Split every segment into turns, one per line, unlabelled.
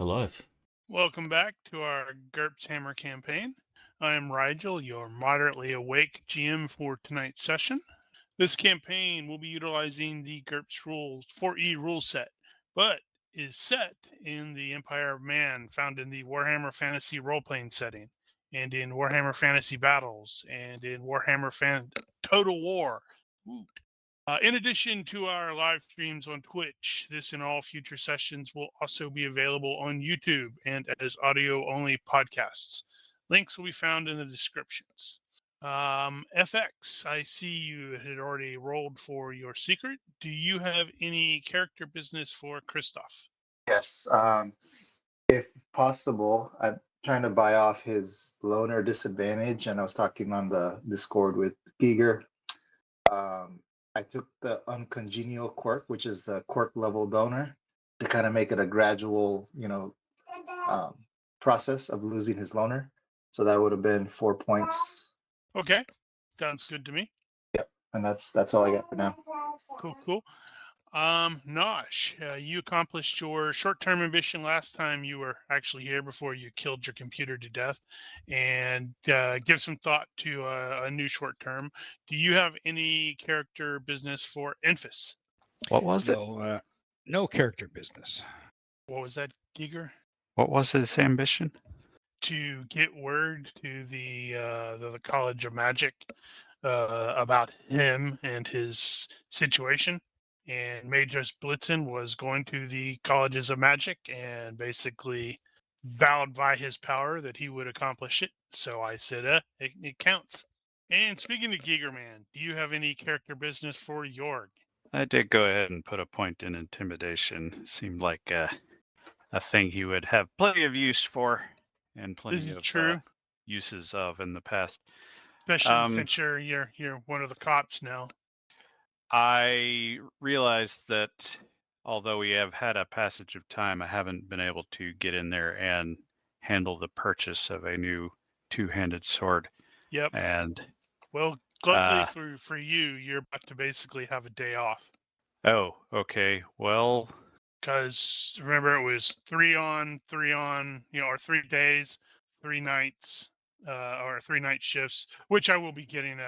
alive.
Welcome back to our GURPS Hammer campaign. I am Rigel, your moderately awake GM for tonight's session. This campaign will be utilizing the GURPS rules 4E rule set, but is set in the Empire of Man, found in the Warhammer Fantasy role-playing setting, and in Warhammer Fantasy Battles, and in Warhammer Total War. In addition to our live streams on Twitch, this and all future sessions will also be available on YouTube and as audio-only podcasts. Links will be found in the descriptions. FX, I see you had already rolled for your secret. Do you have any character business for Christoph?
Yes. If possible, I'm trying to buy off his loner disadvantage, and I was talking on the Discord with Giger. I took the uncongenial quirk, which is a quirk level donor, to kind of make it a gradual, process of losing his loner. So that would have been 4 points.
Okay, sounds good to me.
Yep, and that's all I got for now.
Cool. Nosh, you accomplished your short-term ambition last time you were actually here before you killed your computer to death, and give some thought to a new short-term. Do you have any character business for Enfys?
What was it?
No character business.
What was that, Giger?
What was his ambition?
To get word to the College of Magic about him and his situation. And Majoris Blitzen was going to the Colleges of Magic and basically vowed by his power that he would accomplish it. So I said, it counts. And speaking of Gigerman, do you have any character business for Jorg?
I did go ahead and put a point in intimidation. Seemed like a thing he would have plenty of use for and plenty of uses of in the past.
Especially since you're one of the cops now.
I realized that although we have had a passage of time, I haven't been able to get in there and handle the purchase of a new two-handed sword.
Yep.
And
well, luckily for you, you're about to basically have a day off.
Oh, okay. Well,
because remember it was 3 on, or 3 days, 3 nights. Or 3 night shifts, which I will be getting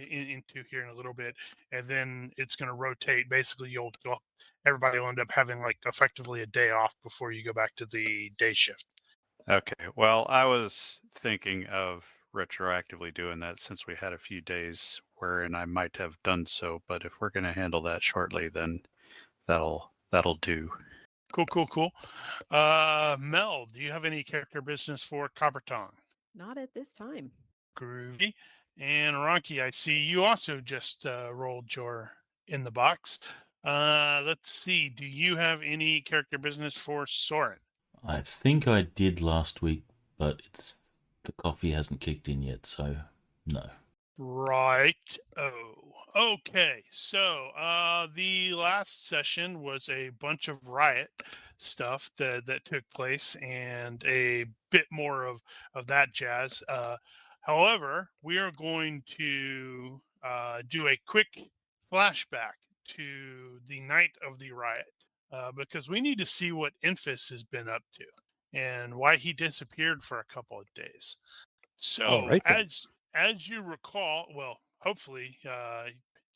into here in a little bit, and then it's going to rotate. Basically, everybody will end up having like effectively a day off before you go back to the day shift.
Okay. Well, I was thinking of retroactively doing that since we had a few days wherein I might have done so. But if we're going to handle that shortly, then that'll do.
Cool. Mel, do you have any character business for Coppertongue?
Not at this time.
Groovy. And Ronki, I see you also just rolled your in the box. Let's see. Do you have any character business for Soren?
I think I did last week, but the coffee hasn't kicked in yet, so no.
Right. Oh, okay. So the last session was a bunch of riot stuff that took place and a bit more of that jazz. However, we are going to do a quick flashback to the night of the riot because we need to see what Enfys has been up to and why he disappeared for a couple of days. So
right,
as you recall, well, hopefully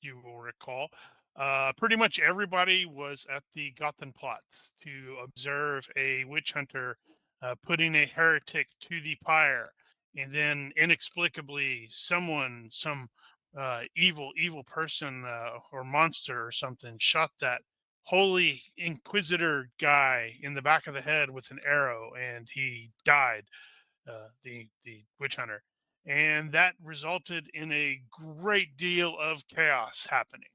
you will recall, pretty much everybody was at the Gothenplatz to observe a witch hunter putting a heretic to the pyre. And then inexplicably, some evil person or monster or something shot that holy inquisitor guy in the back of the head with an arrow, and he died, the witch hunter. And that resulted in a great deal of chaos happening.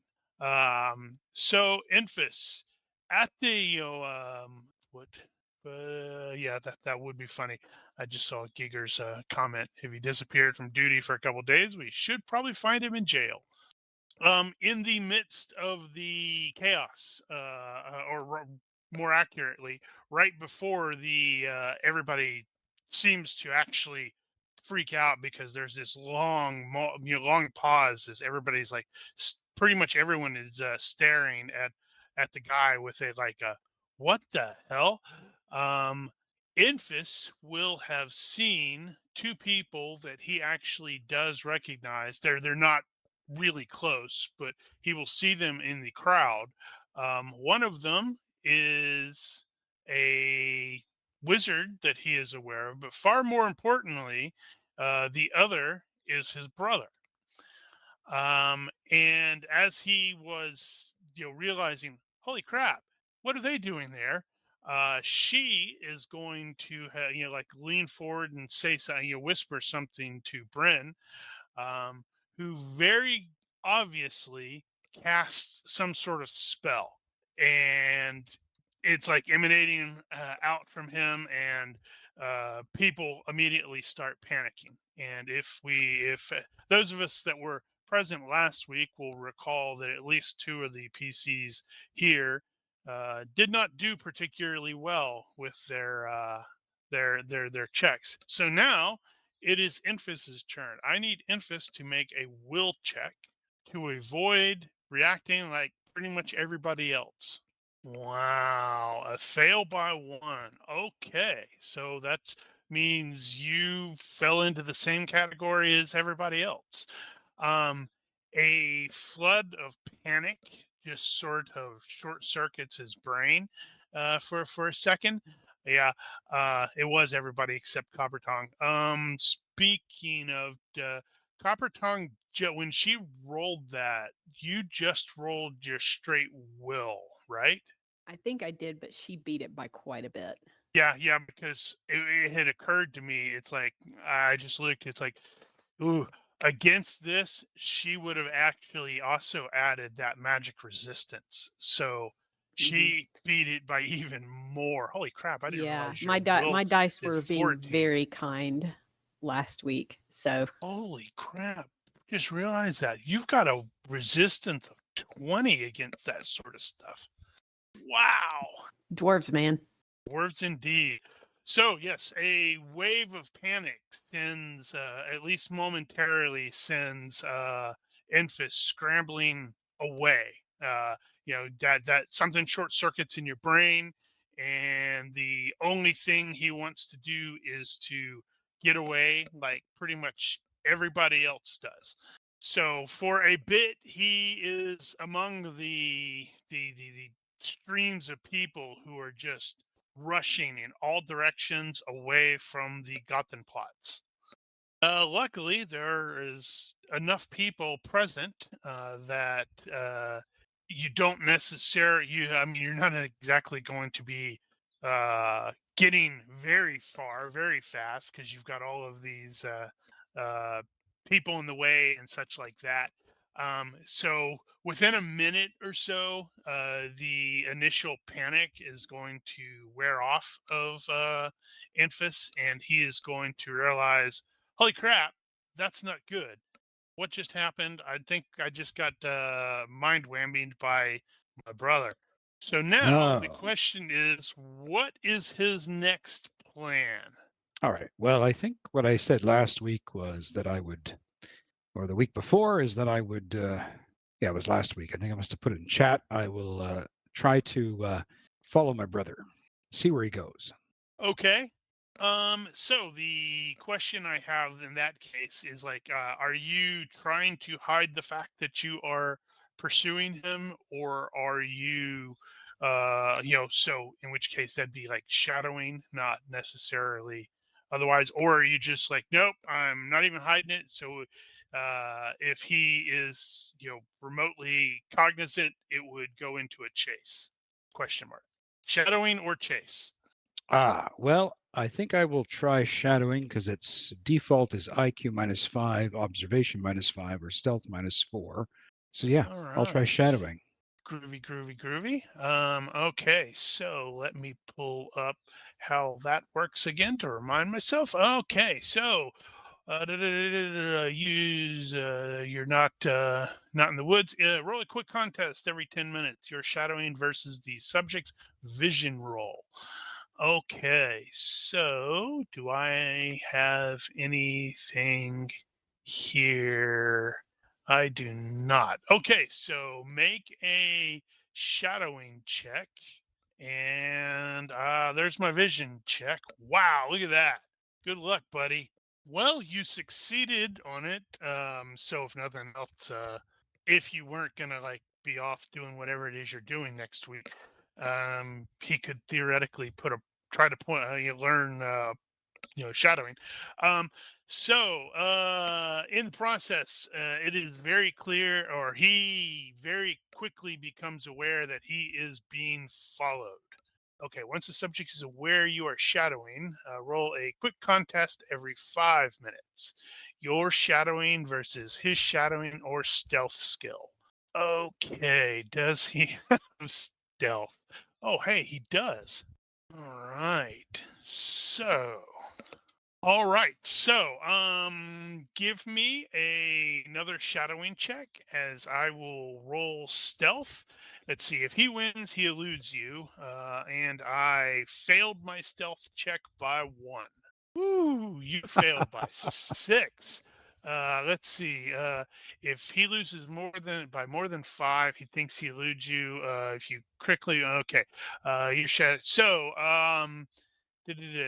So Enfys, at the that would be funny. I just saw Giger's comment. If he disappeared from duty for a couple of days, we should probably find him in jail. In the midst of the chaos, or more accurately, right before the everybody seems to actually freak out because there's this long pause as everybody's like, pretty much everyone is staring at the guy with a what the hell. Infus will have seen two people that he actually does recognize. They're not really close, but he will see them in the crowd. One of them is a wizard that he is aware of, but far more importantly, the other is his brother. And as he was, realizing, holy crap, what are they doing there? She is going to, like lean forward and say something, whisper something to Bryn, um, who very obviously casts some sort of spell, and it's like emanating out from him, and people immediately start panicking. And if those of us that were present last week will recall that at least two of the PCs here did not do particularly well with their checks. So now it is Infus's turn. I need Infus to make a will check to avoid reacting like pretty much everybody else. Wow, a fail by one. Okay, so that means you fell into the same category as everybody else. A flood of panic just sort of short circuits his brain for a second. Yeah, it was everybody except Copper Tongue. Speaking of Copper Tongue, when she rolled that, you just rolled your straight will, right?
I think I did, but she beat it by quite a bit.
Yeah, because it had occurred to me. It's like I just looked. It's like, ooh, against this, she would have actually also added that magic resistance. So she beat it by even more. Holy crap! I didn't realize your will
my dice
is
were being
14.
very kind last week. So
Holy crap! Just realized that you've got a resistance of 20 against that sort of stuff. Wow.
dwarves, man.
Words indeed. So, yes, a wave of panic sends, at least momentarily, sends Enfys scrambling away. That something short circuits in your brain, and the only thing he wants to do is to get away, like pretty much everybody else does. So, for a bit, he is among the streams of people who are just rushing in all directions away from the Gotham plots. Luckily, there is enough people present that you don't necessarily. You're not exactly going to be getting very far, very fast, because you've got all of these people in the way and such like that. So within a minute or so, the initial panic is going to wear off of Infus, and he is going to realize, holy crap, that's not good. What just happened? I think I just got mind whammied by my brother. So now the question is, what is his next plan?
All right. Well, I think what I said last week was that I would, or the week before, is that I would. Yeah, it was last week. I think I must have put it in chat. I will try to follow my brother, see where he goes.
Okay. So the question I have in that case is like, are you trying to hide the fact that you are pursuing him, or are you, so in which case that'd be like shadowing, not necessarily otherwise, or are you just like, nope, I'm not even hiding it. So, if he is, remotely cognizant, it would go into a chase? Question mark. Shadowing or chase?
Well, I think I will try shadowing because its default is IQ -5, observation -5, or stealth -4. So yeah,
All
I'll try
right.
shadowing.
Groovy. Okay, so let me pull up how that works again to remind myself. Okay, so use you're not in the woods. Roll a quick contest every 10 minutes. You're shadowing versus the subject's vision roll. Okay, so do I have anything here? I do not. Okay, so make a shadowing check And there's my vision check. Wow, look at that. Good luck, buddy. Well, you succeeded on it. So if nothing else, if you weren't gonna like be off doing whatever it is you're doing next week, he could theoretically try to point learn shadowing. In the process, it is very clear, or he very quickly becomes aware that he is being followed. Okay, once the subject is aware you are shadowing, roll a quick contest every 5 minutes. Your shadowing versus his shadowing or stealth skill. Okay, does he have stealth? Oh, hey, he does. All right. Give me another shadowing check as I will roll stealth. Let's see, if he wins, he eludes you, and I failed my stealth check by 1. Woo, you failed by 6. Let's see, if he loses by more than 5, he thinks he eludes you. If you quickly, okay, you shadow.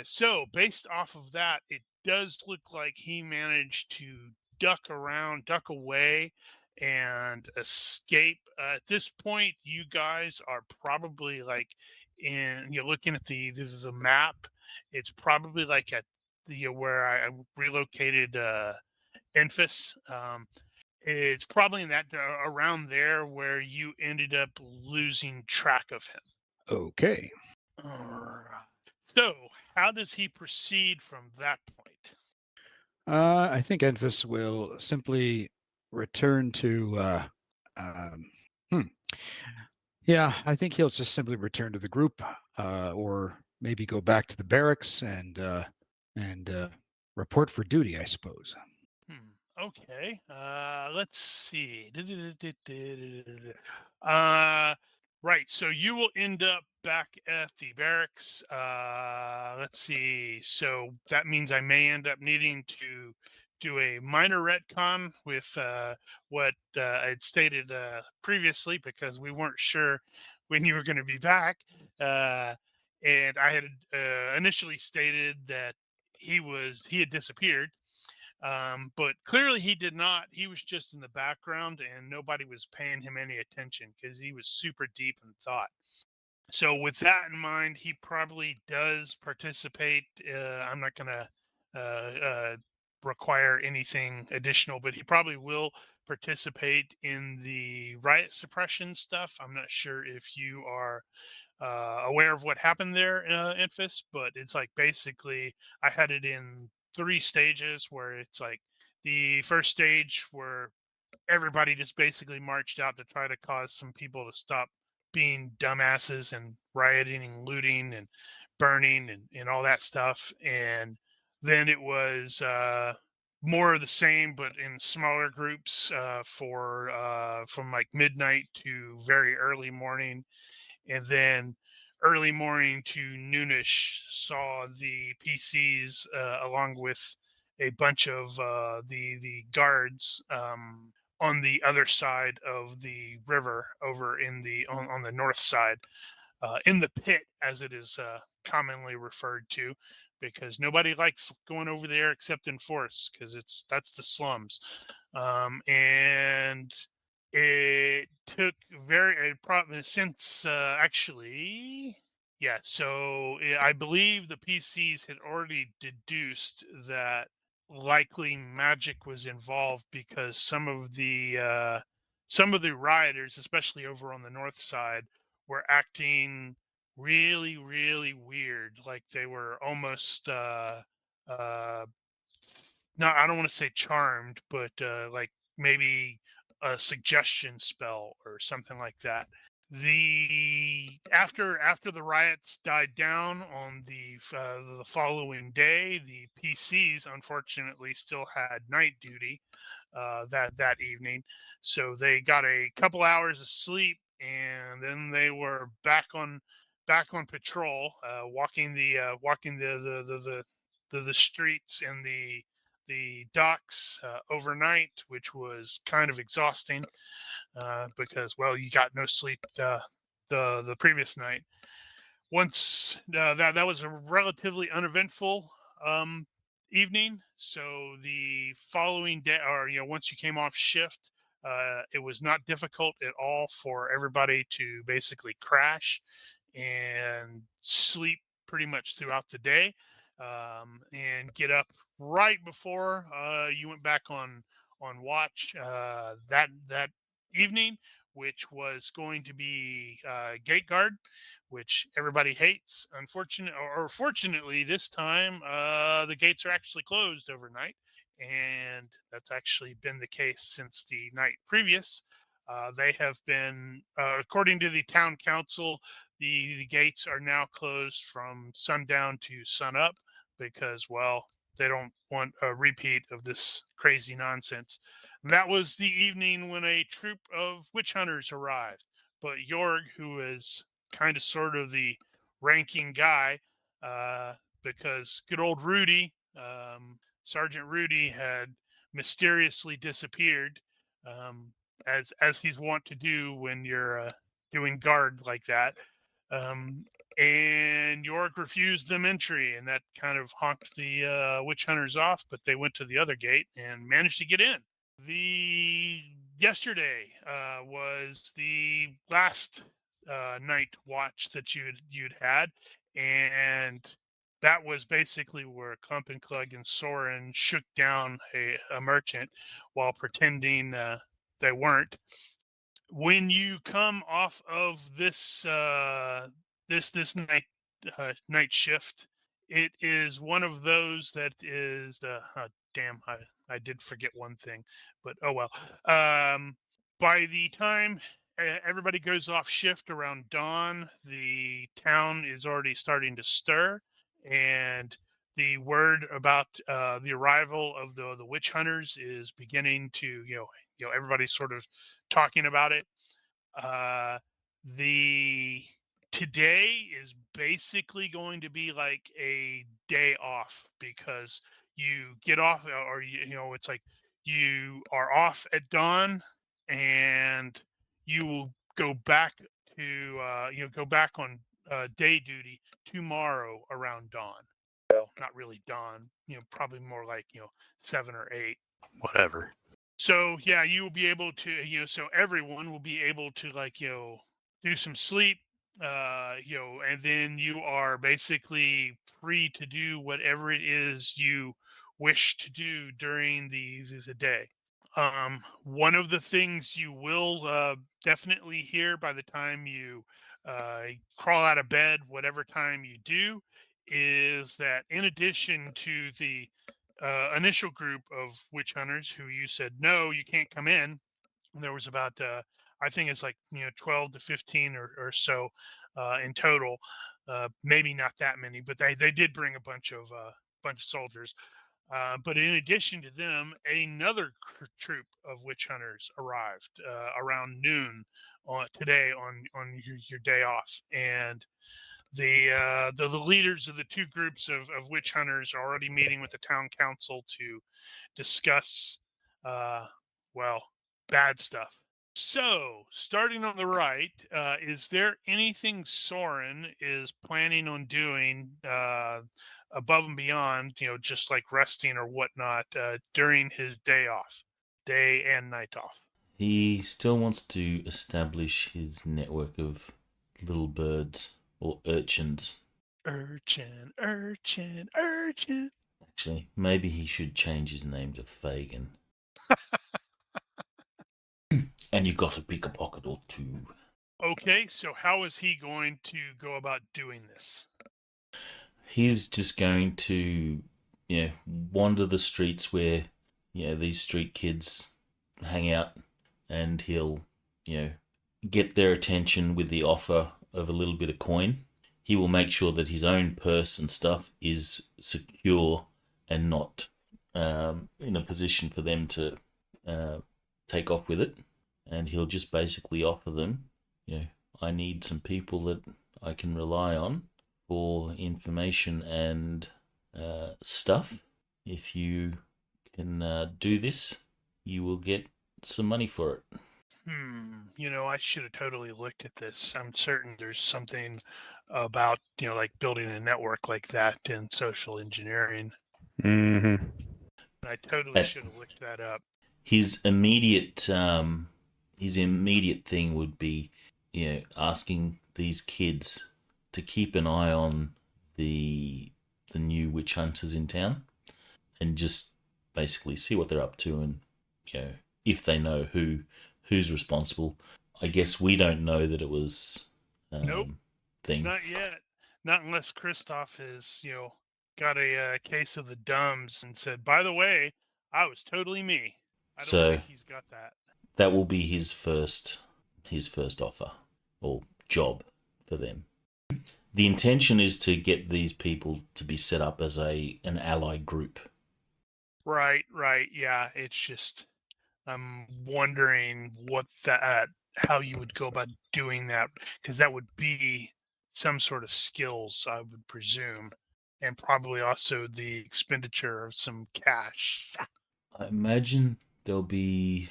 So, based off of that, it does look like he managed to duck away, and escape. At this point, you guys are probably like you're looking at this is a map. It's probably like at where I relocated Enfys. It's probably in that around there where you ended up losing track of him.
Okay.
Alright. So, how does he proceed from that point?
I think Enfys will simply return to. Yeah, I think he'll just simply return to the group, or maybe go back to the barracks and report for duty, I suppose.
Okay. Let's see. Right. So you will end up back at the barracks. Let's see. So that means I may end up needing to do a minor retcon with what I had stated previously, because we weren't sure when you were going to be back. And I had initially stated that he had disappeared. But clearly he did not. He was just in the background, and nobody was paying him any attention because he was super deep in thought. So with that in mind, he probably does participate. I'm not going to require anything additional, but he probably will participate in the riot suppression stuff. I'm not sure if you are aware of what happened there, Enfys, but it's like basically I had it in 3 stages, where it's like the first stage where everybody just basically marched out to try to cause some people to stop being dumbasses and rioting and looting and burning and all that stuff. And then it was more of the same, but in smaller groups, from like midnight to very early morning. And then early morning to noonish saw the PCs, along with a bunch of the guards, on the other side of the river, over in on the north side, in the pit, as it is commonly referred to, because nobody likes going over there except in force, because that's the slums. And it took since actually, yeah. So I believe the PCs had already deduced that likely magic was involved, because some of the rioters, especially over on the north side, were acting really, really weird. Like they were almost no, I don't want to say charmed, but like maybe a suggestion spell or something like that. The after the riots died down on the following day, the PCs unfortunately still had night duty that evening, so they got a couple hours of sleep, and then they were back on patrol, walking the streets and the docks overnight, which was kind of exhausting, because, well, you got no sleep the previous night. once that was a relatively uneventful evening. So the following day, or once you came off shift, it was not difficult at all for everybody to basically crash and sleep pretty much throughout the day, and get up right before you went back on watch that evening, which was going to be gate guard, which everybody hates. Fortunately, this time the gates are actually closed overnight, and that's actually been the case since the night previous. They have been, according to the town council, the gates are now closed from sundown to sunup because, well, they don't want a repeat of this crazy nonsense. And that was the evening when a troop of witch hunters arrived. But Jorg, who is kind of sort of the ranking guy, because good old Rudy, Sergeant Rudy, had mysteriously disappeared, as he's wont to do when you're doing guard like that. And York refused them entry, and that kind of honked the witch hunters off. But they went to the other gate and managed to get in. The yesterday was the last night watch that you'd had, and that was basically where Clump and Clug and Soren shook down a merchant while pretending they weren't. When you come off of this this night shift, it is one of those that is damn, I did forget one thing, but oh well. By the time everybody goes off shift around dawn, the town is already starting to stir, and the word about the arrival of the witch hunters is beginning to everybody's sort of talking about it. The Today is basically going to be like a day off because you get off, or it's like you are off at dawn, and you will go back to go back on day duty tomorrow around dawn. Well, not really dawn, probably more like 7 or 8.
Whatever.
So yeah, you will be able to, so everyone will be able to do some sleep, and then you are basically free to do whatever it is you wish to do during the day. One of the things you will definitely hear by the time you crawl out of bed, whatever time you do, is that in addition to the initial group of witch hunters who you said no, you can't come in, there was about I think it's like 12 to 15 or so in total. Maybe not that many, but they did bring a bunch of soldiers. But in addition to them, another troop of witch hunters arrived around noon today on your day off, and the leaders of the two groups of witch hunters are already meeting with the town council to discuss well, bad stuff. So, starting on the right, is there anything Soren is planning on doing above and beyond, just like resting or whatnot during his day and night off?
He still wants to establish his network of little birds or urchins.
Urchin.
Actually, maybe he should change his name to Fagin. And you got to pick a pocket or two.
Okay, so how is he going to go about doing this?
He's just going to, wander the streets where, these street kids hang out, and he'll, get their attention with the offer of a little bit of coin. He will make sure that his own purse and stuff is secure and not in a position for them to take off with it. And he'll just basically offer them, I need some people that I can rely on for information and stuff. If you can do this, you will get some money for it.
I should have totally looked at this. I'm certain there's something about, like building a network like that and social engineering.
Mm-hmm.
I totally should have looked that up.
His immediate thing would be, asking these kids to keep an eye on the new witch hunters in town, and just basically see what they're up to, and if they know who's responsible. I guess we don't know that it was
Nope,
thing.
not yet. Not unless Christoph has, got a case of the dumbs and said, by the way, I was totally me. I don't think he's got that.
That will be his first offer or job for them. The intention is to get these people to be set up as an ally group.
Right, yeah. It's just I'm wondering how you would go about doing that, because that would be some sort of skills, I would presume, and probably also the expenditure of some cash.
I imagine there'll be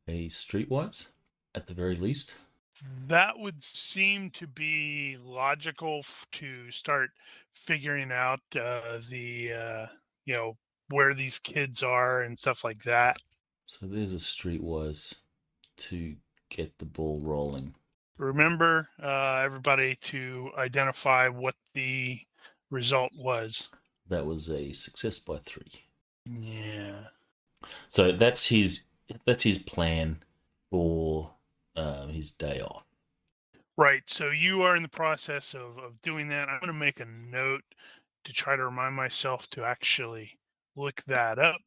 a streetwise at the very least.
That would seem to be logical to start figuring out where these kids are and stuff like that.
So there's a streetwise to get the ball rolling.
Remember, everybody, to identify what the result was.
That was a success by 3.
Yeah.
So that's his plan for his day off.
Right. So you are in the process of doing that. I'm going to make a note to try to remind myself to actually look that up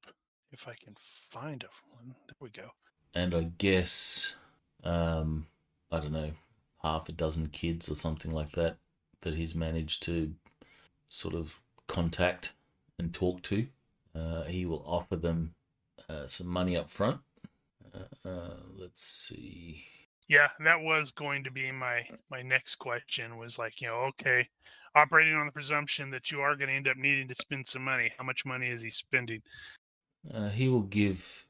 if I can find one. There we go.
And I guess, I don't know, half a dozen kids or something like that he's managed to sort of contact and talk to. He will offer them some money up front. Let's see.
Yeah, that was going to be my next question, was like, okay, operating on the presumption that you are going to end up needing to spend some money. How much money is he spending?
He will give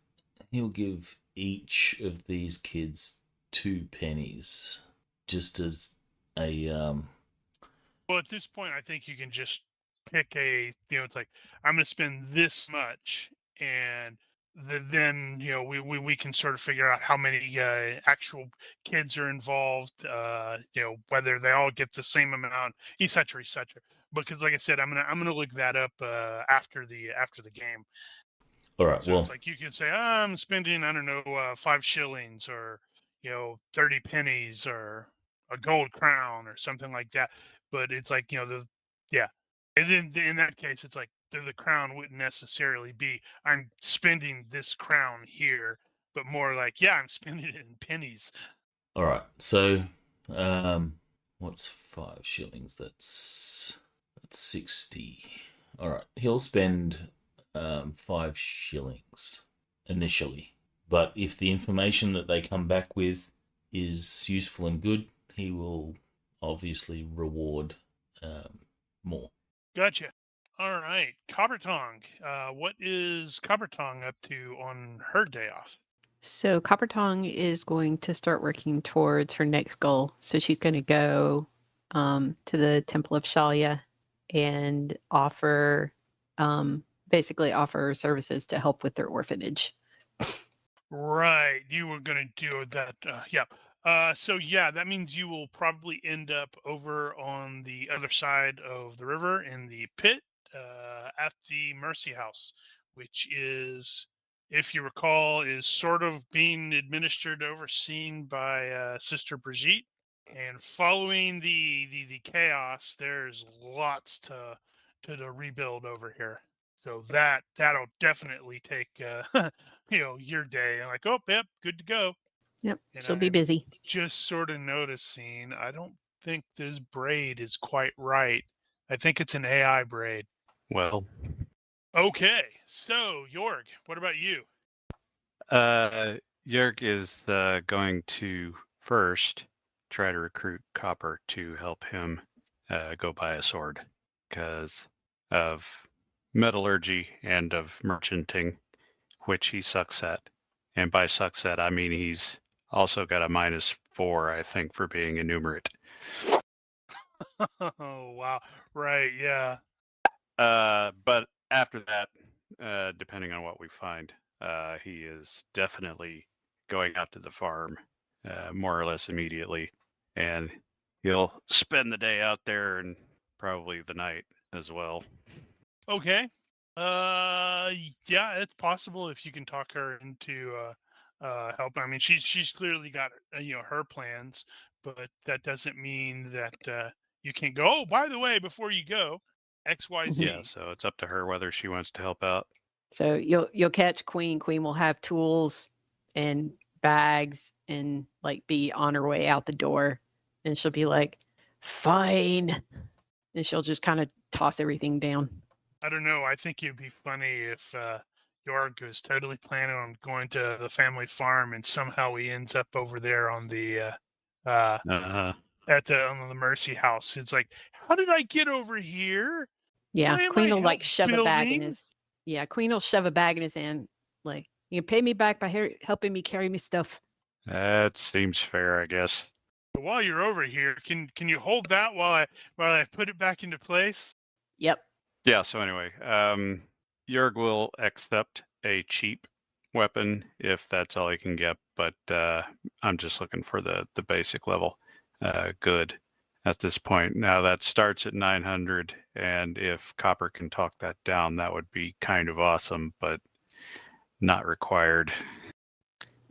each of these kids 2 pennies, just as a
Well, at this point, I think you can just pick it's like, I'm going to spend this much, and then we can sort of figure out how many actual kids are involved, whether they all get the same amount, etc. Because, like I said, I'm gonna look that up after the game.
All right.
So
well,
it's like you can say, I'm spending, I don't know, 5 shillings, or 30 pennies, or a gold crown, or something like that. But it's like, and then in that case, it's like the crown wouldn't necessarily be, I'm spending this crown here, but more like, I'm spending it in pennies.
all right. So, what's 5 shillings? That's 60. All right. He'll spend 5 shillings initially, but if the information that they come back with is useful and good, he will obviously reward more.
Gotcha. All right, Coppertongue. What is Coppertongue up to on her day off?
So Coppertongue is going to start working towards her next goal. So she's going to go to the Temple of Shalia and basically offer services to help with their orphanage.
Right, you were going to do that. So that means you will probably end up over on the other side of the river in the pit at the Mercy House, which is, if you recall, is sort of being administered, overseen by Sister Brigitte. And following the chaos, there's lots to rebuild over here. So that'll definitely take your day. And like, oh, yep, good to go.
Yep,
And
she'll be busy.
Just sort of noticing, I don't think this braid is quite right. I think it's an AI braid.
Well,
okay. So, Jorg, what about you?
Jörg is going to first try to recruit Copper to help him go buy a sword because of metallurgy and of merchanting, which he sucks at. And by sucks at, I mean he's also got a -4, I think, for being enumerate.
Oh, wow. Right, yeah.
But after that, depending on what we find, he is definitely going out to the farm, more or less immediately, and he'll spend the day out there and probably the night as well.
Okay. Yeah, it's possible if you can talk her into help. I mean, she's clearly got her plans, but that doesn't mean that you can't go. Oh, by the way, before you go, XYZ.
Yeah, so it's up to her whether she wants to help out.
So you'll catch Queen. Queen will have tools and bags and like be on her way out the door, and she'll be like, "Fine," and she'll just kind of toss everything down.
I don't know. I think it'd be funny if York was totally planning on going to the family farm, and somehow he ends up over there on the
Uh-huh.
on the Mercy House. It's like, how did I get over here?
Yeah,
Why am
Queen
I
will like shove a bag in
building?
his. Yeah, Queen will shove a bag in his hand. Like, you can pay me back by helping me carry me stuff.
That seems fair, I guess.
But while you're over here, can you hold that while I put it back into place?
Yep.
Yeah, so anyway, Jörg will accept a cheap weapon if that's all he can get, but I'm just looking for the basic level good at this point. Now that starts at 900, and if Copper can talk that down, that would be kind of awesome, but not required.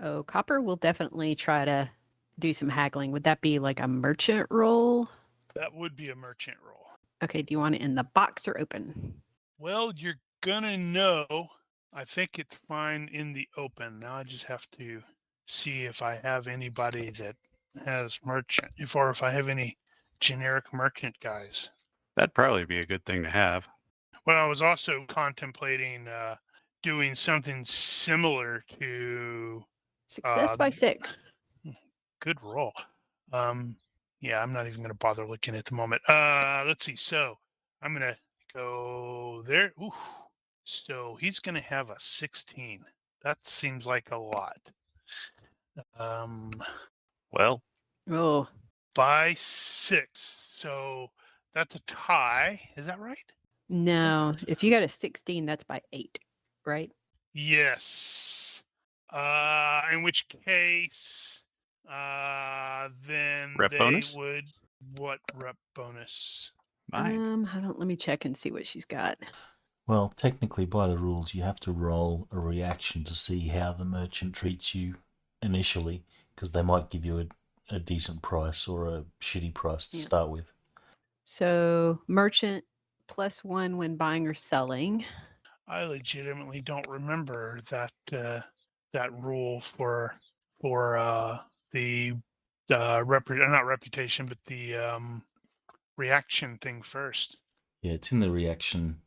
Oh, Copper will definitely try to do some haggling. Would that be like a merchant roll?
That would be a merchant roll.
Okay, do you want it in the box or open?
Well, you're gonna know. I think it's fine in the open. Now I just have to see if I have anybody that has merchant, or if I have any generic merchant guys.
That'd probably be a good thing to have.
Well, I was also contemplating doing something similar to
Success by 6.
good roll. Yeah, I'm not even going to bother looking at the moment. Let's see. So I'm going to go there. Ooh. So he's going to have a 16. That seems like a lot.
Well,
Oh,
By 6. So that's a tie. Is that right?
no. If you got a 16, that's by 8, right?
Yes. In which case, then
Rep
they
bonus?
would. What rep bonus?
mine.
Let me check and see what she's got.
Well, technically, by the rules, you have to roll a reaction to see how the merchant treats you initially, because they might give you a decent price or a shitty price to start with.
So merchant +1 when buying or selling.
I legitimately don't remember that that rule for the not reputation, but the reaction thing first.
Yeah, it's in the reaction,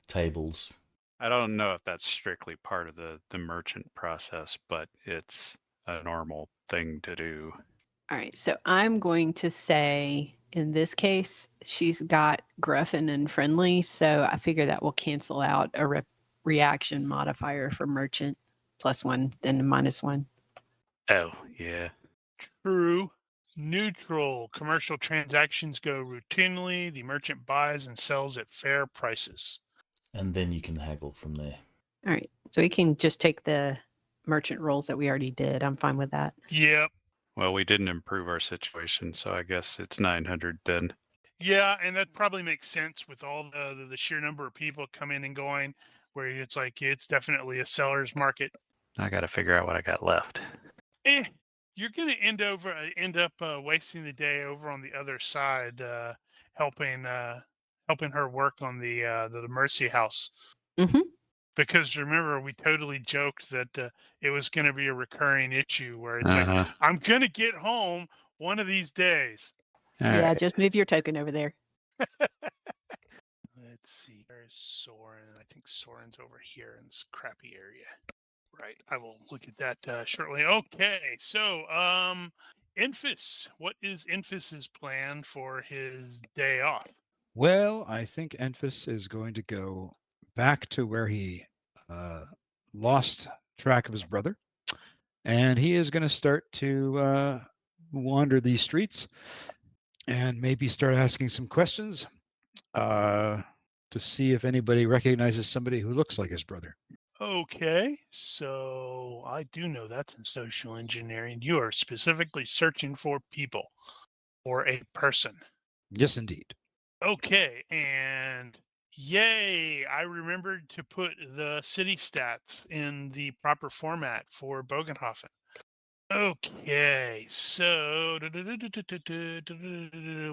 tables.
I don't know if that's strictly part of the merchant process, but it's a normal thing to do.
All right, so I'm going to say in this case, she's got gruffin and friendly, so I figure that will cancel out a reaction modifier for merchant +1, then -1.
Oh, yeah.
True. Neutral. Commercial transactions go routinely. The merchant buys and sells at fair prices.
And then you can haggle from there.
All right, so we can just take the merchant rolls that we already did. I'm fine with that.
Yep.
Well, we didn't improve our situation, so I guess it's 900 then.
Yeah, and that probably makes sense with all the sheer number of people coming and going, where it's like it's definitely a seller's market.
I got to figure out what I got left.
You're going to end up wasting the day over on the other side, helping her work on the Mercy House.
Mm-hmm.
Because remember, we totally joked that it was going to be a recurring issue where it's
Uh-huh.
like, I'm going to get home one of these days.
All
Yeah,
right.
just move your token over there.
Let's see. There's Soren. I think Soren's over here in this crappy area. Right. I will look at that shortly. Okay. So, Infus. What is Infus's plan for his day off?
Well, I think Enfys is going to go back to where he lost track of his brother, and he is going to start to wander these streets, and maybe start asking some questions to see if anybody recognizes somebody who looks like his brother.
Okay, so I do know that's in social engineering. You are specifically searching for people or a person.
Yes, indeed.
Okay, and yay, I remembered to put the city stats in the proper format for Bögenhafen. Okay, so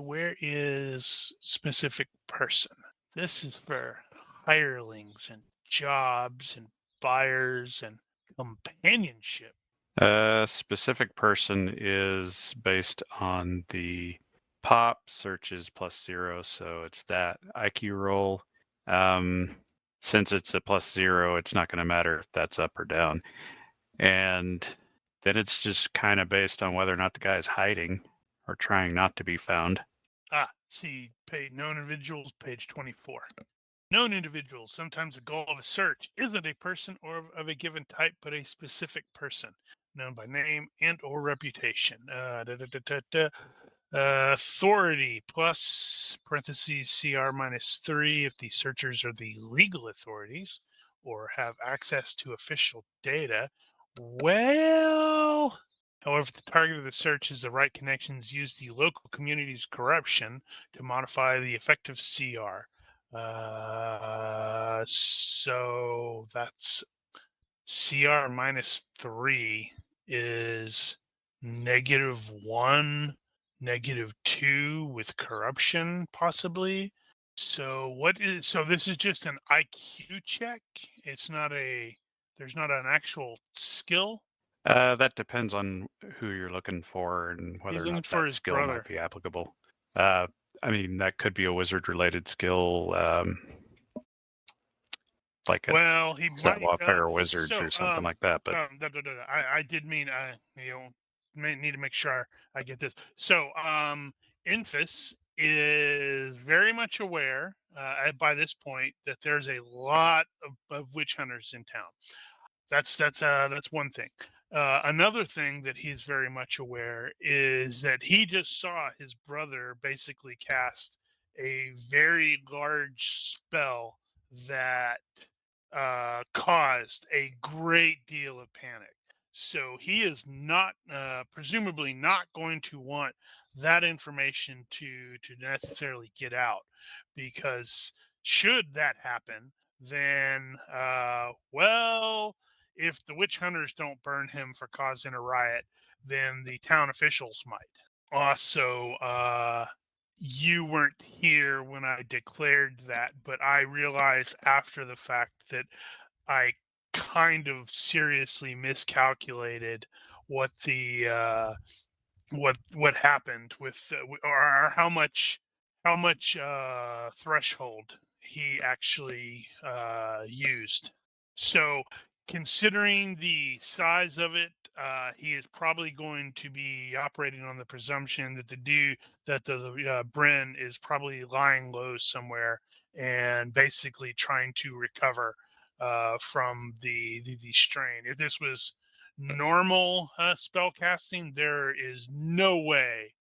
where is specific person? This is for hirelings and jobs and buyers and companionship.
Specific person is based on the pop searches +0, so it's that IQ roll. Since it's a +0, it's not going to matter if that's up or down. And then it's just kind of based on whether or not the guy is hiding or trying not to be found.
See, known individuals, page 24. Known individuals. Sometimes the goal of a search isn't a person or of a given type, but a specific person, known by name and or reputation. Authority plus parentheses CR -3 if the searchers are the legal authorities or have access to official data. Well, however, if the target of the search is the right connections, use the local community's corruption to modify the effective CR. So that's CR -3 is -1, -2 with corruption, possibly. So this is just an IQ check. It's not there's not an actual skill.
That depends on who you're looking for and whether
He's
or
looking
not
for
that
his
skill
brother.
might be applicable. I mean, that could be a wizard-related skill, like a
Well, he might
Pair of wizards or something like that. But
I did mean need to make sure I get this. So Infus is very much aware by this point that there's a lot of witch hunters in town. That's one thing. Another thing that he's very much aware is that he just saw his brother basically cast a very large spell that caused a great deal of panic. So he is not, presumably, not going to want that information to necessarily get out, because should that happen, then well, if the witch hunters don't burn him for causing a riot, then the town officials might. Also, you weren't here when I declared that, but I realized after the fact that I kind of seriously miscalculated what the what happened with or how much threshold he actually used. So, considering the size of it, he is probably going to be operating on the presumption that the Bren is probably lying low somewhere and basically trying to recover from the strain. If this was normal spell casting, there is no way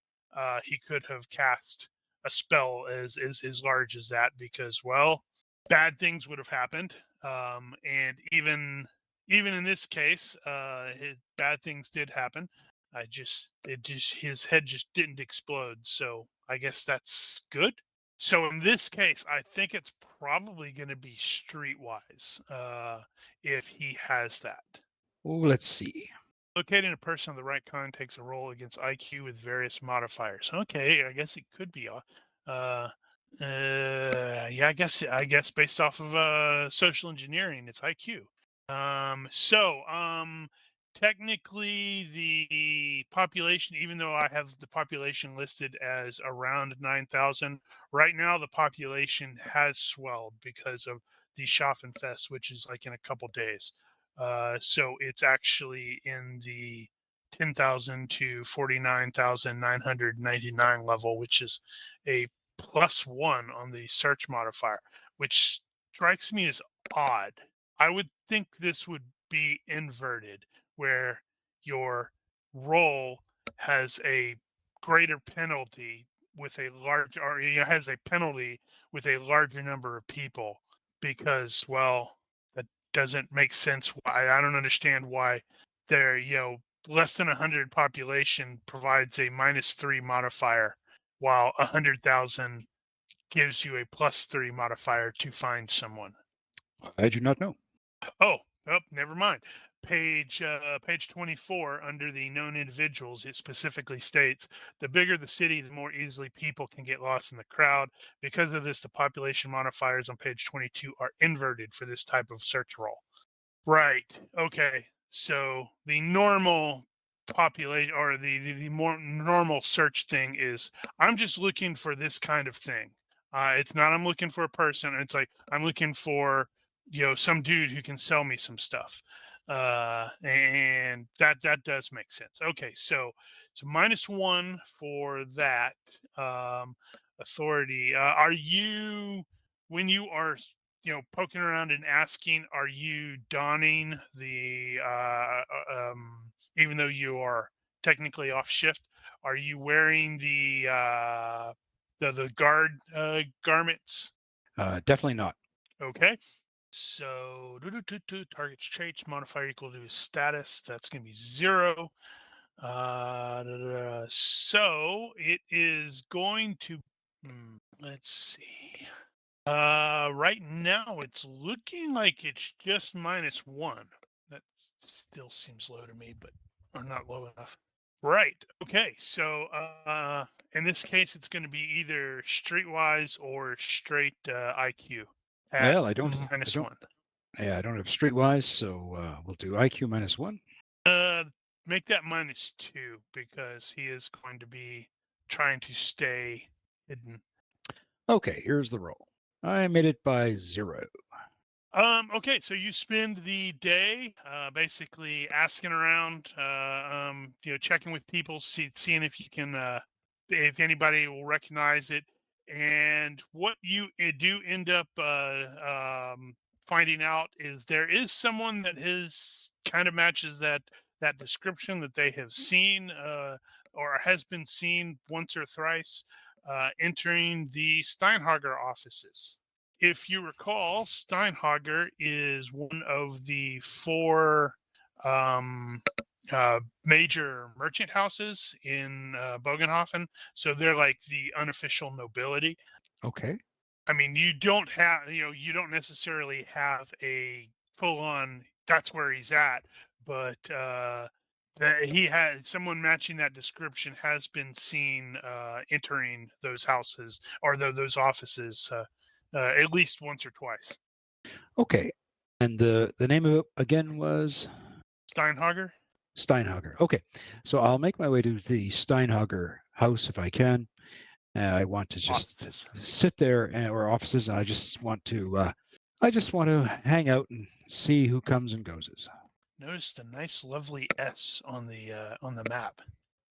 he could have cast a spell as large as that, because, well, bad things would have happened. And even in this case, bad things did happen. His head just didn't explode. So I guess that's good. So in this case, I think it's probably going to be streetwise if he has that.
Oh, let's see.
Locating a person of the right kind takes a roll against IQ with various modifiers. Okay, I guess it could be. Yeah, I guess based off of social engineering, it's IQ. Technically, the population, even though I have the population listed as around 9,000, right now the population has swelled because of the Schaffenfest, which is like in a couple days. So it's actually in the 10,000 to 49,999 level, which is a +1 on the search modifier, which strikes me as odd. I would think this would be inverted, where your roll has a greater penalty with a large, or has a penalty with a larger number of people, because, well, that doesn't make sense. Why? I don't understand why there, less than 100 population provides a -3 modifier, while 100,000 gives you a +3 modifier to find someone.
I do not know.
Oh, never mind. Page 24, under the known individuals, it specifically states, the bigger the city, the more easily people can get lost in the crowd. Because of this, the population modifiers on page 22 are inverted for this type of search role. Right. Okay. So the normal population, or the more normal search thing is, I'm just looking for this kind of thing. It's not I'm looking for a person. It's like I'm looking for some dude who can sell me some stuff, and that does make sense. Okay, so -1 for that authority. Are you, when you are poking around and asking, are you donning the even though you are technically off shift, are you wearing the guard garments?
Definitely not.
Okay. So target's traits modifier equal to his status. That's going to be 0. So it is going to. Let's see. Right now it's looking like it's just -1. That still seems low to me, but or not low enough. Right. Okay. So in this case, it's going to be either streetwise or straight IQ.
Well, I don't.
-1.
Yeah, I don't have streetwise, so we'll do IQ -1.
Make that -2, because he is going to be trying to stay hidden.
Okay, here's the roll. I made it by 0.
Okay, so you spend the day basically asking around, checking with people, seeing if you can, if anybody will recognize it. And what you do end up finding out is there is someone that kind of matches that description, that they have seen or has been seen once or thrice entering the Steinhager offices. If you recall, Steinhager is one of the 4 major merchant houses in Bögenhafen. So they're like the unofficial nobility.
Okay.
I mean, you don't necessarily have a full-on, that's where he's at, but he had someone matching that description has been seen entering those houses, or those offices, at least once or twice.
Okay. And the name of it again was?
Steinhager?
Steinhager. Okay. So I'll make my way to the Steinhager house if I can. I want to just sit there, or offices. I just want to hang out and see who comes and goes.
Notice the nice, lovely S on the map.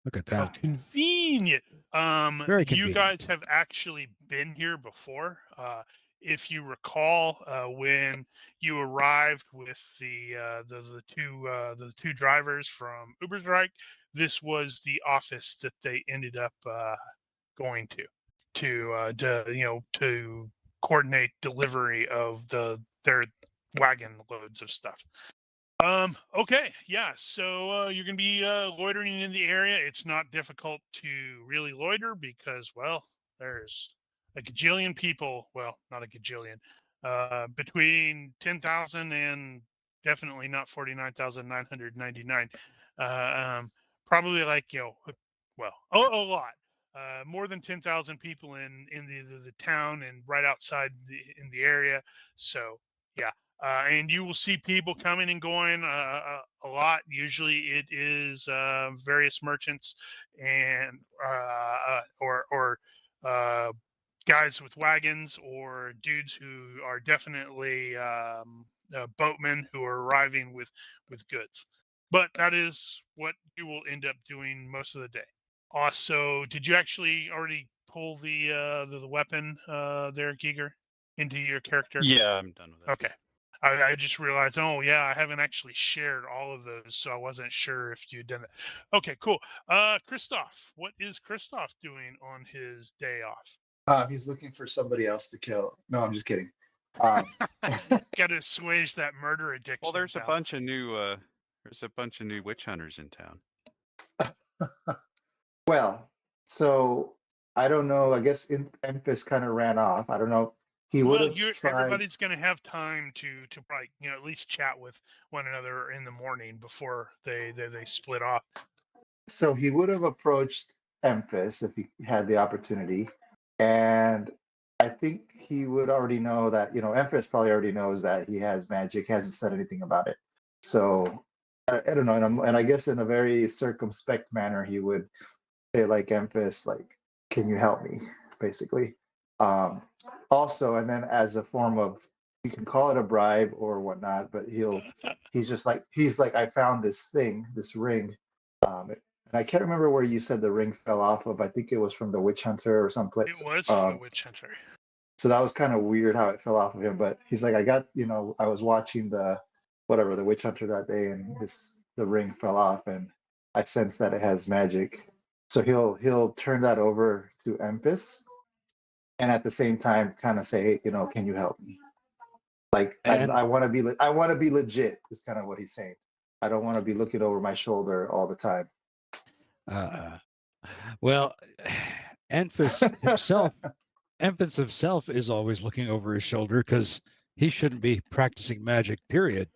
Look at
How
that.
convenient.
Very convenient.
You guys have actually been here before. If you recall, when you arrived with the two drivers from Ubersreich, this was the office that they ended up going to coordinate delivery of their wagon loads of stuff. Okay, yeah, so you're gonna be loitering in the area. It's not difficult to really loiter, because, well, there's a gajillion people. Well, not a gajillion. Between 10,000 and definitely not 49,999. Probably like, well, a lot. More than 10,000 people in the town and right outside in the area. So yeah. And you will see people coming and going a lot. Usually it is various merchants and or guys with wagons, or dudes who are definitely boatmen who are arriving with goods. But that is what you will end up doing most of the day. Also, did you actually already pull the weapon there, Giger, into your character?
Yeah, I'm done with it.
Okay. I just realized, oh yeah, I haven't actually shared all of those, so I wasn't sure if you'd done it. Okay, cool. Christoph, what is Christoph doing on his day off?
He's looking for somebody else to kill. No, I'm just kidding. Um,
Got to assuage that murder addiction.
Well, there's a
pal.
bunch of new witch hunters in town.
well, so I don't know. I guess Emphas kind of ran off. I don't know. He would
Well,
have tried.
everybody's going to have time to probably, at least chat with one another in the morning before they split off.
So he would have approached Emphas if he had the opportunity, and I think he would already know that. Emphas probably already knows that he has magic. Hasn't said anything about it. So I don't know. And I guess in a very circumspect manner, he would say like Emphas, like, "Can you help me?" Basically. Also, and then as a form of, you can call it a bribe or whatnot, but he's like, I found this thing, this ring. And I can't remember where you said the ring fell off of. I think it was from the witch hunter or someplace.
It was from the witch hunter.
So that was kind of weird how it fell off of him. But he's like, I was watching the witch hunter that day, and the ring fell off, and I sense that it has magic. So he'll turn that over to Empis, and at the same time, kind of say, hey, can you help me? Like,
And-
I want to be legit. Is kind of what he's saying. I don't want to be looking over my shoulder all the time.
Well, Enfys himself is always looking over his shoulder because he shouldn't be practicing magic, period.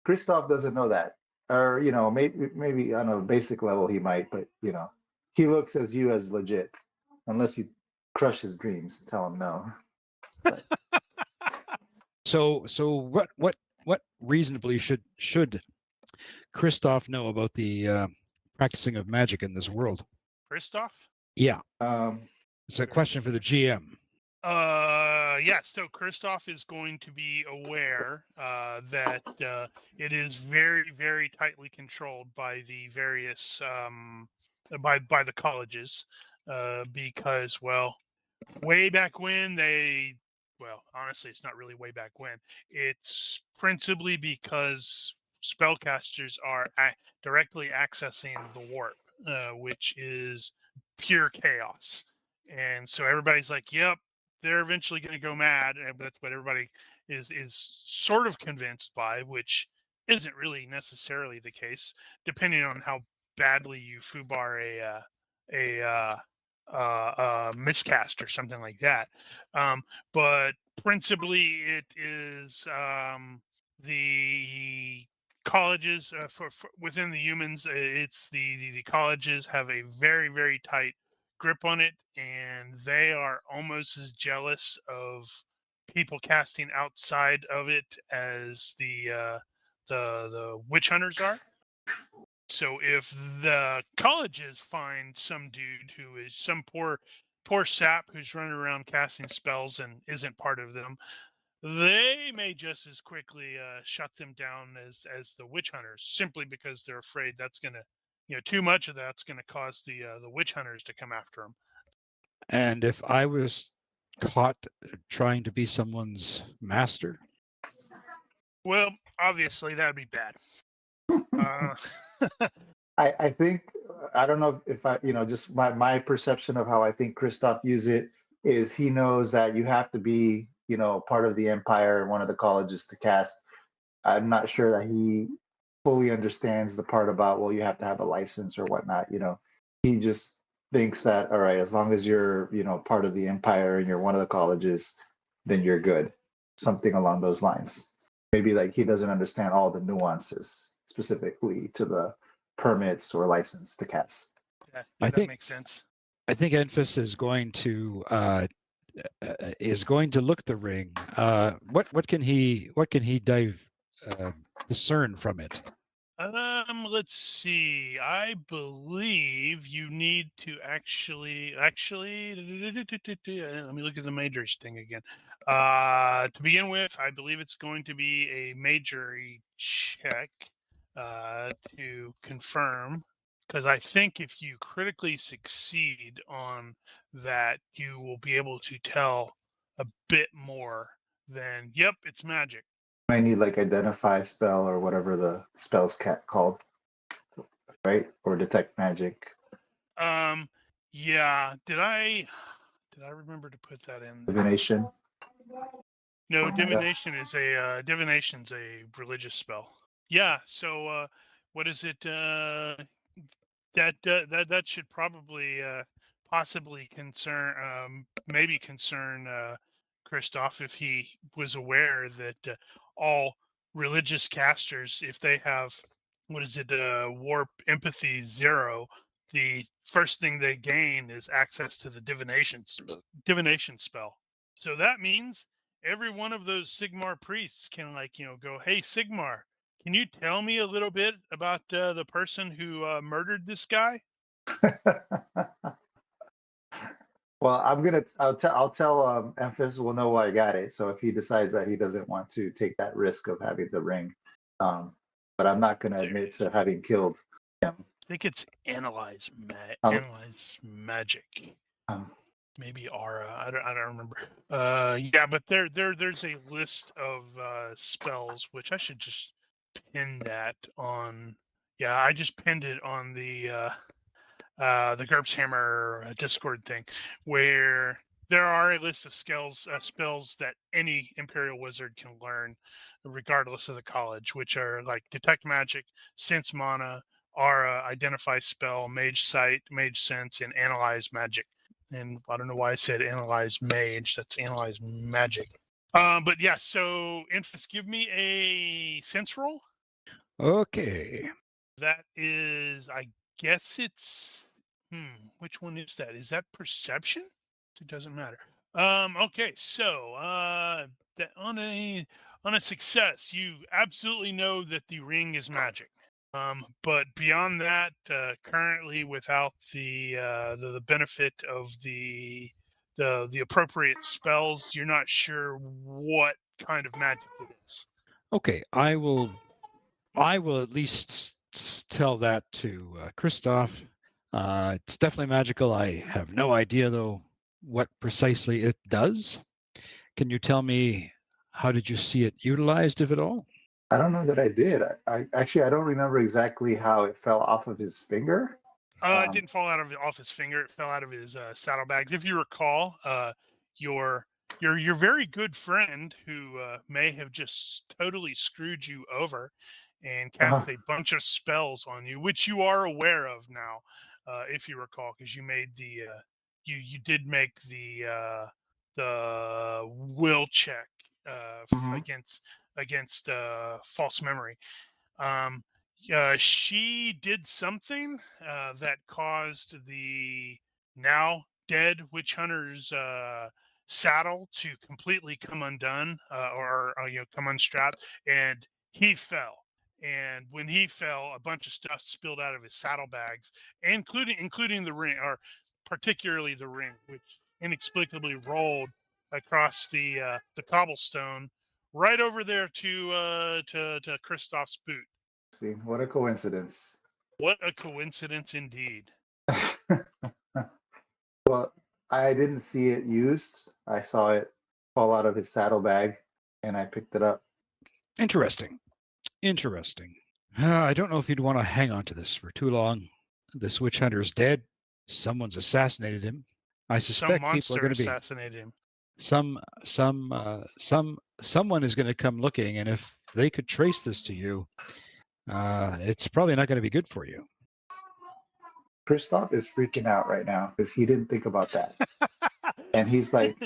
Christoph doesn't know that. Or, maybe on a basic level he might, but, he looks as legit. Unless you crush his dreams and tell him no. But,
So what reasonably should Christoph know about the practicing of magic in this world?
Christoph?
Yeah,
um,
it's a question for the GM.
Yeah, so Christoph is going to be aware that it is very, very tightly controlled by the various by the colleges because, well, way back when honestly, it's not really way back when. It's principally because spellcasters are directly accessing the warp, which is pure chaos. And so everybody's like, yep, they're eventually going to go mad. And that's what everybody is sort of convinced by, which isn't really necessarily the case, depending on how badly you foobar a miscast or something like that. But principally, it is the colleges for within the humans. It's the colleges have a very, very tight grip on it, and they are almost as jealous of people casting outside of it as the witch hunters are. So if the colleges find some dude who is some poor sap who's running around casting spells and isn't part of them, they may just as quickly shut them down as the witch hunters, simply because they're afraid that's going to, too much of that's going to cause the witch hunters to come after them.
And if I was caught trying to be someone's master,
Well, obviously that'd be bad.
I think, I don't know if I, just my perception of how I think Christoph used it is he knows that you have to be, part of the empire and one of the colleges to cast. I'm not sure that he fully understands the part about, well, you have to have a license or whatnot. He just thinks that, all right, as long as you're, part of the empire and you're one of the colleges, then you're good. Something along those lines. Maybe like he doesn't understand all the nuances specifically to the permits or license to cast.
Yeah,
I
that
think-
makes sense.
I think Enfys is going to look the ring. What can he discern from it?
Let's see. I believe you need to actually. Let me look at the majors thing again. To begin with, I believe it's going to be a majory check to confirm, because I think if you critically succeed on that, you will be able to tell a bit more than, yep, it's magic.
I need like identify spell or whatever the spell's called, right? Or detect magic,
Yeah. Did I remember to put that in there?
divination.
No,
something like that.
divination's a religious spell. Yeah. So what is it? That should probably possibly maybe concern Christoph if he was aware that all religious casters, if they have warp empathy 0, the first thing they gain is access to the divination spell. So that means every one of those Sigmar priests can go, hey Sigmar, can you tell me a little bit about the person who murdered this guy?
Well, I'll tell Emphas will know why I got it. So if he decides that he doesn't want to take that risk of having the ring, but I'm not going to
There it
admit
is.
to having killed him.
I think it's analyze magic. Maybe aura. I don't remember. Yeah, but there's a list of spells which I should just pin that on. Yeah, I just pinned it on the GURPS Hammer Discord thing, where there are a list of spells that any Imperial Wizard can learn, regardless of the college, which are like Detect Magic, Sense Mana, Aura, Identify Spell, Mage Sight, Mage Sense, and Analyze Magic. And I don't know why I said Analyze Mage. That's Analyze Magic. But yeah, so Infus, give me a sense roll.
Okay.
That is, I guess it's which one is that? Is that perception? It doesn't matter. Okay, so that on a success, you absolutely know that the ring is magic. But beyond that, currently without the benefit of the appropriate spells, you're not sure what kind of magic it is.
Okay, I will at least tell that to Christoph. It's definitely magical. I have no idea though what precisely it does. Can you tell me how did you see it utilized, if at all?
I don't know that I did. I actually I don't remember exactly how it fell off of his finger.
It didn't fall off his finger. It fell out of his saddlebags. If you recall, your very good friend who may have just totally screwed you over and cast a bunch of spells on you, which you are aware of now, if you recall, because you made the you did make the will check against false memory. She did something that caused the now dead witch hunter's saddle to completely come undone or come unstrapped, and he fell. And when he fell, a bunch of stuff spilled out of his saddlebags, including the ring, or particularly the ring, which inexplicably rolled across the cobblestone right over there to Christoph's boot.
See, what a coincidence.
What a coincidence indeed.
Well, I didn't see it used. I saw it fall out of his saddlebag and I picked it up.
Interesting. I don't know if you'd want to hang on to this for too long. This witch hunter is dead. Someone's assassinated him. I suspect people are going to be
assassinated him.
Someone is going to come looking, and if they could trace this to you, it's probably not going to be good for you.
Christoph is freaking out right now because he didn't think about that. And he's like,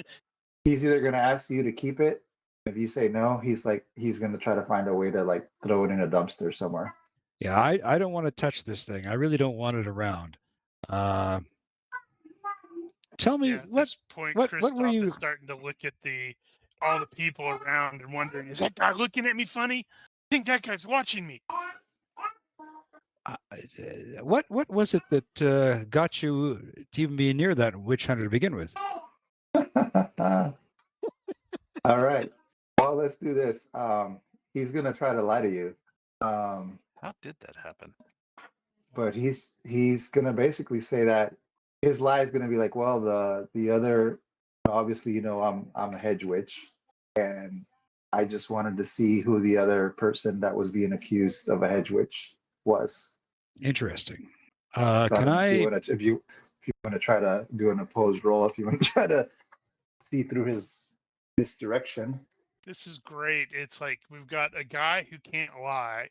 he's either going to ask you to keep it. If you say no, he's going to try to find a way to like throw it in a dumpster somewhere.
Yeah, I don't want to touch this thing. I really don't want it around. Tell me,
at this point,
what
Christoph
were you
is starting to look at all the people around and wondering, is that guy looking at me funny? I think that guy's watching me.
What was it that got you to even be near that witch hunter to begin with?
All right. Well, let's do this. He's gonna try to lie to you.
How did that happen?
But he's gonna basically say that his lie is gonna be like, well, the other, obviously, I'm a hedge witch, and I just wanted to see who the other person that was being accused of a hedge witch was.
Interesting.
So I
Can
don't know
I?
if you want to try to do an opposed roll, if you want to try to see through his misdirection.
This is great. It's like we've got a guy who can't lie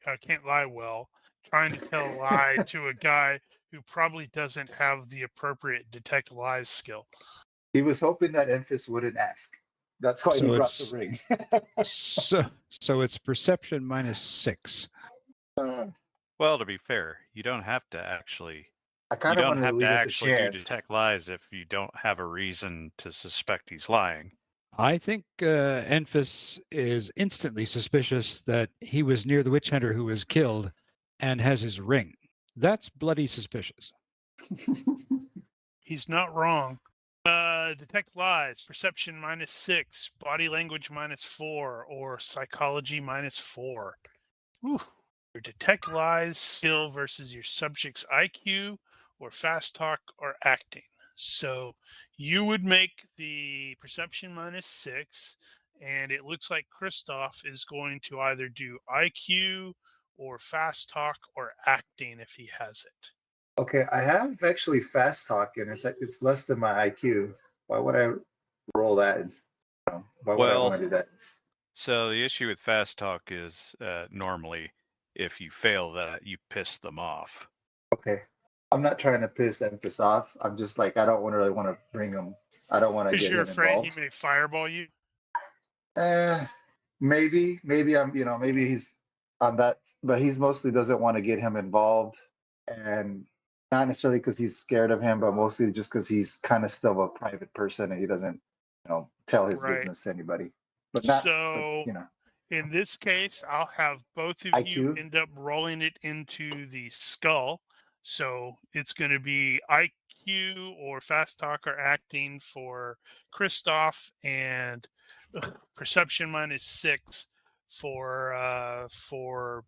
well, trying to tell a lie to a guy who probably doesn't have the appropriate detect lies skill.
He was hoping that Emphas wouldn't ask. That's why he
So
brought
it's-
the ring.
So it's perception -6.
Well, to be fair, you don't have to actually.
I
You
kind of
don't
wanted to
have to
leave it to
actually do
chance.
detect lies if you don't have a reason to suspect he's lying.
I think Enfys is instantly suspicious that he was near the witch hunter who was killed and has his ring. That's bloody suspicious.
He's not wrong. Detect lies, perception -6, body language -4, or psychology -4. Ooh. Your detect lies skill versus your subject's IQ, or fast talk, or acting. So you would make the perception -6, and it looks like Christoph is going to either do IQ or fast talk or acting if he has it.
Okay, I have actually fast talk, and it's less than my IQ. Why would I roll that? Why would I want to do that?
So the issue with fast talk is normally if you fail that, you piss them off.
Okay, I'm not trying to piss Emphas off. I'm just like, I don't really want to bring him. I don't want to
Because
get
you're
him
afraid
involved.
he may fireball you.
Maybe I'm, maybe he's on that, but he's mostly doesn't want to get him involved, and not necessarily because he's scared of him, but mostly just because he's kind of still a private person and he doesn't, tell his
Right.
business to anybody. But not,
So in this case, I'll have both of you
IQ?
end up rolling it into the skull. So it's going to be IQ or fast talk or acting for Christoph, and perception -6 for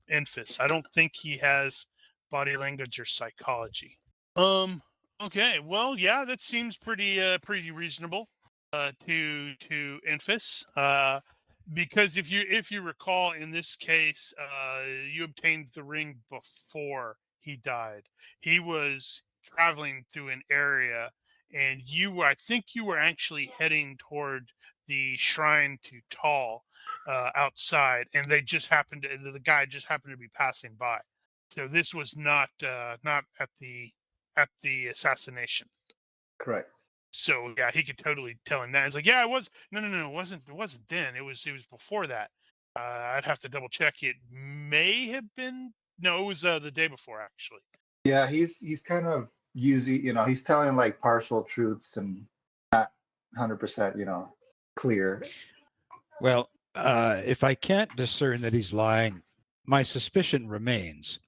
Enfys. I don't think he has body language or psychology. Okay. Well, yeah, that seems pretty reasonable to Enfys. Because if you recall, in this case, you obtained the ring before he died. He was traveling through an area, and I think you were actually heading toward the shrine to Tal outside, and the guy just happened to be passing by. So this was not at the assassination.
Correct.
So yeah, he could totally tell him that. It's like, yeah, it was no, it wasn't then. It was before that. I'd have to double check. It may have been it was the day before actually.
Yeah, he's kind of using, he's telling like partial truths and not 100%, clear.
Well, if I can't discern that he's lying, my suspicion remains.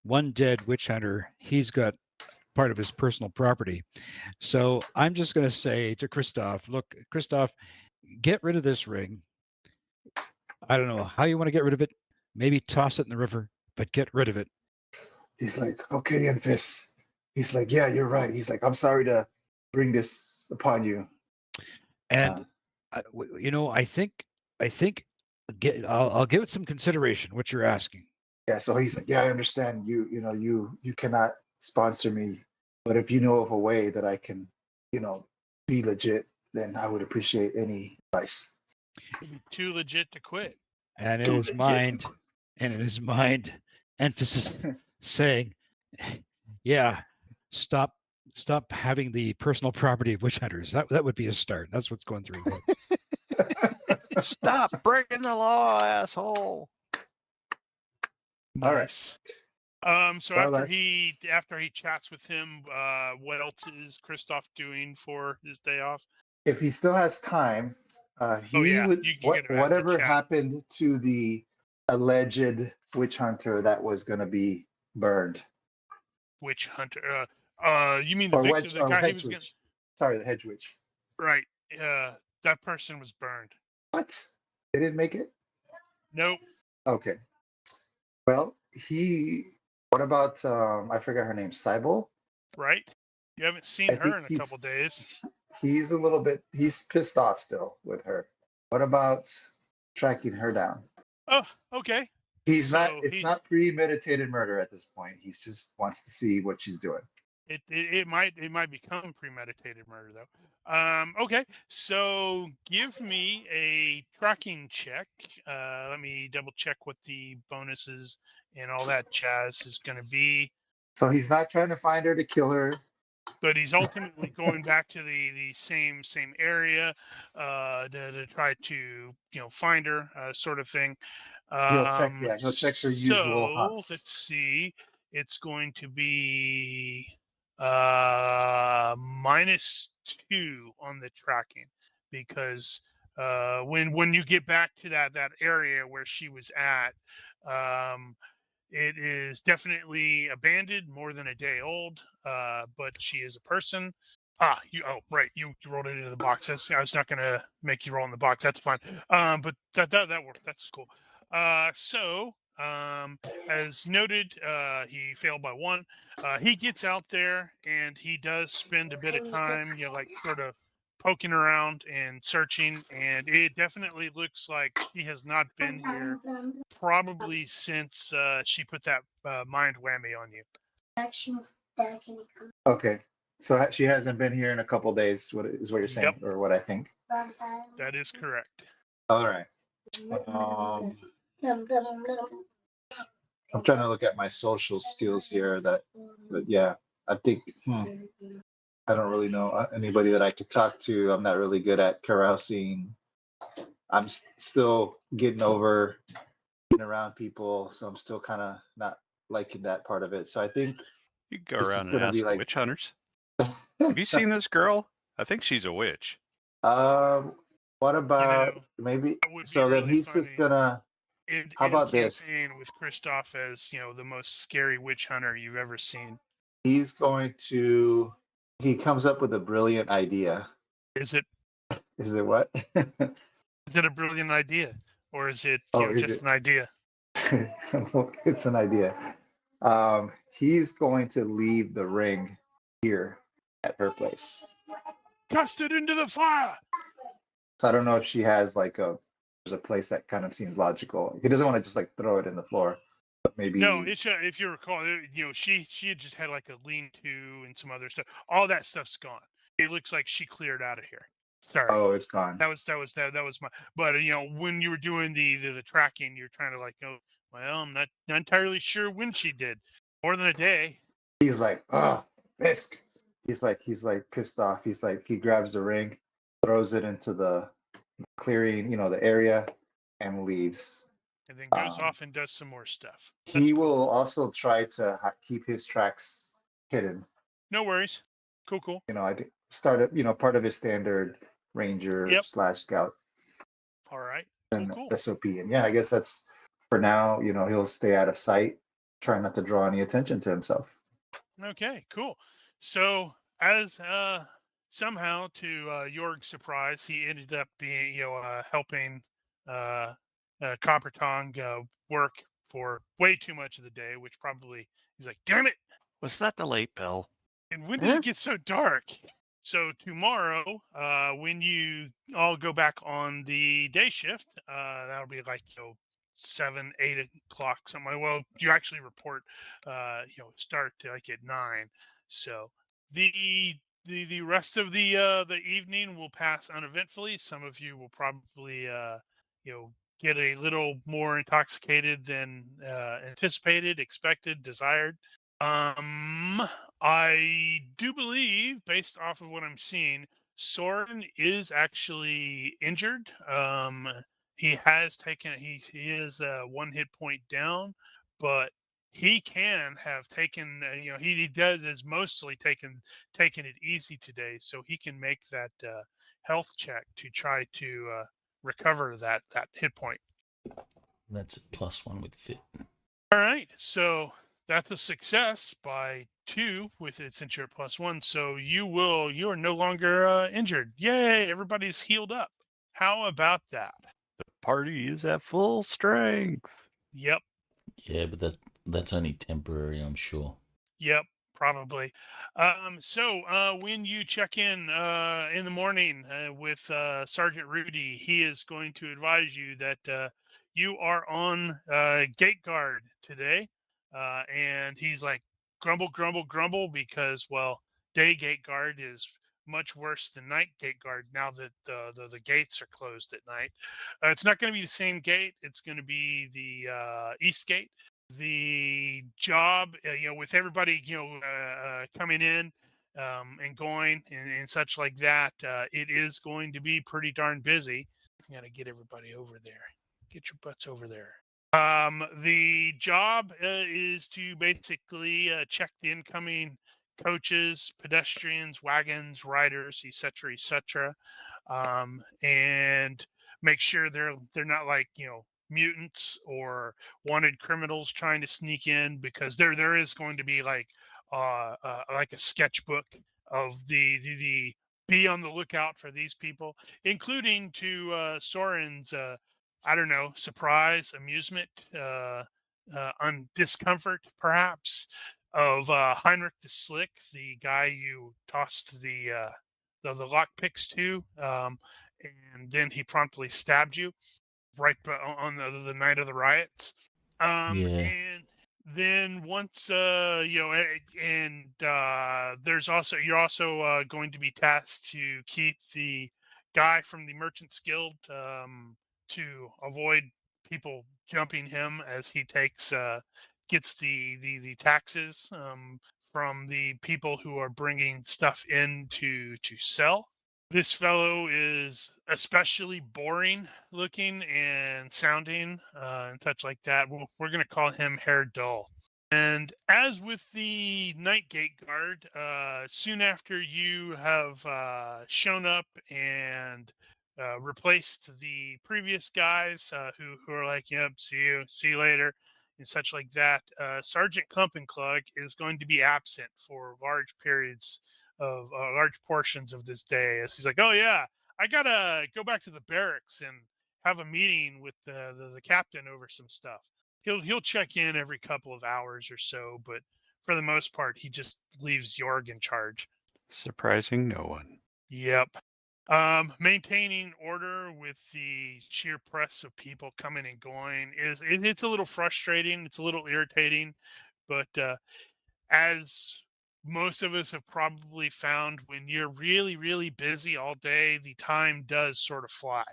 One dead witch hunter, he's got part of his personal property. So I'm just going to say to Christoph, look, Christoph, get rid of this ring. I don't know how you want to get rid of it. Maybe toss it in the river, but get rid of it.
He's like, okay, Enfys. He's like, yeah, you're right. He's like, I'm sorry to bring this upon you.
And I think I'll give it some consideration. What you're asking.
Yeah, so he's like, yeah, I understand. You cannot sponsor me, but if you know of a way that I can, be legit, then I would appreciate any advice.
It'd be too legit to quit.
And in his mind, emphasis saying, yeah, stop having the personal property of witch hunters. That would be a start. That's what's going through his head.
Stop breaking the law, asshole.
Nice. So
Well,
after he chats with him, what else is Christoph doing for his day off?
If he still has time, whatever happened to the alleged witch hunter that was going to be burned.
Witch hunter? You mean the victim, the guy he was going?
Sorry, the hedge witch.
Right. That person was burned.
What? They didn't make it?
Nope.
Okay. Well, what about I forgot her name, Sybil?
Right. You haven't seen her in a couple days.
He's pissed off still with her. What about tracking her down.
Oh, okay.
He's not.
So
It's not premeditated murder at this point. He just wants to see what she's doing.
It might become premeditated murder though. Okay, so give me a tracking check. Let me double check what the bonuses and all that jazz is going to be.
So he's not trying to find her to kill her.
But he's ultimately going back to the same area to try to find her, sort of thing.
He'll check. Yeah, he'll check her usual
So
hunts.
let's see. It's going to be -2 on the tracking because when you get back to that area where she was at, it is definitely abandoned, more than a day old, but she is a person. Right. You rolled it into the box. I was not going to make you roll in the box. That's fine. But that worked. That's cool. As noted, he failed by 1. He gets out there and he does spend a bit of time, like sort of poking around and searching, and it definitely looks like she has not been here probably since she put that mind whammy on you.
Okay, so she hasn't been here in a couple days. What you're saying,
Yep.
or what I think?
That is correct.
All right. I'm trying to look at my social skills here. But yeah, I think I don't really know anybody that I could talk to. I'm not really good at carousing. I'm still getting over being around people, so I'm still kind of not liking that part of it. So I think
You can go
this is
around and
gonna
ask
be like,
witch hunters. Have you seen this girl? I think she's a witch.
What about maybe?
That would be
So then
really
he's just
funny.
gonna. How
End
about this?
campaign with Kristoff as the most scary witch hunter you've ever seen.
He's going to. He comes up with a brilliant idea.
Is it
Is it what?
is it a brilliant idea, or is it
Is
just
it?
an idea?
It's an idea. He's going to leave the ring here at her place.
Cast it into the fire.
So I don't know if she has there's a place that kind of seems logical. He doesn't want to just throw it in the floor, but maybe.
No, it's if you recall, she had just had like a lean-to and some other stuff. All that stuff's gone. It looks like she cleared out of here. Sorry.
Oh, it's gone.
That was my. But when you were doing the tracking, you're trying to well, I'm not entirely sure when she did. More than a day.
He's like, oh, Fisk. He's like pissed off. He's like, he grabs the ring, throws it into the clearing, the area, and leaves.
And then goes off and does some more stuff.
He will also try to keep his tracks hidden.
No worries. Cool.
I started, part of his standard ranger / scout.
All right. Cool.
SOP. And yeah, I guess that's for now. He'll stay out of sight, try not to draw any attention to himself.
Okay, cool. So as somehow to Jorg's surprise, he ended up being helping Copper Tongue work for way too much of the day, which probably he's like, damn it.
Was that the late bell?
And when did it get so dark? So tomorrow, when you all go back on the day shift, that'll be 7, 8 o'clock, something. Well, you actually report, start at 9. So the rest of the evening will pass uneventfully. Some of you will probably, get a little more intoxicated than anticipated, expected, desired. I do believe, based off of what I'm seeing, Soren is actually injured. He has taken he is 1 hit point down, but he can have taken he does is mostly taken it easy today, so he can make that health check to try to recover that hit point.
That's a +1 with fit.
All right, so that's a success by 2 with it since you're at +1. So you are no longer injured. Yay! Everybody's healed up. How about that?
The party is at full strength.
Yep.
Yeah, but that's only temporary, I'm sure.
Yep. Probably. When you check in the morning with Sergeant Rudy, he is going to advise you that you are on gate guard today. And he's like, grumble, grumble, grumble, because, well, day gate guard is much worse than night gate guard now that the gates are closed at night. It's not going to be the same gate. It's going to be the east gate. The job, with everybody, coming in and going and such like that, it is going to be pretty darn busy. You got to get everybody over there. Get your butts over there. The job is to basically check the incoming coaches, pedestrians, wagons, riders, etc., and make sure they're not like mutants or wanted criminals trying to sneak in, because there is going to be like a sketchbook of the be on the lookout for these people, including to Soren's I don't know, surprise, amusement, discomfort perhaps, of Heinrich the Slick, the guy you tossed the lock picks to, and then he promptly stabbed you right on the night of the riots.
Yeah.
And then once there's also you're also going to be tasked to keep the guy from the Merchants Guild, to avoid people jumping him as he gets the taxes from the people who are bringing stuff in to sell. This fellow is especially boring looking and sounding and such like that. We're going to call him Hair Dull. And as with the night gate guard, soon after you have shown up and replaced the previous guys who are like, yep, see you later, and such like that, Sergeant Klumpenklug is going to be absent for large periods of large portions of this day, as he's like, oh yeah, I gotta go back to the barracks and have a meeting with the captain over some stuff. He'll check in every couple of hours or so, but for the most part, he just leaves Jorg in charge.
Surprising no one.
Yep. Maintaining order with the sheer press of people coming and going it's a little frustrating. It's a little irritating, but as most of us have probably found, when you're really, really busy all day, the time does sort of fly.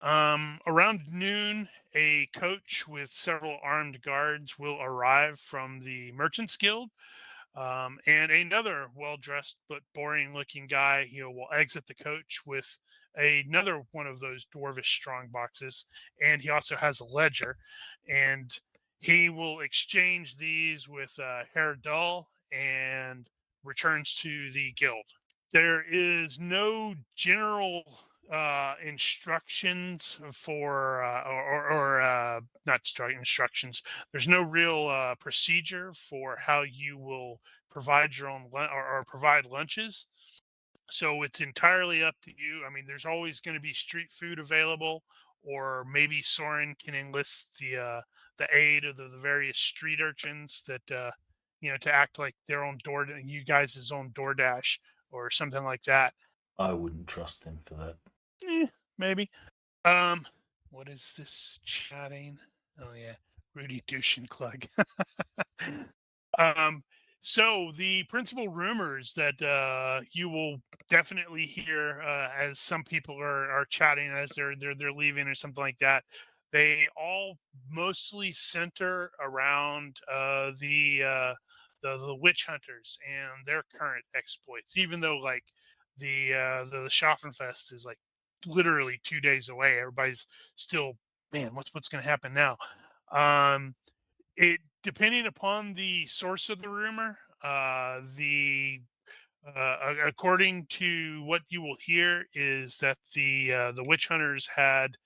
Around noon, a coach with several armed guards will arrive from the Merchants Guild. And another well-dressed but boring-looking guy, will exit the coach with another one of those dwarvish strong boxes, and he also has a ledger, and he will exchange these with Herr Dull and returns to the guild. There is no general instructions for or not instructions. There's no real procedure for how you will provide your own or provide lunches, so it's entirely up to you. I mean, there's always going to be street food available, or maybe Soren can enlist the aid of the various street urchins that to act like their own you guys' own DoorDash or something like that.
I wouldn't trust them for that.
Maybe. What is this chatting? Oh yeah, Rudy Douchenklug. So the principal rumors that you will definitely hear as some people are chatting as they're leaving or something like that, they all mostly center around the witch hunters and their current exploits. Even though like the Schaffenfest is like literally 2 days away, everybody's still, man, what's going to happen now? It depending upon the source of the rumor, according to what you will hear, is that the witch hunters had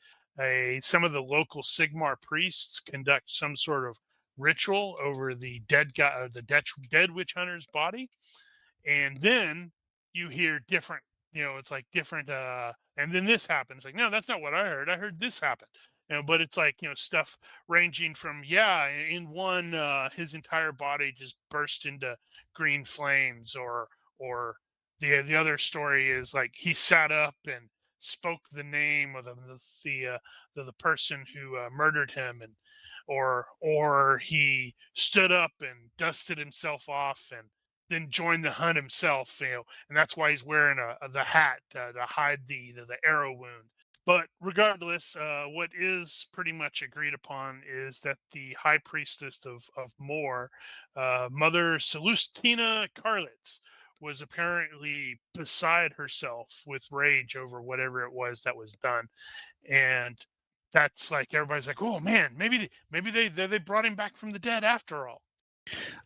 some of the local Sigmar priests conduct some sort of ritual over the dead guy, the dead witch hunter's body, and then you hear different. It's like different. And then this happens. Like, no, that's not what I heard. I heard this happened. but it's like, stuff ranging from, in one, his entire body just burst into green flames, or the other story is like he sat up and spoke the name of the person who murdered him, and or he stood up and dusted himself off and then joined the hunt himself, and that's why he's wearing the hat to hide the arrow wound. But regardless, what is pretty much agreed upon is that the high priestess of Mor, Mother Celestina Carlitz, was apparently beside herself with rage over whatever it was that was done, and that's like everybody's like, oh man, maybe they brought him back from the dead after all.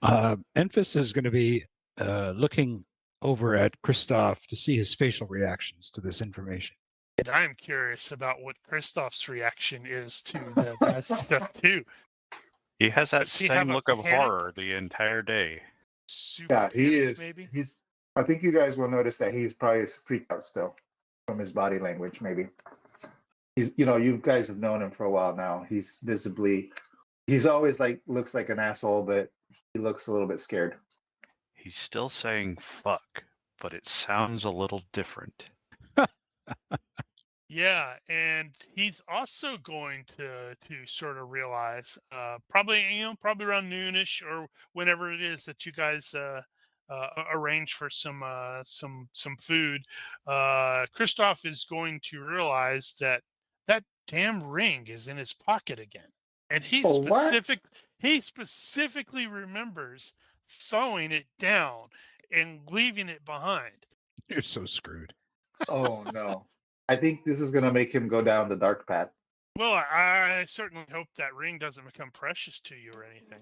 Enfys is going to be looking over at Christoph to see his facial reactions to this information.
And I'm curious about what Christoph's reaction is to that stuff too.
He has that
Does he have
same
a
look of
panic?
horror the entire day.
Super
Yeah, he
panic,
is.
maybe.
I think you guys will notice that he's probably freaked out still from his body language. Maybe he's. You guys have known him for a while now. He's visibly. He's always looks like an asshole, but he looks a little bit scared.
He's still saying fuck, but it sounds a little different.
Yeah, and he's also going to sort of realize, probably around noonish or whenever it is that you guys arrange for some food. Christoph is going to realize that damn ring is in his pocket again, and he specifically remembers throwing it down and leaving it behind.
You're so screwed.
Oh no! I think this is gonna make him go down the dark path.
Well, I certainly hope that ring doesn't become precious to you or anything.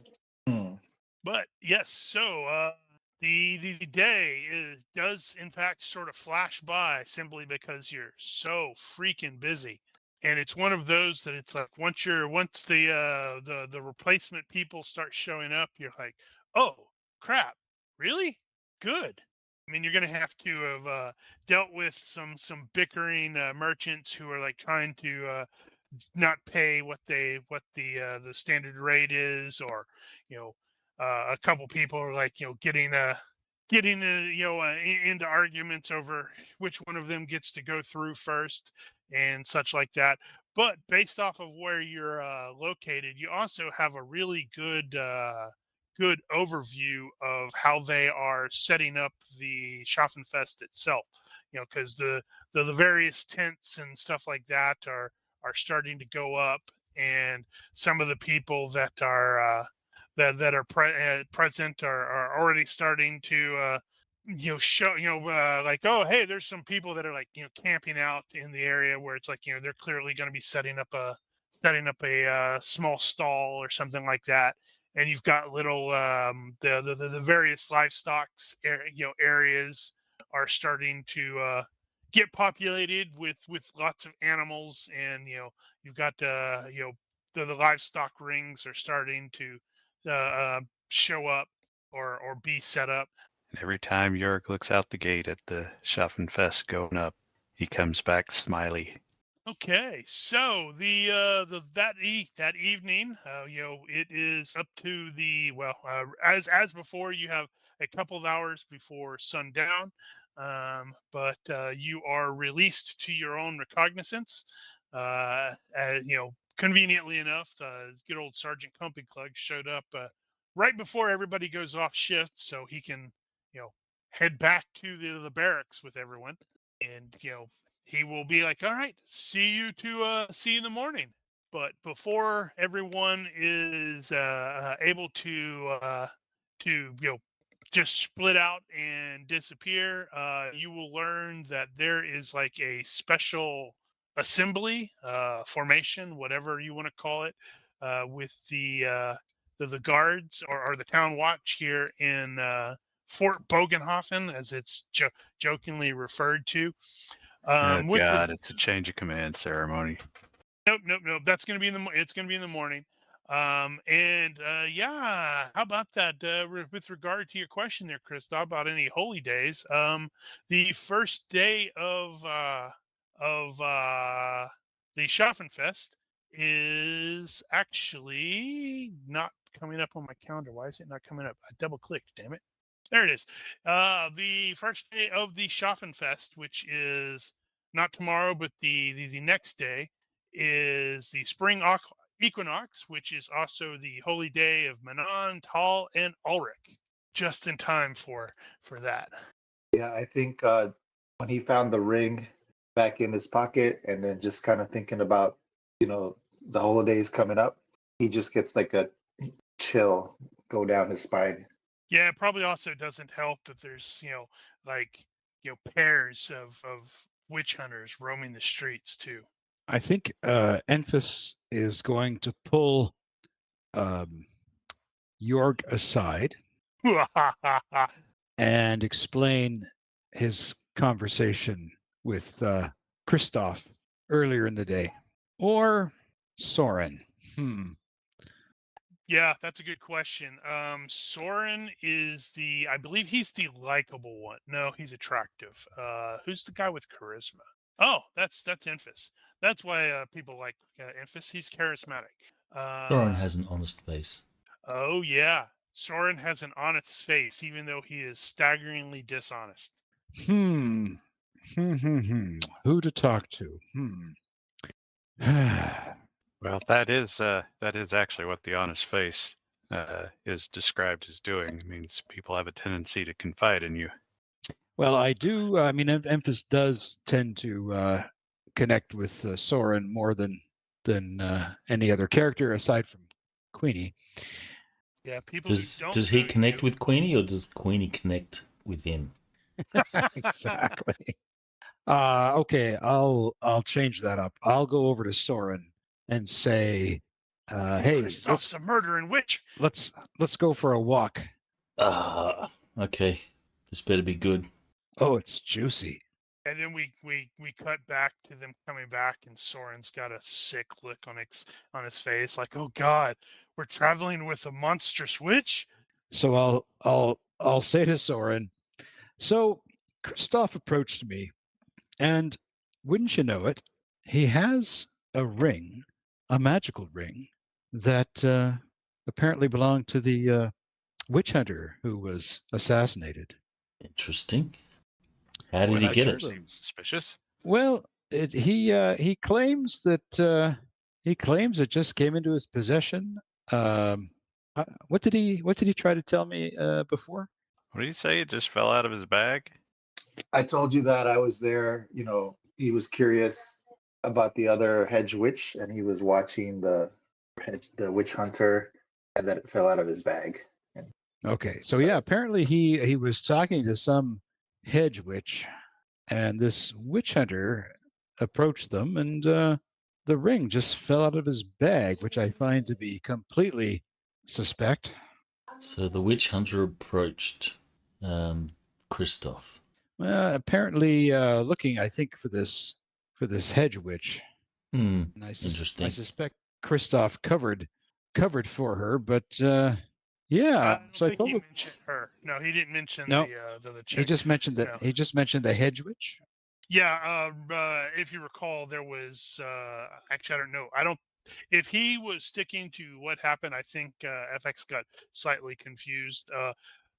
But yes, so the day does in fact sort of flash by simply because you're so freaking busy, and it's one of those that it's like once the replacement people start showing up, you're like, oh crap, really? Good. I mean, you're going to have to have dealt with some bickering merchants who are like trying to not pay what the standard rate is, or a couple people are like getting into arguments over which one of them gets to go through first and such like that. But based off of where you're located, you also have a really good overview of how they are setting up the Schaffenfest itself. Because the various tents and stuff like that are starting to go up, and some of the people that are present are already starting to show like, oh hey, there's some people that are like camping out in the area where it's like they're clearly going to be setting up a small stall or something like that. And you've got little the various livestock areas are starting to get populated with lots of animals, and you've got the livestock rings are starting to show up or be set up.
And every time Jörg looks out the gate at the Schaffenfest going up, he comes back smiley.
Okay, so that evening, it is up to the as before. You have a couple of hours before sundown, but you are released to your own recognizance. Conveniently enough, good old Sergeant Clumpyclug showed up right before everybody goes off shift, so he can head back to the barracks with everyone, and he will be like, all right, see you in the morning. But before everyone is able to just split out and disappear, you will learn that there is like a special assembly formation, whatever you want to call it, with the guards or the town watch here in Fort Bögenhafen, as it's jokingly referred to.
God, it's a change of command ceremony.
Nope. That's gonna be it's gonna be in the morning. How about that? With regard to your question there, Christoph, about any holy days, the first day of the Schaffenfest is actually not coming up on my calendar. Why is it not coming up? I double clicked, damn it. There it is. The first day of the Schaffenfest, which is not tomorrow, but the next day, is the spring equinox, which is also the holy day of Manon, Tal, and Ulrich. Just in time for that.
Yeah, I think when he found the ring back in his pocket and then just kind of thinking about, the holidays coming up, he just gets like a chill go down his spine.
Yeah, it probably also doesn't help that there's, pairs of witch hunters roaming the streets too.
I think Enfys is going to pull Jorg aside and explain his conversation with Christoph earlier in the day. Or Soren.
Yeah, that's a good question. Soren is I believe he's the likable one. No, he's attractive. Who's the guy with charisma? Oh, that's Enfys. That's why people like Enfys. He's charismatic.
Soren has an honest face.
Oh yeah, Soren has an honest face, even though he is staggeringly dishonest.
Who to talk to?
Well, that is actually what the honest face is described as doing. It means people have a tendency to confide in you.
Well, I do. I mean, Enfys does tend to connect with Soren more than any other character aside from Queenie.
Yeah, people.
Does he connect with Queenie, or does Queenie connect with him?
Exactly. Okay, I'll change that up. I'll go over to Soren and say, "Hey,
Christoph's a murdering witch.
Let's go for a walk."
Okay. This better be good.
Oh, it's juicy.
And then we cut back to them coming back, and Soren's got a sick look on his face, like, "Oh God, we're traveling with a monstrous witch."
So I'll say to Soren, "So Christoph approached me, and wouldn't you know it, he has a ring, a magical ring, that apparently belonged to the witch hunter who was assassinated."
Interesting. How did he get it?
Seems suspicious.
Well, he claims that it just came into his possession. What did he try to tell me before?
What did he say? It just fell out of his bag?
I told you that I was there. He was curious about the other hedge witch, and he was watching the witch hunter, and then it fell out of his bag.
Okay, so yeah, apparently he was talking to some hedge witch, and this witch hunter approached them, and the ring just fell out of his bag, which I find to be completely suspect.
So the witch hunter approached Christoph.
Well, apparently looking, I think, for this hedge witch. And
Interesting.
I suspect Christoph covered for her, but yeah.
I don't think he mentioned her. No, he didn't mention the chick.
He just mentioned that.
No.
He just mentioned the hedge witch.
Yeah, if you recall, there was actually, I don't know. If he was sticking to what happened, I think FX got slightly confused.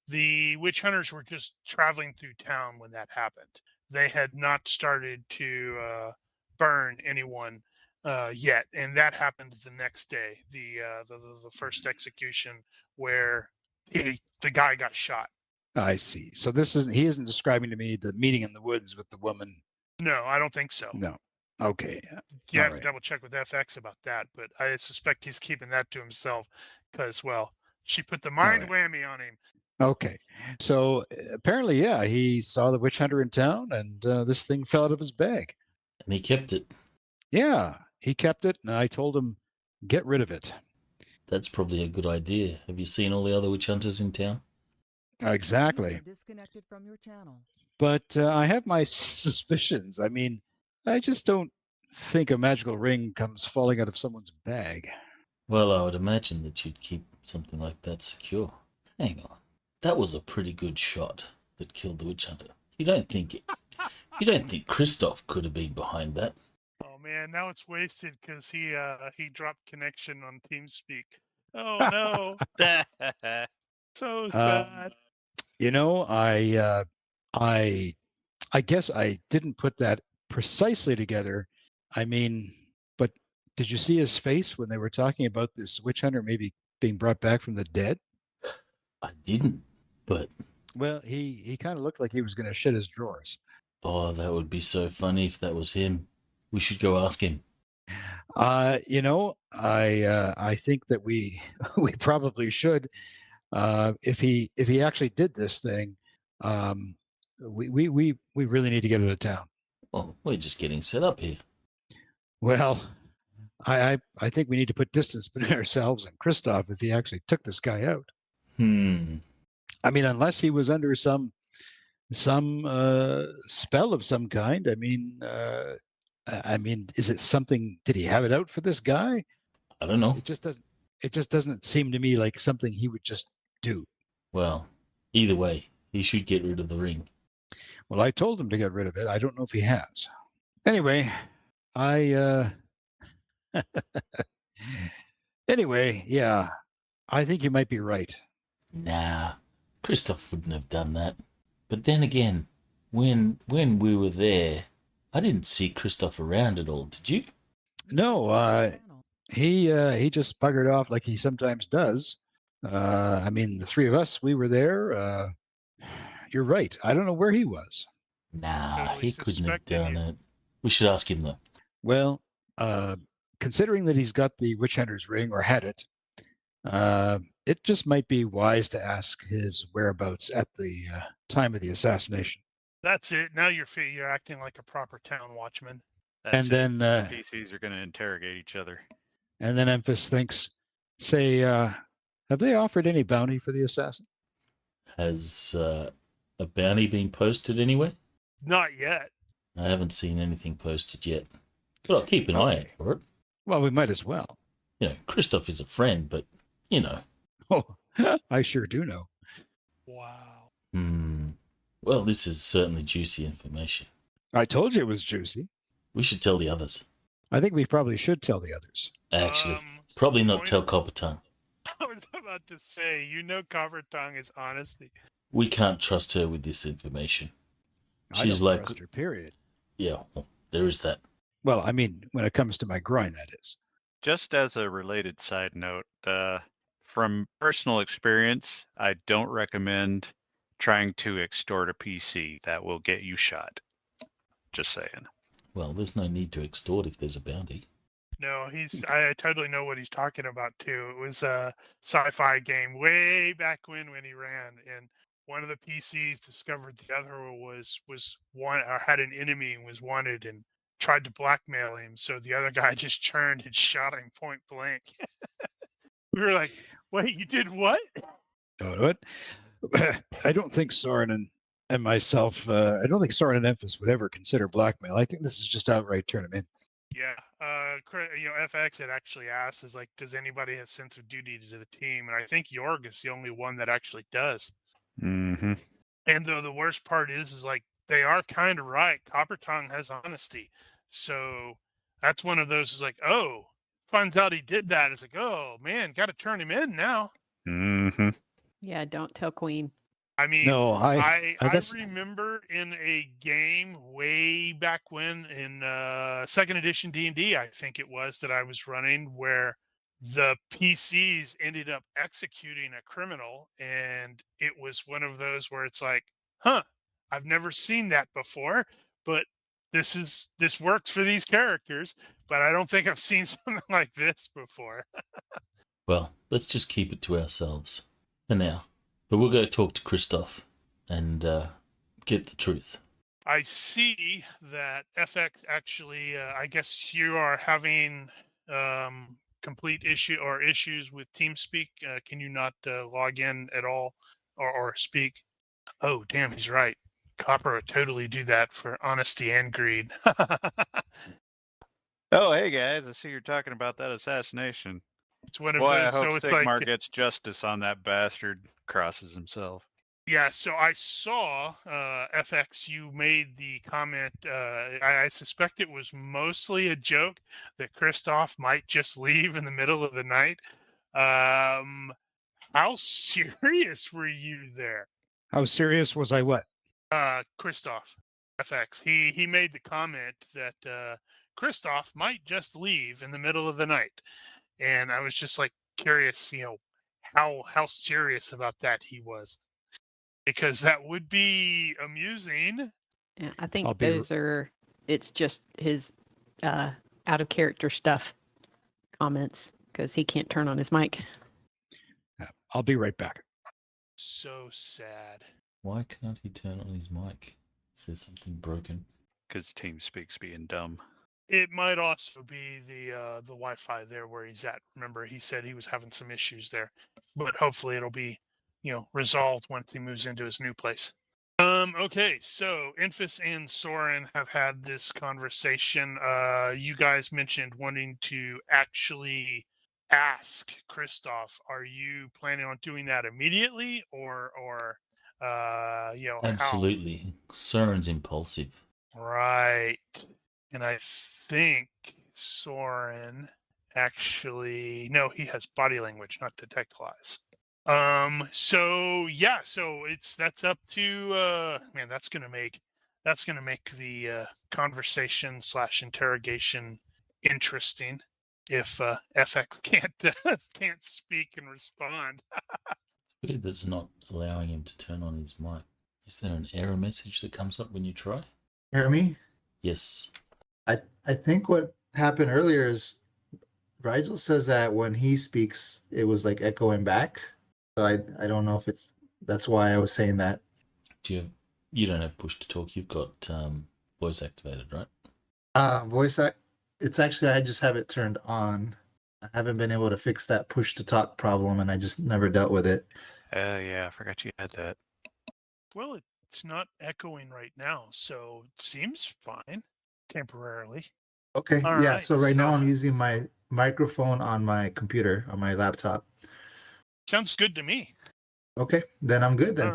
The witch hunters were just traveling through town when that happened. They had not started to burn anyone yet, and that happened the next day. The first execution where the guy got shot.
I see. So he isn't describing to me the meeting in the woods with the woman.
No, I don't think so.
No. Okay.
You have to double check with FX about that, but I suspect he's keeping that to himself because, well, she put the mind whammy on him.
Okay. So apparently, yeah, he saw the witch hunter in town, and this thing fell out of his bag.
And he kept it.
Yeah, he kept it, and I told him, get rid of it.
That's probably a good idea. Have you seen all the other witch hunters in town?
Exactly.
Disconnected from your channel.
But I have my suspicions. I mean, I just don't think a magical ring comes falling out of someone's bag.
Well, I would imagine that you'd keep something like that secure. Hang on. That was a pretty good shot that killed the witch hunter. You don't think Christoph could have been behind that?
Oh, man, now it's wasted because he dropped connection on TeamSpeak. Oh no, so sad.
You know, I guess I didn't put that precisely together. I mean, but did you see his face when they were talking about this witch hunter maybe being brought back from the dead?
I didn't, but
Well, he kind of looked like he was going to shit his drawers.
oh, that would be so funny if that was him. We should go ask him.
You know, I think that we we probably should. If he actually did this thing, um, we really need to get out of town.
Well, we're just getting set up here.
Well, I think we need to put distance between ourselves and Christoph if he actually took this guy out. I mean, unless he was under some spell of some kind. I mean, is it something? Did he have it out for this guy?
I don't know.
It just doesn't seem to me like something he would just do.
Well, either way, he should get rid of the ring.
Well, I told him to get rid of it. I don't know if he has. Anyway, anyway, yeah, I think you might be right.
Nah, Christoph wouldn't have done that. But then again, when we were there, I didn't see Christoph around at all. Did you?
No, he just buggered off like he sometimes does. I mean, the three of us, we were there. You're right. I don't know where he was.
Nah,
Totally
he couldn't have
suspecting
done
you.
it. We should ask him though.
Well, considering that he's got the witch hunter's ring or had it, it just might be wise to ask his whereabouts at the time of the assassination.
That's it. Now you're acting like a proper town watchman.
And then
the PCs are going to interrogate each other.
And then Emphas thinks, say, have they offered any bounty for the assassin?
Has a bounty been posted anywhere?
Not yet.
I haven't seen anything posted yet. But I'll keep an eye out for it.
Well, we might as well.
You know, Christoph is a friend, but, you know.
Oh, I sure do know.
Wow.
Well, this is certainly juicy information.
I told you it was juicy.
We should tell the others.
I think we probably should tell the others.
Actually, probably not
point-
tell Copper Tongue.
I was about to say, Copper Tongue is honesty.
We can't trust her with this information.
I
She's
don't
like,
trust her, period.
yeah, well, there is that.
Well, I mean, when it comes to my groin, that is.
Just as a related side note, from personal experience, I don't recommend trying to extort a PC. That will get you shot. Just saying.
Well, there's no need to extort if there's a bounty.
No, I totally know what he's talking about too. It was a sci-fi game way back when he ran, and one of the PCs discovered the other was one or had an enemy and was wanted and tried to blackmail him. So the other guy just turned and shot him point blank. We were like, "Wait, you did what?"
Oh, what? I don't think Soren and myself, I don't think Soren and Emphas would ever consider blackmail. I think this is just outright turn him in.
Yeah, FX had actually asked, "Is like, does anybody have sense of duty to the team?" And I think Jorg is the only one that actually does.
Mm-hmm.
And though the worst part is like they are kind of right. Copper Tongue has honesty, so that's one of those. Is like, oh, finds out he did that. It's like, oh man, got to turn him in now.
Mm-hmm.
Yeah, don't tell Queen.
I mean,
No,
I
guess,
remember in a game way back when in second edition D&D, I think it was that I was running where the PCs ended up executing a criminal, and it was one of those where it's like, huh, I've never seen that before, but this works for these characters, but I don't think I've seen something like this before.
Well, let's just keep it to ourselves for now. But we'll go talk to Christoph and get the truth.
I see that FX actually, I guess you are having complete issues with TeamSpeak. Can you not log in at all or speak? Oh, damn, he's right. Copper would totally do that for honesty and greed.
Oh, hey guys, I see you're talking about that assassination.
It's one of
Boy,
those,
I hope
so it's
Sigmar
like,
gets justice on that bastard. Crosses himself.
Yeah, so I saw FX. You made the comment. I suspect it was mostly a joke that Christoph might just leave in the middle of the night. How serious were you there,
How serious was I? What?
Christoph? FX. He made the comment that Christoph might just leave in the middle of the night, and I was just like curious, how serious about that he was. Because that would be amusing.
Yeah, I
I'll
think
be
it's just his out of character stuff comments because he can't turn on his mic.
I'll be right back.
So sad.
Why can't he turn on his mic? Is there something broken?
Because TeamSpeak's being dumb.
It might also be the Wi-Fi there where he's at. Remember, he said he was having some issues there, but hopefully it'll be, resolved once he moves into his new place. Okay, so Infus and Soren have had this conversation. You guys mentioned wanting to actually ask Christoph. Are you planning on doing that immediately, or how?
Absolutely. Soren's impulsive.
Right. And I think Soren actually he has body language, not detect lies. So that's up to man, that's gonna make the conversation / interrogation interesting if FX can't speak and respond.
It's weird that's not allowing him to turn on his mic. Is there an error message that comes up when you try?
Hear me?
Yes.
I think what happened earlier is Rigel says that when he speaks, it was like echoing back. So I don't know if that's why I was saying that.
You don't have push to talk. You've got voice activated, right?
It's actually, I just have it turned on. I haven't been able to fix that push to talk problem, and I just never dealt with it.
Yeah, I forgot you had that.
Well, it's not echoing right now, so it seems fine temporarily.
Okay,
All
yeah.
right,
So right now
so-
I'm using my microphone on my computer, on my laptop.
Sounds good to me.
Okay, then I'm good then.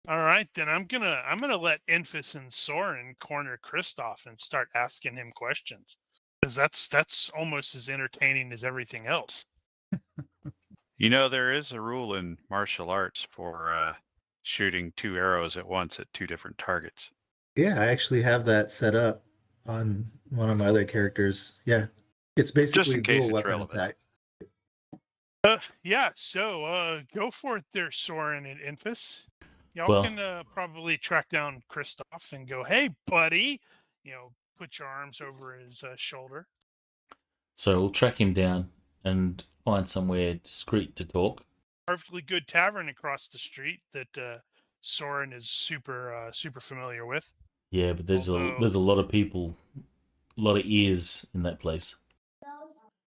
All right. Then I'm gonna let Infus and Soren corner Christoph and start asking him questions, because that's almost as entertaining as everything else.
There is a rule in martial arts for shooting 2 arrows at once at 2 different targets.
Yeah, I actually have that set up on one of my other characters. Yeah, it's basically
in case
dual
it's
weapon
relevant.
attack.
Yeah. So go for it, there, Soren and Infus. Y'all
Well-
can probably track down Christoph and go, "Hey, buddy," put your arms over his shoulder.
So we'll track him down and find somewhere discreet to talk.
Perfectly good tavern across the street that Soren is super familiar with.
Yeah, but there's
Although-
a lot of people, a lot of ears in that place.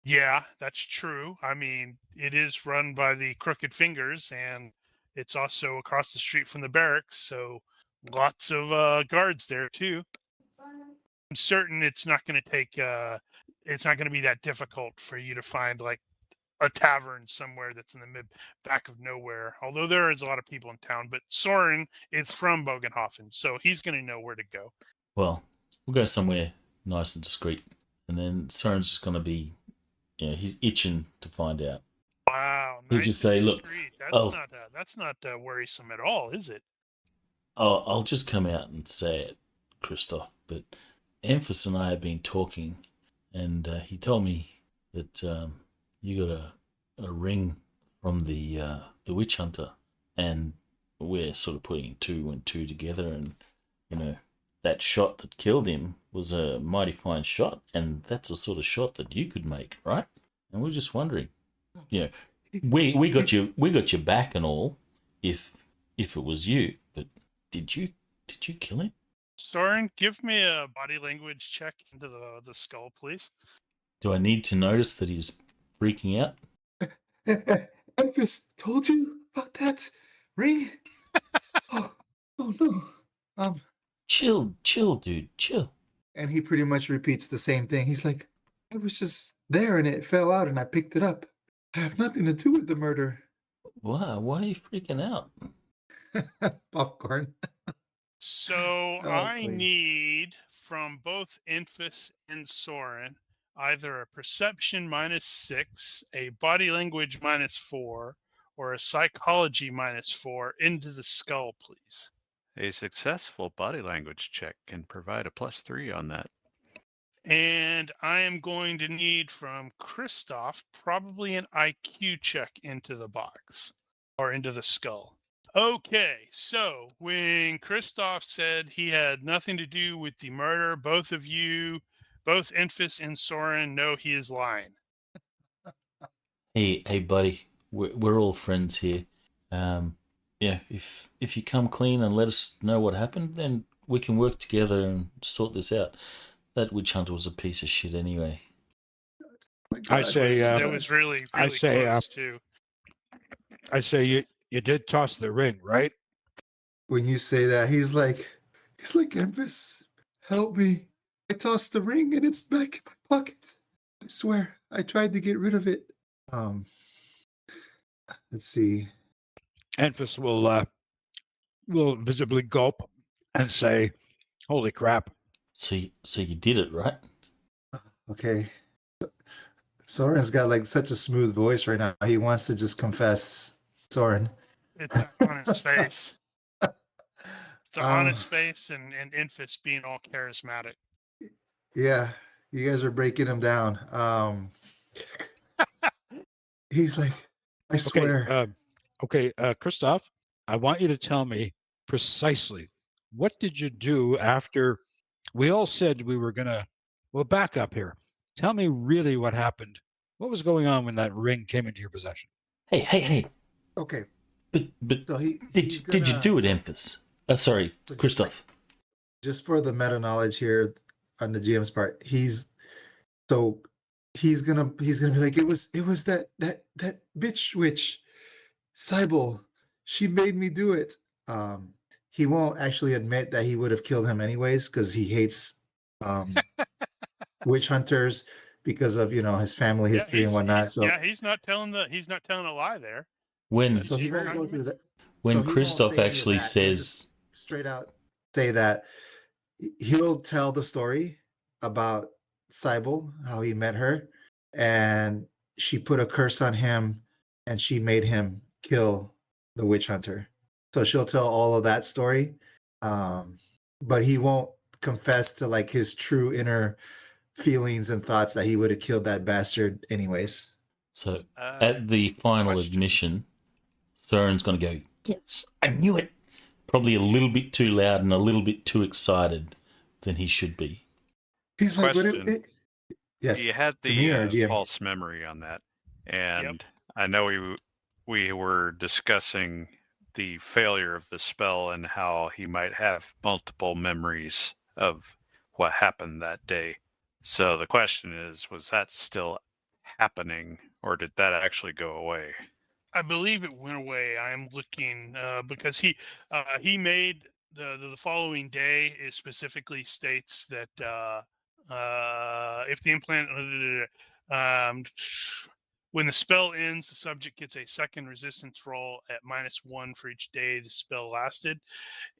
Yeah, that's true. I mean, it is run by the Crooked Fingers, and it's also across the street from the barracks, so lots of guards there too. I'm certain it's not going to take. It's not going to be that difficult for you to find like a tavern somewhere that's in the back of nowhere. Although there is a lot of people in town, but Soren is from Bögenhafen, so he's going to know where to go.
Well, we'll go somewhere nice and discreet, and then Soren's just going to be, he's itching to find out.
Wow,
He'll
nice
just say,
and
"Look,
discreet.
oh."
That's not worrisome at all, is it?
Oh, I'll just come out and say it, Christoph. But Emphas and I have been talking, and he told me that you got a ring from the witch hunter, and we're sort of putting 2 and 2 together, and that shot that killed him was a mighty fine shot, and that's the sort of shot that you could make, right? And we're just wondering, we got your back and all, if it was you, but did you kill him?
Soren, give me a body language check into the skull, please.
Do I need to notice that he's freaking out?
Emphas told you about that ring? Oh no.
Chill, dude, chill.
And he pretty much repeats the same thing. He's like, I was just there and it fell out and I picked it up. I have nothing to do with the murder.
Why are you freaking out?
Popcorn.
So
Oh,
I
Queen.
need from both Infus and Soren either a perception -6, a body language -4, or a psychology -4 into the skull, please.
A successful body language check can provide a +3 on that.
And I am going to need from Christoph probably an IQ check into the box or into the skull. Okay, so when Christoph said he had nothing to do with the murder, both of you, both Infus and Soren, know he is lying.
Hey, buddy, we're all friends here. Yeah, if you come clean and let us know what happened, then we can work together and sort this out. That witch hunter was a piece of shit anyway.
My
I
God.
say,
That was really,
I
really
say,
close too.
I say you did toss the ring, right?
When you say that, he's like, Emphasis, help me. I tossed the ring and it's back in my pocket. I swear, I tried to get rid of it. Let's see.
Enfys will visibly gulp and say, "Holy crap!"
So you did it, right?
Okay. Soren's got like such a smooth voice right now. He wants to just confess. Soren.
It's on his face. The
Um,
honest face and Infus being all charismatic.
Yeah, you guys are breaking him down. He's like, I
Okay,
swear.
Christoph, I want you to tell me precisely what did you do after we all said we were gonna. Well, back up here. Tell me really what happened. What was going on when that ring came into your possession?
Hey.
Okay,
But
so
did you do it, Emphas? Sorry,
so
Christoph.
just for the meta knowledge here on the GM's part, he's gonna be like, it was that bitch witch, Cybele. She made me do it. He won't actually admit that he would have killed him anyways because he hates witch hunters because of his family history and whatnot. So
he's not telling a lie there.
When
so he won't
Sure.
go through that.
when
So he won't
Christoph
say any of
actually
that. He'll
says,
just straight out say that he'll tell the story about Cybele, how he met her, and she put a curse on him, and she made him kill the witch hunter. So she'll tell all of that story, but he won't confess to like his true inner feelings and thoughts that he would have killed that bastard anyways.
so at the final
question.
admission, Soren's going to go, yes, I knew it. Probably a little bit too loud and a little bit too excited than he should be.
He's like,
Question.
yes,
You had
to me or
the
GM?
false memory on that, and I know we were discussing the failure of the spell and how he might have multiple memories of what happened that day. So the question is, was that still happening, or did that actually go away?
I believe it went away. I'm looking because he made the following day. It specifically states that if the implant when the spell ends, the subject gets a second resistance roll at -1 for each day the spell lasted,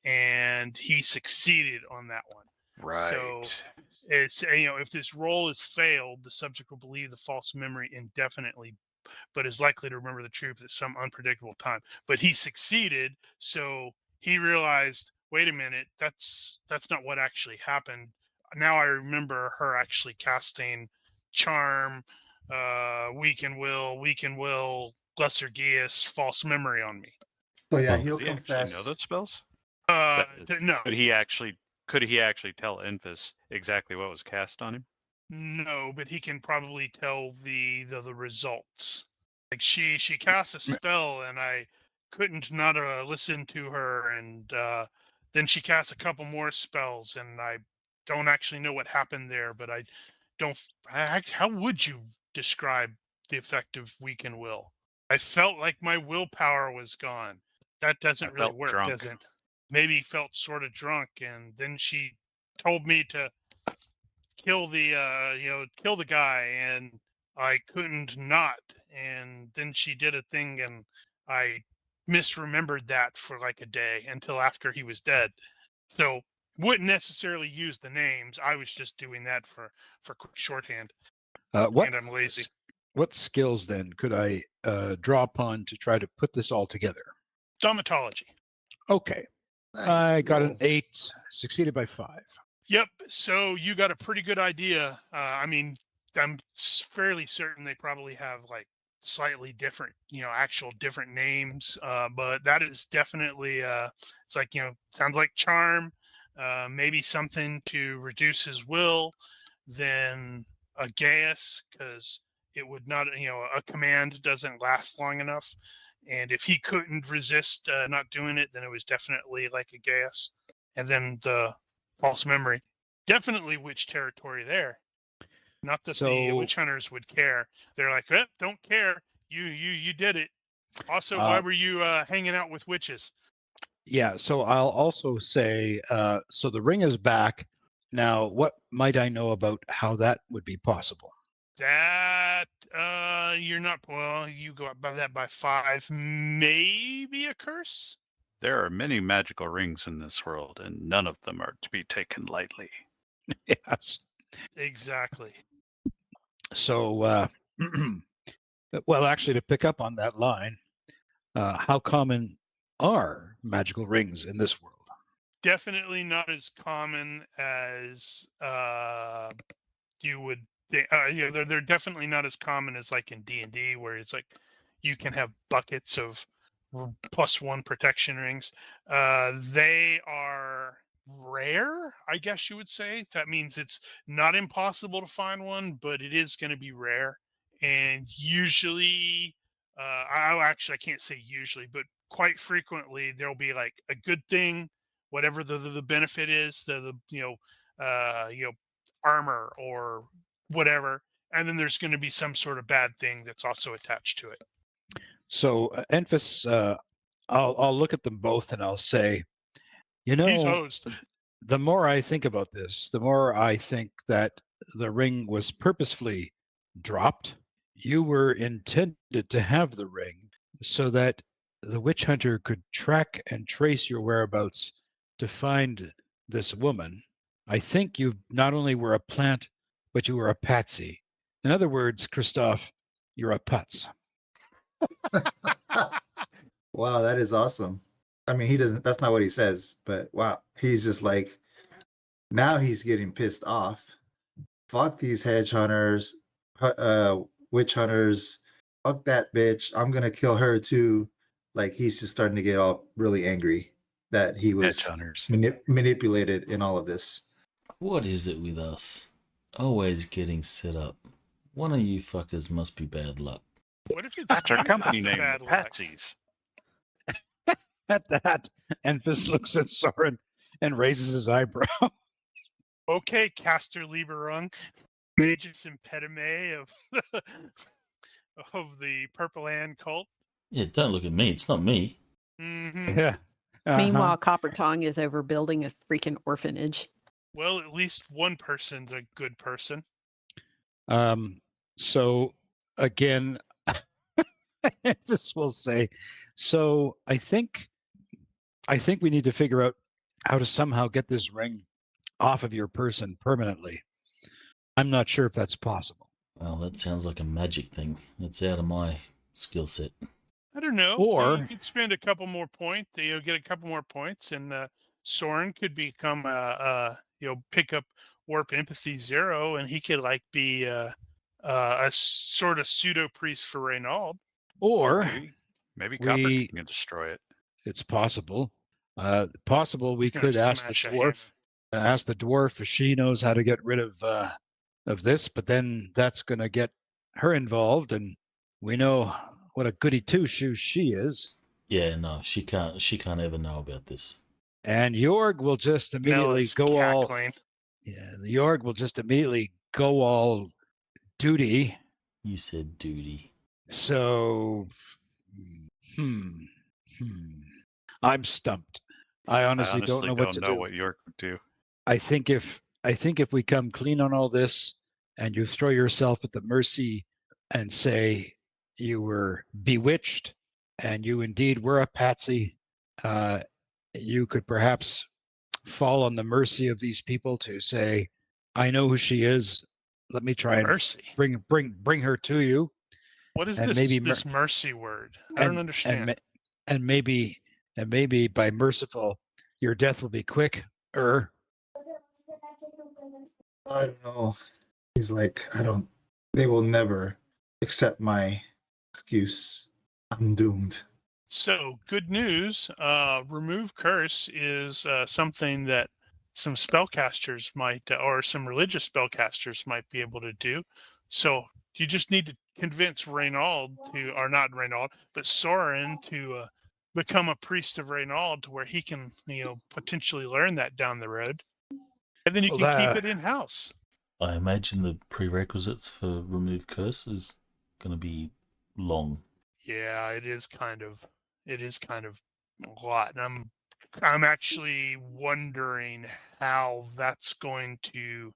and he succeeded on that one.
Right.
So it's if this roll is failed, the subject will believe the false memory indefinitely, but is likely to remember the truth at some unpredictable time. But he succeeded, so he realized, wait a minute, that's not what actually happened. Now I remember her actually casting charm, weaken will, lesser geas, false memory on me.
So yeah,
Oh.
he'll
Did he actually know
confess.
those spells?
No.
Could he actually tell Enfys exactly what was cast on him?
No, but he can probably tell the results. Like she cast a spell, and I couldn't not listen to her, and then she cast a couple more spells, and I don't actually know what happened there. But I don't. How would you describe the effect of weaken will? I felt like my willpower was gone. That doesn't really
felt
work,
drunk.
does it? Maybe felt sort of drunk, and then she told me to kill the guy, and I couldn't not, and then she did a thing, and I misremembered that for like a day until after he was dead. So wouldn't necessarily use the names. I was just doing that for quick shorthand.
What
And I'm lazy.
What skills then could I draw upon to try to put this all together?
Thaumatology.
Okay,
Nice.
I got an
Roll.
8, succeeded by 5.
Yep. So you got a pretty good idea. I mean, I'm fairly certain they probably have like slightly different, actual different names. But that is definitely, it's like, sounds like charm, maybe something to reduce his will, then a gas, because it would not, a command doesn't last long enough. And if he couldn't resist not doing it, then it was definitely like a gas. And then the false memory. Definitely witch territory there. Not that the
So-
witch hunters would care. They're like, don't care. You did it. Also, why were you hanging out with witches?
Yeah, so I'll also say, so the ring is back. Now, what might I know about how that would be possible?
That you're not. Well, you go up by that by 5. Maybe a curse.
There are many magical rings in this world, and none of them are to be taken lightly.
Yes.
Exactly.
So, well, actually, to pick up on that line, how common are magical rings in this world?
Definitely not as common as you would think. They're definitely not as common as like in D&D, where it's like you can have buckets of +1 protection rings. They are rare, I guess you would say. That means it's not impossible to find one, but it is going to be rare. And usually, I can't say usually, but quite frequently there'll be like a good thing, whatever the benefit is, armor or whatever, and then there's going to be some sort of bad thing that's also attached to it.
So, Enfys, I'll look at them both and I'll say,
He's hosed.
the more I think about this, the more I think that the ring was purposefully dropped. You were intended to have the ring so that the witch hunter could track and trace your whereabouts to find this woman. I think you not only were a plant, but you were a patsy. In other words, Christoph, you're a putz.
Wow, that is awesome. I mean, he doesn't, that's not what he says, but wow, he's just like, now he's getting pissed off. Fuck these hedge hunters, witch hunters. Fuck that bitch. I'm gonna kill her too. Like he's just starting to get all really angry that he was
Hedge hunters.
manipulated in all of this.
What is it with us? Always getting set up. One of you fuckers must be bad luck.
What if it's
That's our
you
company
that's the
name,
bad luck?
Patsies.
At that, Enfys looks at Soren and raises his eyebrow.
Okay, Caster Lieberung, Magus Impedime of of the Purple Ann cult.
Yeah, don't look at me. It's not me.
Mm-hmm.
Yeah.
Meanwhile, Copper Tongue is over building a freaking orphanage.
Well, at least one person's a good person.
So again, Enfys will say, so I think we need to figure out how to somehow get this ring off of your person permanently. I'm not sure if that's possible.
Well, that sounds like a magic thing. It's out of my skill set.
I don't know.
Or-
you could spend a couple more points. You'll get a couple more points, and Soren could become pick up Warp Empathy 0, and he could like be a sort of pseudo priest for Reynald.
Or
Maybe Copper
we-
can destroy it.
it's possible. Possible we
He's gonna
could ask the
smash a
dwarf if she knows how to get rid of this, but then that's going to get her involved, and we know what a goody two shoes she is.
Yeah, no, she can't ever know about this.
And Jorg will just immediately
Nella's
go all
cackling.
Jorg will just immediately go all duty.
You said duty.
So I'm stumped. I honestly don't know what to do.
what York would do.
I think if we come clean on all this and you throw yourself at the mercy and say you were bewitched and you indeed were a patsy, you could perhaps fall on the mercy of these people to say, I know who she is. Let me try and
Mercy.
bring her to you.
What is
And
this
maybe
this mercy word? I don't understand.
And maybe by merciful, your death will be quick.
I don't know. He's like, they will never accept my excuse. I'm doomed.
So, good news. Remove curse is something that some spellcasters might, or some religious spellcasters might be able to do. So, you just need to convince Reynaud or not Reynaud, but Soren to become a priest of Reynaud to where he can, potentially learn that down the road. And then you can keep it in house.
I imagine the prerequisites for remove curse is going to be long.
Yeah, it is kind of a lot. And I'm actually wondering how that's going to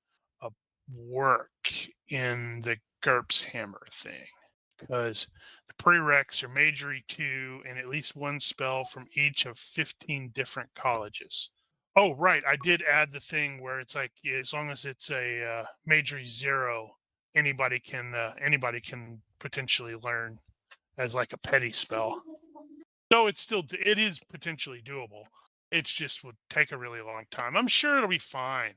work in the GURPS hammer thing. Because the prereqs are majory 2 and at least one spell from each of 15 different colleges. Oh, right. I did add the thing where it's like, as long as it's a majory 0, anybody can potentially learn as like a petty spell. So it is potentially doable. It just would take a really long time. I'm sure it'll be fine.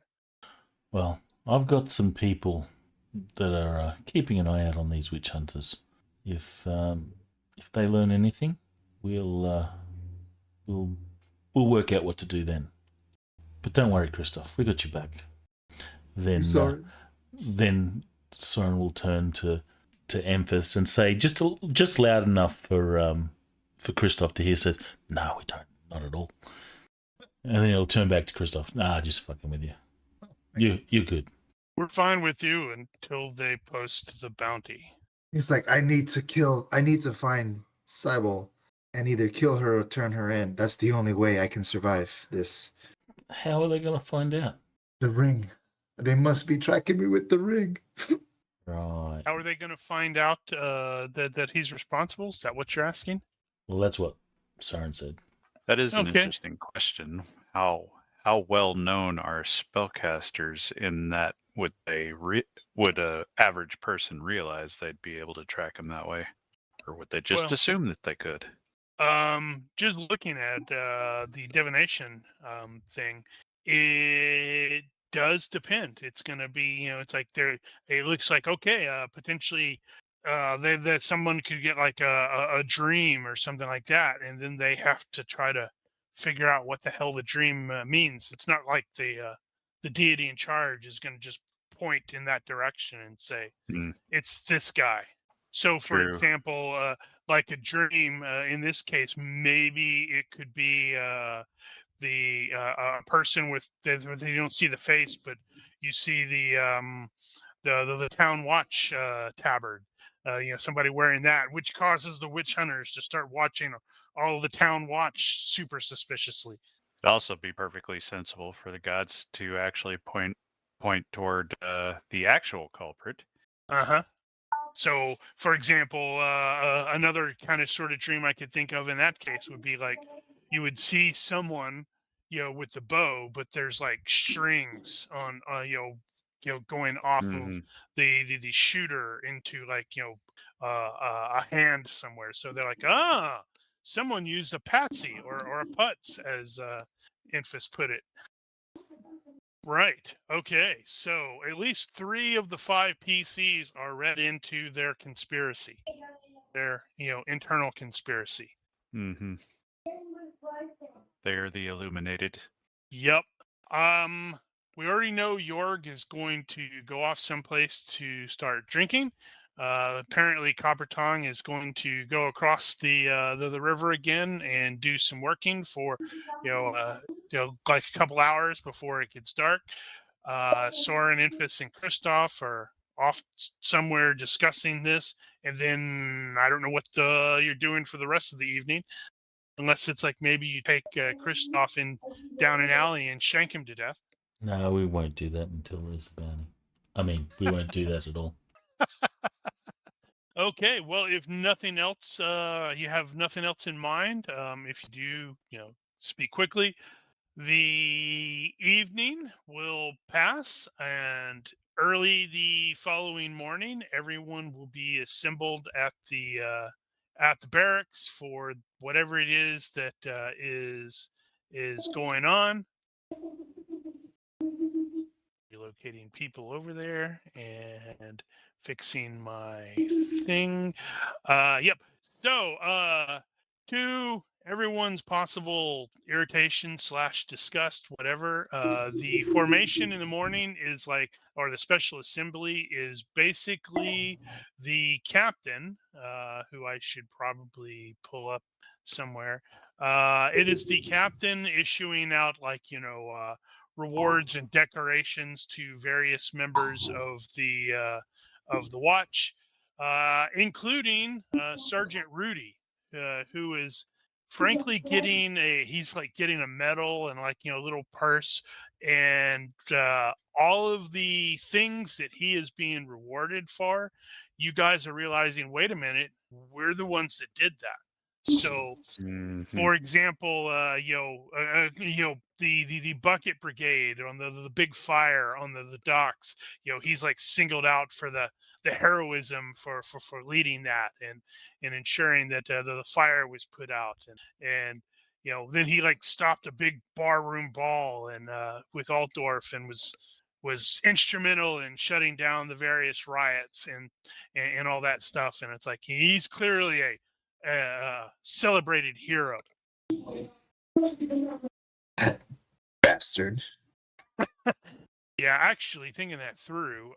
Well, I've got some people that are keeping an eye out on these witch hunters. If they learn anything, we'll work out what to do then. But don't worry, Christoph, we got you back. Then Soren will turn to Emphas and say just loud enough for Christoph to hear. Says, "No, we don't, not at all." And then he'll turn back to Christoph. Nah, just fucking with you. You're good.
We're fine with you until they post the bounty.
He's like, I need to find Cybele and either kill her or turn her in. That's the only way I can survive this.
How are they going to find out?
The ring. They must be tracking me with the ring.
Right.
How are they going to find out that he's responsible? Is that what you're asking?
Well, that's what Soren said.
That is an interesting question. How well known are spellcasters in that would a average person realize they'd be able to track them that way, or would they just assume that they could?
Just looking at the divination thing, it does depend. It's going to be, it's like it looks like, okay, potentially that someone could get like a dream or something like that, and then they have to try to figure out what the hell the dream means. It's not like the deity in charge is going to just point in that direction and say, it's this guy. So, for example, like a dream, in this case, maybe it could be the person with you don't see the face, but you see the town watch tabard. Somebody wearing that, which causes the witch hunters to start watching all of the town watch super suspiciously.
It'd also be perfectly sensible for the gods to actually point toward the actual culprit.
So, for example, another kind of sort of dream I could think of in that case would be like you would see someone, with the bow, but there's like strings on, going off of the shooter into like, a hand somewhere. So they're like, someone used a patsy or a putz, as Infus put it. Right. Okay. So at least 3 of the 5 PCs are read into their conspiracy, their internal conspiracy.
Mm-hmm. They're the illuminated.
Yep. We already know Jorg is going to go off someplace to start drinking. Apparently, Coppertongue is going to go across the river again and do some working for, like a couple hours before it gets dark. Soren, Infus, and Christoph are off somewhere discussing this, and then I don't know what you're doing for the rest of the evening, unless it's like maybe you take Christoph down an alley and shank him to death.
No, we won't do that until there's a bounty. I mean, we won't do that at all.
Okay, well, if nothing else, you have nothing else in mind. If you do, speak quickly. The evening will pass, and early the following morning, everyone will be assembled at the barracks for whatever it is that is going on. Relocating people over there and fixing my thing. Yep. So, to everyone's possible irritation / disgust, whatever, the formation in the morning is like, or the special assembly is basically the captain, who I should probably pull up somewhere. It is the captain issuing out, like, rewards and decorations to various members of the watch, including Sergeant Rudy, who is frankly he's like getting a medal and, like, a little purse, and all of the things that he is being rewarded for. You guys are realizing, wait a minute, we're the ones that did that. So, for example, the bucket brigade on the big fire on the docks. He's like singled out for the heroism for leading that and ensuring that the fire was put out, and then he like stopped a big barroom brawl and with Altdorf, and was instrumental in shutting down the various riots and all that stuff. And it's like, he's clearly a celebrated hero.
Bastard.
Yeah, actually, thinking that through,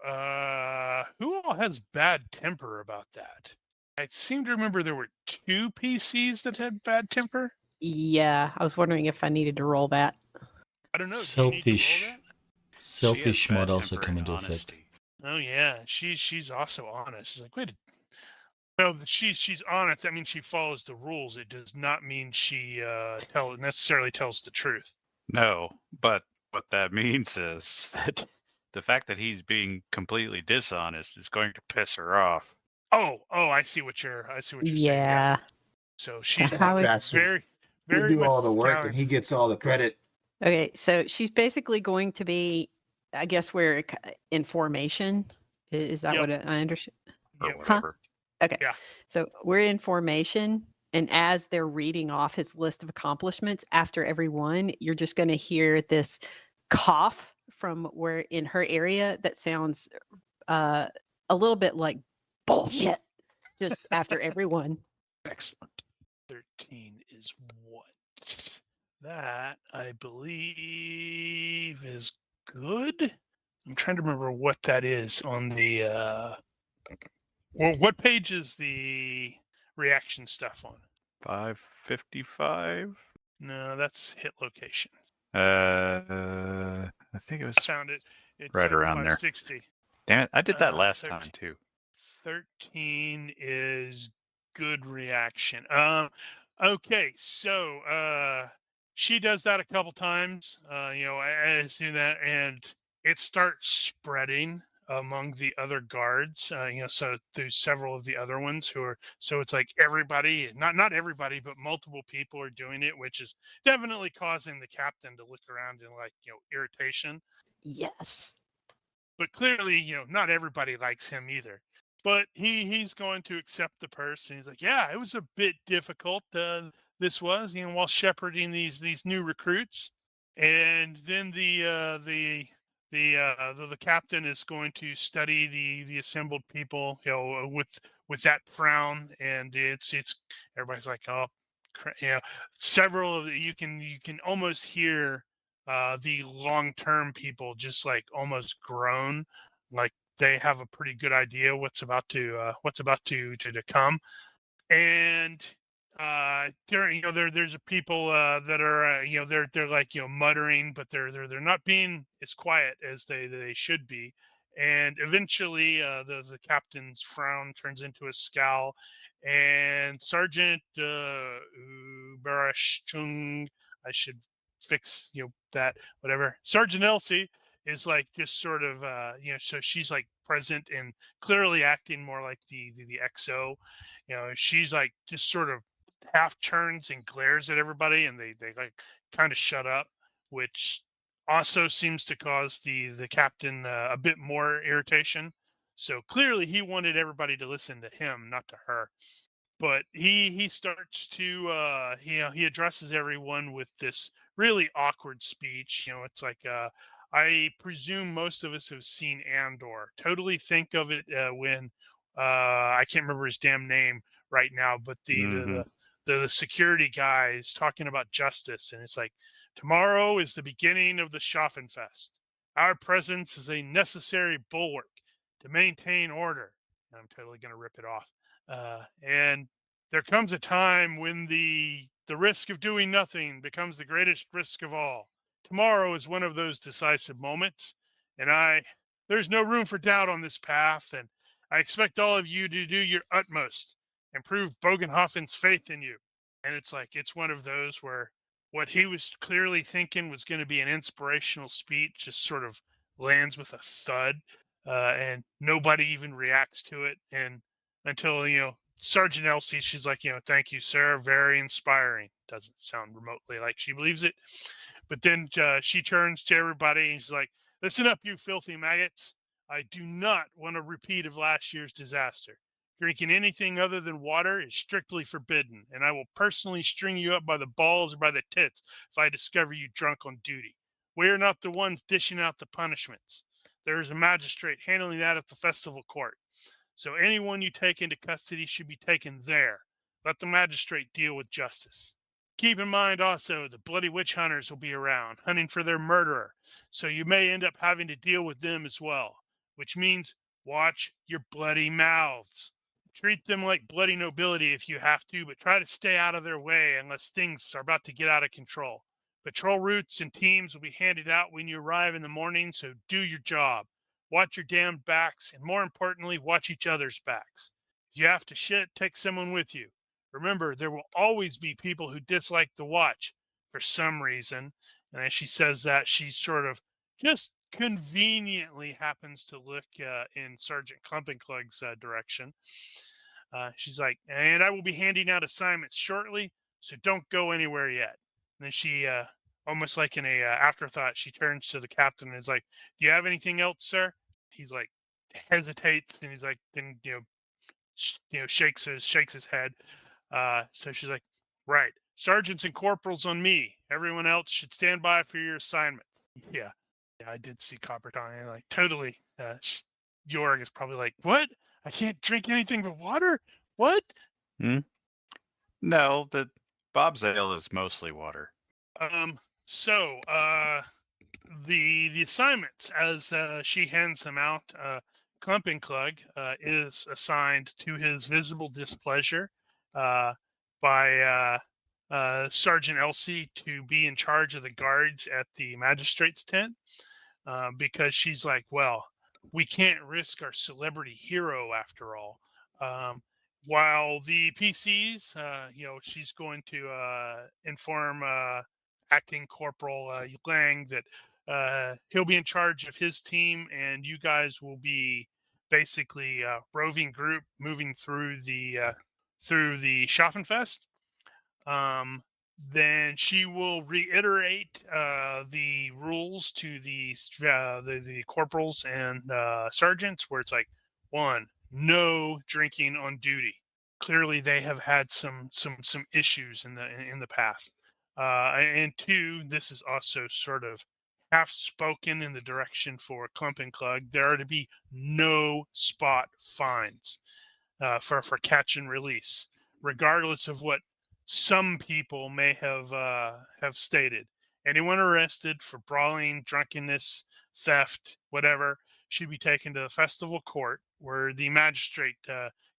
who all has bad temper about that? I seem to remember there were 2 PCs that had bad temper.
Yeah, I was wondering if I needed to roll that.
I don't know. Do you need to roll that?
Selfish might also
temper
come
and
into effect.
honesty.
Oh yeah, she's also honest. She's like, wait. No, she's honest. That means she follows the rules. It does not mean she necessarily tells the truth.
No, but what that means is that the fact that he's being completely dishonest is going to piss her off.
Oh, I see what you're saying. Yeah. So she's
how is-
Bastard.
very,
We
very
do
much
all the work
down.
and he gets all the credit.
Okay, so she's basically going to be, I guess, in formation. Is that
Yep.
what I understand?
Or
Yep.
whatever.
Okay.
Yeah.
So we're in formation, and as they're reading off his list of accomplishments, after every one, you're just going to hear this cough from where in her area that sounds a little bit like bullshit, just after every one.
Excellent.
13 is what? That, I believe, is good. I'm trying to remember what that is on the. Well, what page is the reaction stuff on?
555.
No, that's hit location.
I think it was
I found it. It's
right around there.
560.
Damn it! I did that last
13.
time too.
13 is good reaction. Okay, so she does that a couple times. I see that, and it starts spreading among the other guards. So through several of the other ones who are. So it's like everybody, not everybody, but multiple people are doing it, which is definitely causing the captain to look around in like irritation.
Yes.
But clearly, not everybody likes him either. But he's going to accept the purse, and he's like, yeah, it was a bit difficult. This was, while shepherding these new recruits, and then the captain is going to study the assembled people, with that frown, and it's everybody's like, oh, several of you can almost hear the long-term people just like almost groan, like they have a pretty good idea what's about to come. And during there's a people that are they're like muttering, but they're not being as quiet as they should be. And eventually the captain's frown turns into a scowl, and Sergeant Barashchung, I should fix that, whatever, Sergeant Elsie is like just sort of so she's like present and clearly acting more like the XO. She's like just sort of half turns and glares at everybody, and they like kind of shut up, which also seems to cause the captain a bit more irritation. So clearly he wanted everybody to listen to him, not to her. But he starts to he addresses everyone with this really awkward speech. It's like I presume most of us have seen Andor. Totally think of it when I can't remember his damn name right now, but the security guy is talking about justice, and it's like, tomorrow is the beginning of the Schaffenfest. Our presence is a necessary bulwark to maintain order. And I'm totally going to rip it off. And there comes a time when the risk of doing nothing becomes the greatest risk of all. Tomorrow is one of those decisive moments, and there's no room for doubt on this path, and I expect all of you to do your utmost and prove Bögenhafen's faith in you. And it's like, it's one of those where what he was clearly thinking was going to be an inspirational speech just sort of lands with a thud, and nobody even reacts to it. And until, Sergeant Elsie, she's like, thank you, sir. Very inspiring. Doesn't sound remotely like she believes it. But then she turns to everybody and she's like, listen up, you filthy maggots. I do not want a repeat of last year's disaster. Drinking anything other than water is strictly forbidden, and I will personally string you up by the balls or by the tits if I discover you drunk on duty. We are not the ones dishing out the punishments. There is a magistrate handling that at the festival court. So anyone you take into custody should be taken there. Let the magistrate deal with justice. Keep in mind also the bloody witch hunters will be around, hunting for their murderer, so you may end up having to deal with them as well, which means watch your bloody mouths. Treat them like bloody nobility if you have to, but try to stay out of their way unless things are about to get out of control. Patrol routes and teams will be handed out when you arrive in the morning, so do your job. Watch your damn backs, and more importantly, watch each other's backs. If you have to shit, take someone with you. Remember, there will always be people who dislike the watch for some reason. And as she says that, she sort of just conveniently happens to look in Sergeant Klumpenklug's direction. She's like, and I will be handing out assignments shortly, so don't go anywhere yet. And then she, almost like in a afterthought, she turns to the captain and is like, do you have anything else, sir? He's like, hesitates, and he's like, then, shakes his head. So she's like, right, sergeants and corporals on me. Everyone else should stand by for your assignment. Yeah, I did see Copper Tong. Like, totally. Jorg is probably like, what? I can't drink anything but water? What?
No, the Bob's ale is mostly water.
So the assignments as she hands them out, Klumpenklug is assigned to his visible displeasure by Sergeant Elsie to be in charge of the guards at the magistrate's tent, because she's like, well, we can't risk our celebrity hero after all. While the PCs, she's going to inform Acting Corporal Lang that he'll be in charge of his team, and you guys will be basically a roving group moving through the Schaffenfest. Then she will reiterate the rules to the corporals and sergeants, where it's like, 1, no drinking on duty. Clearly, they have had some issues in the past. And 2, this is also sort of half spoken in the direction for Klumpenklug. There are to be no spot fines for catch and release, regardless of what some people may have stated. Anyone arrested for brawling, drunkenness, theft, whatever, should be taken to the festival court, where the magistrate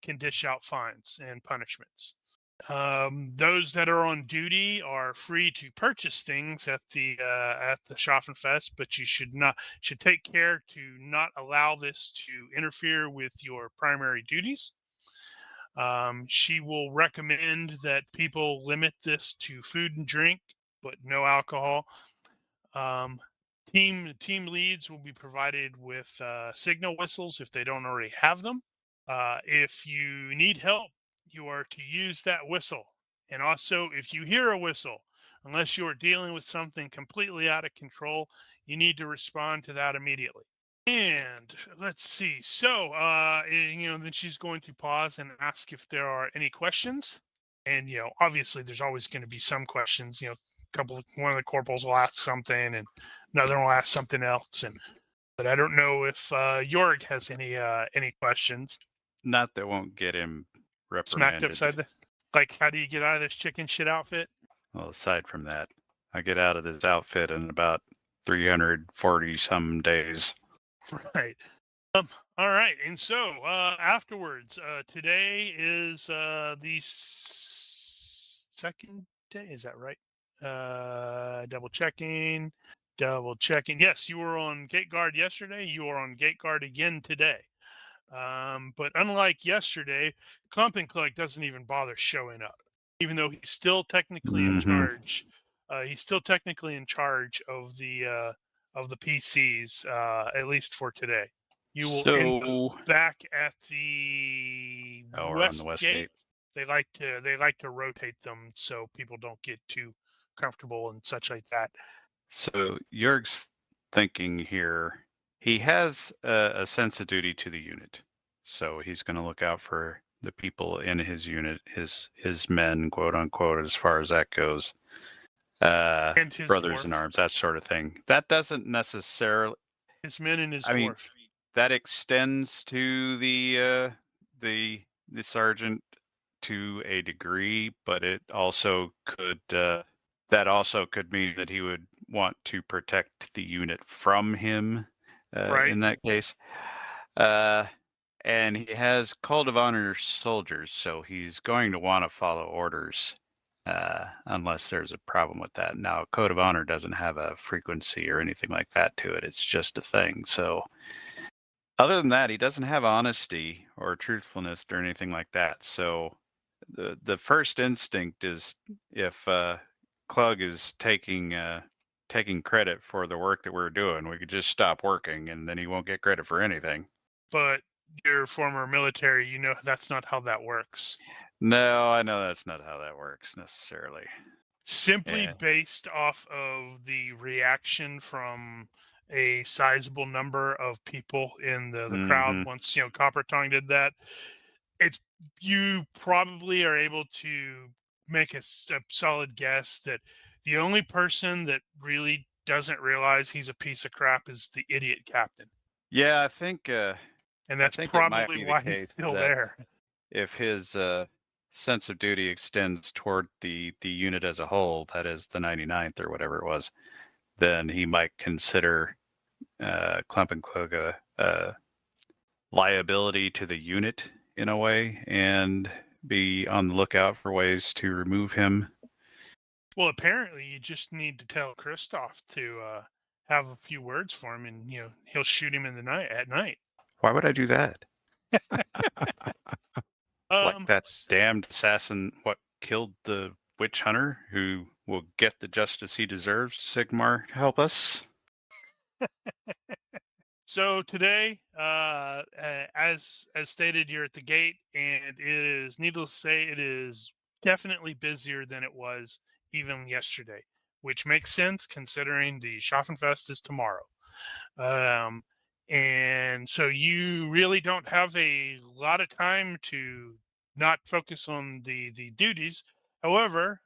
can dish out fines and punishments. Those that are on duty are free to purchase things at the Schaffenfest, but you should take care to not allow this to interfere with your primary duties. She will recommend that people limit this to food and drink, but no alcohol. Team leads will be provided with signal whistles if they don't already have them. If you need help, you are to use that whistle. And also, if you hear a whistle, unless you are dealing with something completely out of control, you need to respond to that immediately. And let's see. So, then she's going to pause and ask if there are any questions. And, obviously there's always going to be some questions. One of the corporals will ask something and another will ask something else. But I don't know if Jorg has any questions.
Not that won't get him
Smacked
reprimanded.
upside the, like, how do you get out of this chicken shit outfit?
Well, aside from that, I get out of this outfit in about 340 some days.
Right. All right. And so afterwards, today is the second day. Is that right? Double checking. Yes, you were on gate guard yesterday. You are on gate guard again today. But unlike yesterday, Clumping Clug doesn't even bother showing up, even though he's still technically in charge. He's still technically in charge of the PCs, at least for today. You will end up back at the west gate. They like to rotate them so people don't get too comfortable and such like that.
So Jörg's thinking here, he has a sense of duty to the unit. So he's going to look out for the people in his unit, his men, quote unquote, as far as that goes. And his brothers in arms, that sort of thing. That doesn't necessarily...
His men and his dwarf.
That extends to the sergeant to a degree, but it also could mean that he would want to protect the unit from him in that case. And he has Code of Honor soldiers, so he's going to want to follow orders unless there's a problem with that. Now, Code of Honor doesn't have a frequency or anything like that to it. It's just a thing. So other than that, he doesn't have honesty or truthfulness or anything like that. So the first instinct is if Clug is taking credit for the work that we're doing, we could just stop working and then he won't get credit for anything.
But you're former military, that's not how that works.
No, I know that's not how that works necessarily.
Simply based off of the reaction from a sizable number of people in the crowd once Copper Tongue did that, you probably are able to make a solid guess that the only person that really doesn't realize he's a piece of crap is the idiot captain.
Yeah, I think
and that's probably why he's still there.
If his sense of duty extends toward the unit as a whole, that is the 99th or whatever it was, then he might consider Clump and Klug a liability to the unit in a way and be on the lookout for ways to remove him.
Well, apparently you just need to tell Christoph to have a few words for him, and he'll shoot him in the night at night.
Why would I do that? Like that damned assassin, killed the witch hunter who will get the justice he deserves. Sigmar, help us.
So today, as stated, you're at the gate, and it is, needless to say, it is definitely busier than it was even yesterday, which makes sense considering the Schaffenfest is tomorrow. And so you really don't have a lot of time to not focus on the duties. However,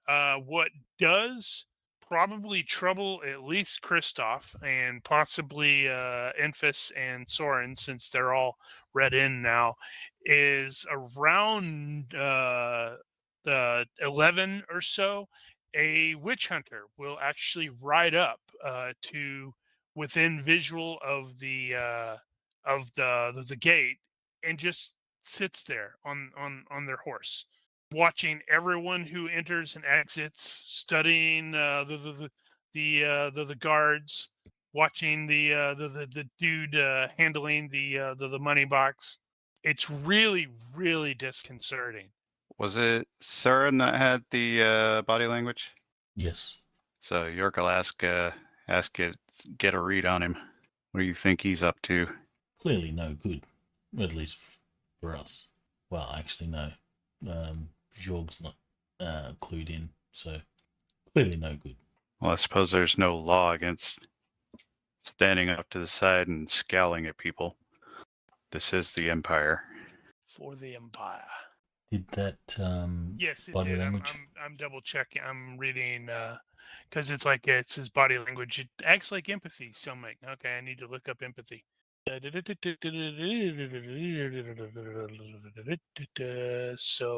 what does probably trouble at least Christoph and possibly Enfys and Soren, since they're all read in now, is around the 11 or so, a witch hunter will actually ride up to within visual of the gate and just sits there on their horse, watching everyone who enters and exits, studying the guards, watching the dude handling the money box. It's really, really disconcerting.
Was it Soren that had the body language?
Yes.
So York will ask it get a read on him. What do you think he's up to?
Clearly no good, at least for us. Well, actually, no. Jorg's not clued in, so clearly no good.
Well, I suppose there's no law against standing up to the side and scowling at people. This is the Empire.
For the Empire.
Did that
Yes, it
body
did.
language?
I'm double checking. I'm reading because it's like it says body language. It acts like empathy. So I'm like, okay, I need to look up empathy. So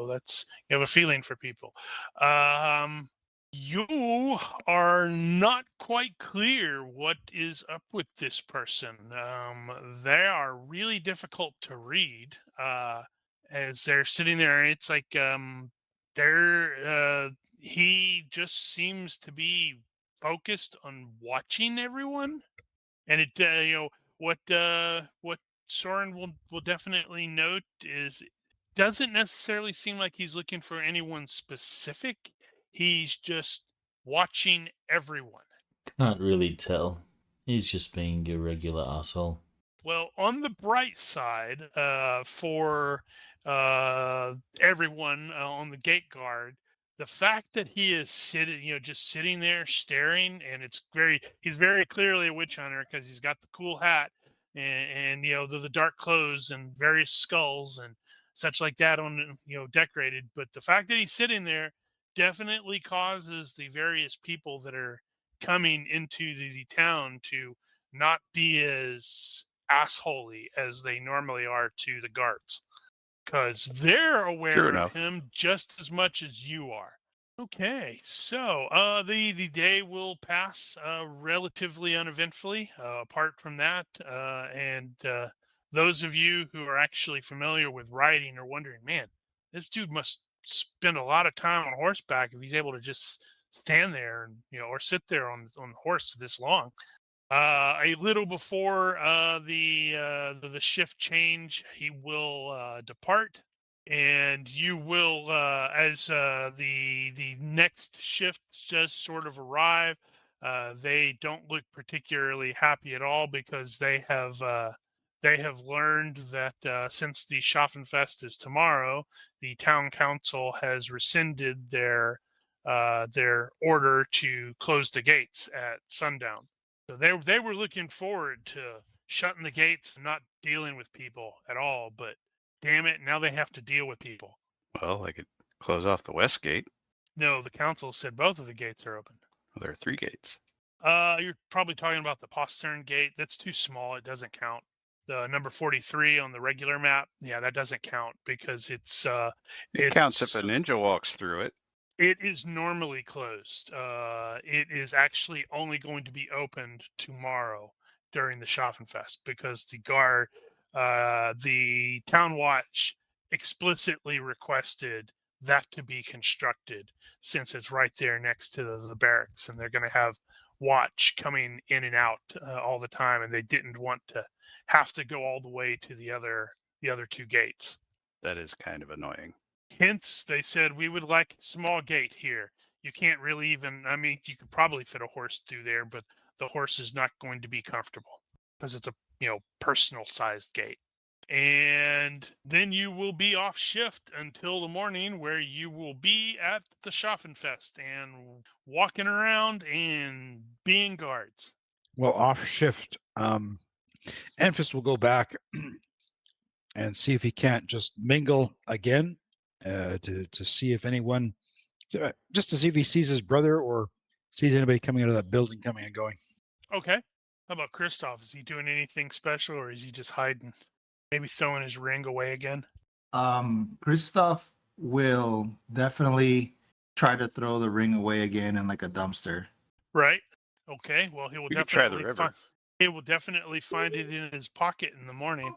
that's you have a feeling for people. You are not quite clear what is up with this person. They are really difficult to read. As they're sitting there, it's like he just seems to be focused on watching everyone, and it what Soren will definitely note is doesn't necessarily seem like he's looking for anyone specific. He's just watching everyone.
Can't really tell. He's just being a regular asshole.
Well, on the bright side, for everyone on the gate guard, the fact that he is just sitting there staring, and he's very clearly a witch hunter because he's got the cool hat and the dark clothes and various skulls and such like that on decorated. But the fact that he's sitting there definitely causes the various people that are coming into the town to not be as assholey as they normally are to the guards, because they're aware of him just as much as you are. Okay, so the day will pass relatively uneventfully. Apart from that, and those of you who are actually familiar with riding are wondering, man, this dude must spend a lot of time on horseback if he's able to just stand there and or sit there on horse this long. A little before the shift change, he will depart, and you will, as the next shift just sort of arrive. They don't look particularly happy at all because they have learned that since the Schaffenfest is tomorrow, the town council has rescinded their order to close the gates at sundown. So they were looking forward to shutting the gates and not dealing with people at all, but damn it, now they have to deal with people.
Well, they could close off the west gate.
No, the council said both of the gates are open.
Well, there are 3 gates.
You're probably talking about the postern gate. That's too small. It doesn't count. The number 43 on the regular map, yeah, that doesn't count because it
counts if a ninja walks through it.
It is normally closed. It is actually only going to be opened tomorrow during the Schaffenfest because the town watch explicitly requested that to be constructed since it's right there next to the barracks, and they're going to have watch coming in and out all the time, and they didn't want to have to go all the way to the other 2 gates.
That is kind of annoying.
Hence, they said, we would like a small gate here. You can't really you could probably fit a horse through there, but the horse is not going to be comfortable because it's a, personal sized gate. And then you will be off shift until the morning, where you will be at the Schaffenfest and walking around and being guards.
Well, off shift, Enfys will go back and see if he can't just mingle again. To see if anyone, just to see if he sees his brother or sees anybody coming out of that building, coming and going.
Okay. How about Christoph? Is he doing anything special, or is he just hiding? Maybe throwing his ring away again?
Christoph will definitely try to throw the ring away again in like a dumpster.
Right. Okay. Well, he will
We could try the river.
He will definitely find it in his pocket in the morning.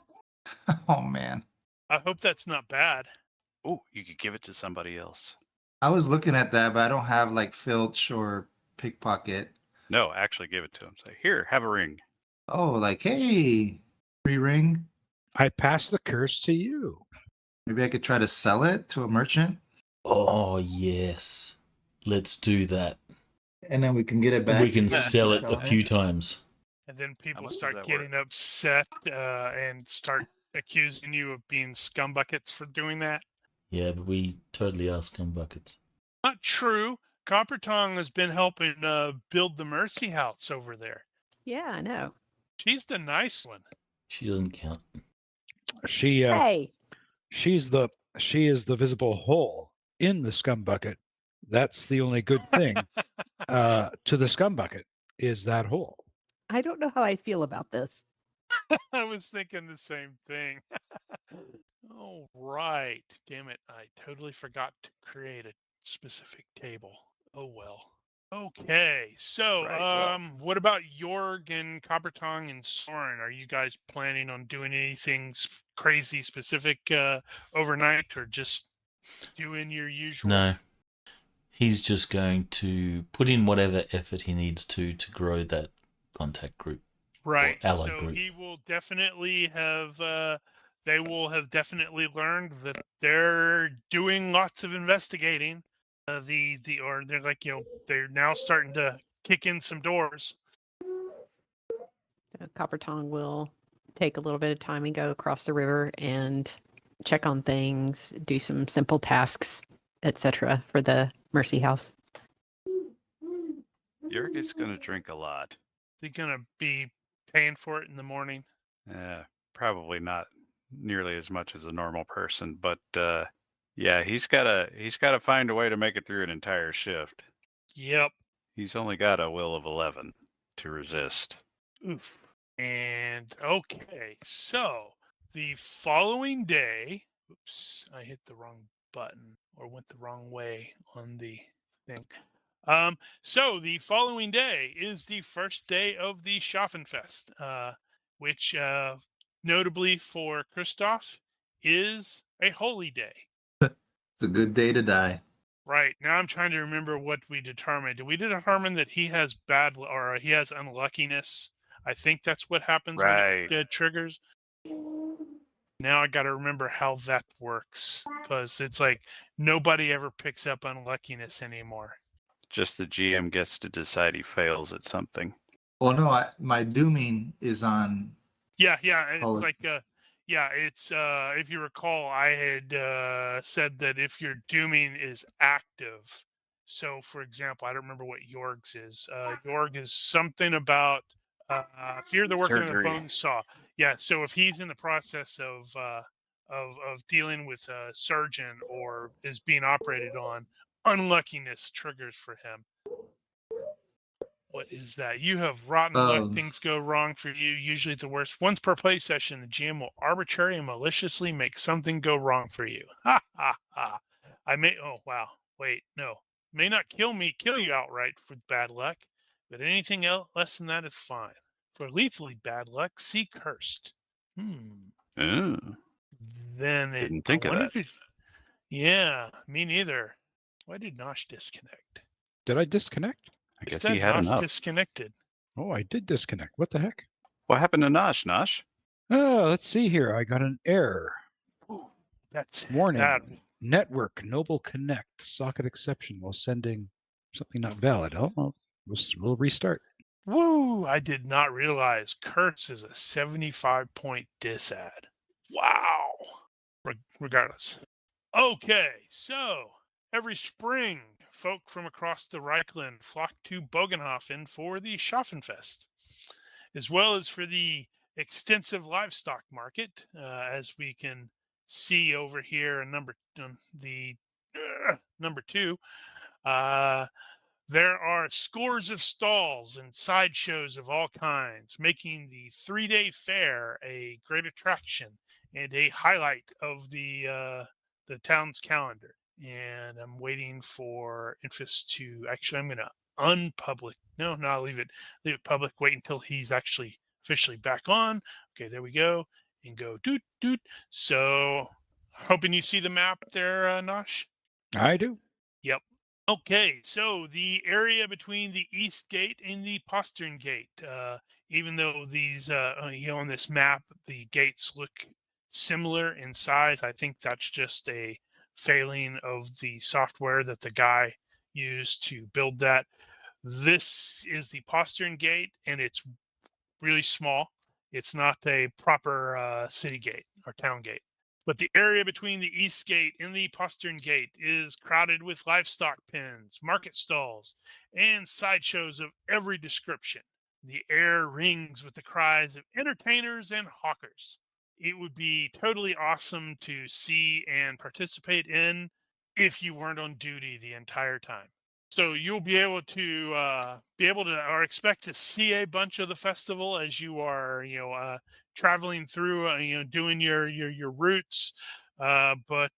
Oh man.
I hope that's not bad.
Oh, you could give it to somebody else.
I was looking at that, but I don't have like filch or pickpocket.
No, actually give it to him. Say, here, have a ring.
Oh, like, hey, free ring.
I pass the curse to you.
Maybe I could try to sell it to a merchant.
Oh, yes. Let's do that.
And then we can get it back.
We can sell it a few times.
And then people
much does
start
that
getting
worth?
upset and start accusing you of being scumbuckets for doing that.
Yeah, but we totally are scumbuckets.
Not true. Copper Tongue has been helping build the Mercy House over there.
Yeah, I know.
She's the nice one.
She doesn't count.
She
Hey,
she is the visible hole in the scum bucket. That's the only good thing to the scum bucket is that hole.
I don't know how I feel about this.
I was thinking the same thing. Oh, right. Damn it. I totally forgot to create a specific table. Oh, well. Okay. So,
Right, well.
what about Jorg and Coppertongue and Soren? Are you guys planning on doing anything crazy specific overnight or just doing your usual?
No. He's just going to put in whatever effort he needs to grow that contact group.
Right.
allied
So
group.
he will definitely have. They will have definitely learned that they're doing lots of investigating. Or they're like they're now starting to kick in some doors.
Copper Tongue will take a little bit of time and go across the river and check on things, do some simple tasks, etc. for the Mercy House.
Jörg is going to drink a lot.
They're gonna be paying for it in the morning.
Probably not nearly as much as a normal person, but yeah, he's gotta find a way to make it through an entire shift.
Yep.
He's only got a will of 11 to resist.
Oof. And okay, so the following day, oops, I hit the wrong button or went the wrong way on the thing. So the following day is the first day of the Schaffenfest, which notably for Christoph is a holy day.
It's a good day to die.
Right. Now I'm trying to remember what we determined. Did we determine that he has he has unluckiness? I think that's what happens
Right.
when it triggers. Now I got to remember how that works because it's like nobody ever picks up unluckiness anymore.
Just the GM gets to decide he fails at something.
Well, no, my dooming is on.
Yeah, it's
Oh.
like it's if you recall, I had said that if your dooming is active. So, for example, I don't remember what Jorg's is. Jorg is something about fear the working of the
Surgery.
bone saw. Yeah, so if he's in the process of dealing with a surgeon or is being operated on, unluckiness triggers for him. What is that? You have rotten luck. Things go wrong for you, usually at the worst. Once per play session, the GM will arbitrarily and maliciously make something go wrong for you. Ha ha ha. Oh wow. Wait, no. May not kill you outright for bad luck, but anything else less than that is fine. For lethally bad luck, see cursed.
Oh,
Then
didn't think of that.
Yeah, me neither. Why did Nosh disconnect?
Did I disconnect?
I guess he had enough.
Disconnected.
Oh, I did disconnect. What the heck?
What happened to Nosh? Nosh?
Oh, let's see here. I got an error.
Ooh, that's
Warning.
that.
Network Noble Connect socket exception while sending something not valid. Oh, we'll restart.
Woo! I did not realize Curse is a 75-point disad. Wow. Regardless. Okay, so every spring, folk from across the Reichland flock to Bögenhafen for the Schaffenfest, as well as for the extensive livestock market, as we can see over here in number 2. There are scores of stalls and sideshows of all kinds, making the 3-day fair a great attraction and a highlight of the town's calendar. And I'm waiting for Infus to actually. I'm going to unpublic. No, I'll leave it public. Wait until he's actually officially back on. Okay, there we go, and go doot doot. So, hoping you see the map there, Nosh.
I do.
Yep. Okay, so the area between the East Gate and the Postern Gate, even though these, on this map, the gates look similar in size, I think that's just a failing of the software that the guy used to build that. This is the Postern Gate, and it's really small. It's not a proper city gate or town gate. But the area between the east gate and the postern gate is crowded with livestock pens, market stalls, and sideshows of every description. The air rings with the cries of entertainers and hawkers. It would be totally awesome to see and participate in if you weren't on duty the entire time. So you'll be able to or expect to see a bunch of the festival as you are, traveling through, doing your routes. But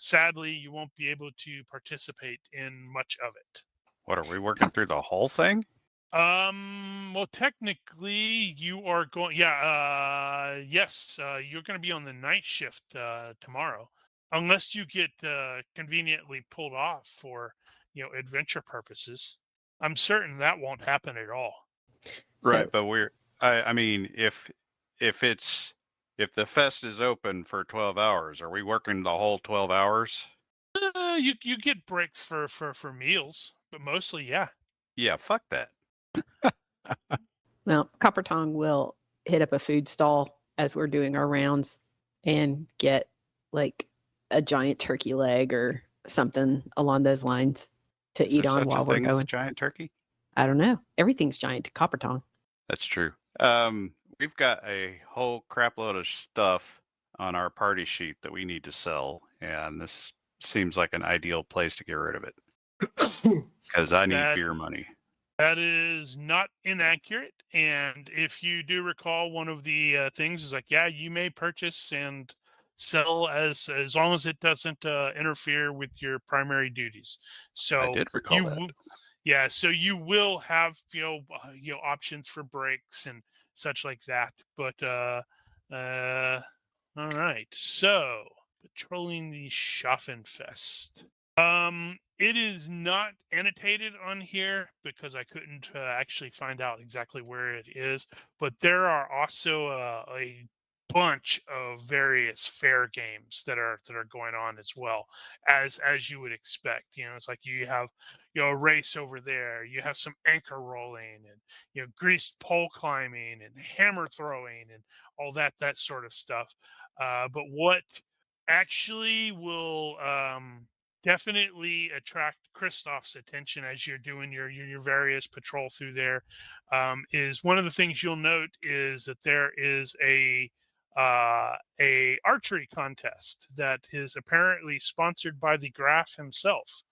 sadly, you won't be able to participate in much of it.
What, are we working through the whole thing?
Well, technically, you are going. Yeah. Yes. You're going to be on the night shift tomorrow, unless you get conveniently pulled off for adventure purposes. I'm certain that won't happen at all.
Right,
So,
but I mean, if the fest is open for 12 hours, are we working the whole 12 hours?
You get breaks for meals, but mostly, yeah.
Yeah, fuck that.
well, Copper Tongue will hit up a food stall as we're doing our rounds and get like a giant turkey leg or something along those lines to
Is
eat
there
on
such
while
a
we're
thing as a
going.
giant turkey?
I don't know. Everything's giant to Copper Tongue.
That's true. We've got a whole crap load of stuff on our party sheet that we need to sell, and this seems like an ideal place to get rid of it because I need
That-
beer money.
That is not inaccurate. And if you do recall, one of the things is like, yeah, you may purchase and sell as long as it doesn't interfere with your primary duties. So
I did recall that.
Yeah, so you will have options for breaks and such like that. But all right. So patrolling the Schaffenfest. It is not annotated on here because I couldn't actually find out exactly where it is. But there are also a bunch of various fair games that are going on as well, as you would expect. It's like you have a race over there, you have some anchor rolling, and greased pole climbing and hammer throwing and all that sort of stuff. But what actually will definitely attract Christoph's attention as you're doing your various patrol through there is one of the things you'll note is that there is a archery contest that is apparently sponsored by the Graf himself,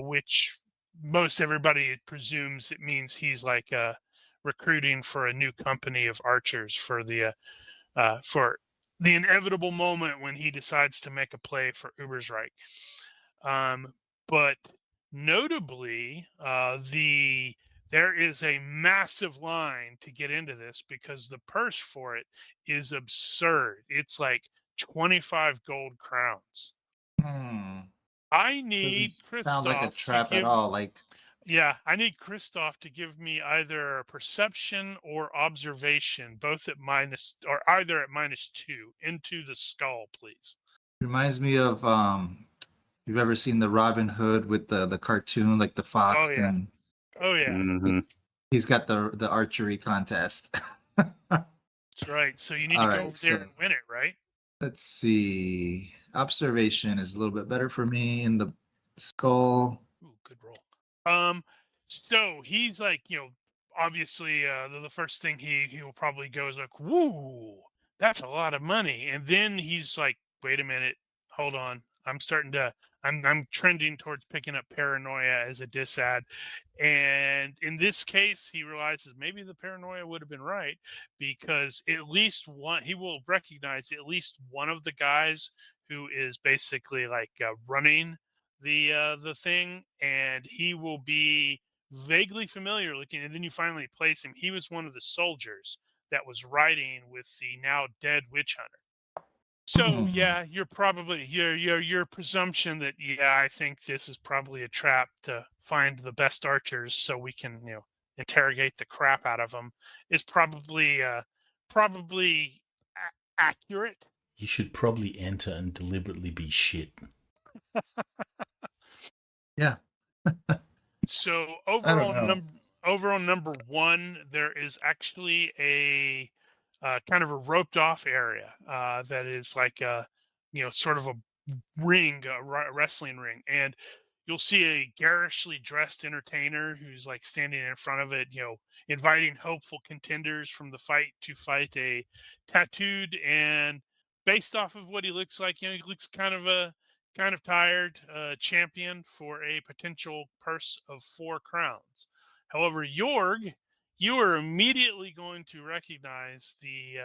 which most everybody presumes it means he's like recruiting for a new company of archers for the inevitable moment when he decides to make a play for Ubersreich. But notably, there is a massive line to get into this because the purse for it is absurd. It's like 25 gold crowns. I need Christoph
sound like a trap
to give,
at all. Like,
yeah, I need Christoph to give me either a perception or observation, both at either at -2 into the skull, please.
reminds me of you've ever seen the Robin Hood with the cartoon, like the fox?
Oh yeah.
And
Oh yeah.
Mhm.
he's got the archery contest.
That's right. So you need
All
to go
right,
over there
so
and win it, right?
let's see. Observation is a little bit better for me in the skull.
Ooh, good roll. So he's like, obviously, the first thing he will probably go is like, "Woo, that's a lot of money," and then he's like, "Wait a minute, hold on. I'm trending towards picking up paranoia as a disad," and in this case, he realizes maybe the paranoia would have been right because at least he will recognize at least one of the guys who is basically like running the thing, and he will be vaguely familiar looking, and then you finally place him. He was one of the soldiers that was riding with the now dead witch hunter. So yeah, you're probably your presumption that I think this is probably a trap to find the best archers so we can interrogate the crap out of them is probably accurate.
You should probably enter and deliberately be shit.
Yeah.
So
I don't
overall
know.
over on number 1, there is actually a kind of a roped off area that is like a, sort of a ring, a wrestling ring, and you'll see a garishly dressed entertainer who's like standing in front of it, inviting hopeful contenders from the fight to fight a tattooed and, based off of what he looks like, he looks kind of tired champion for a potential purse of 4 crowns. However, Jorg, you are immediately going to recognize the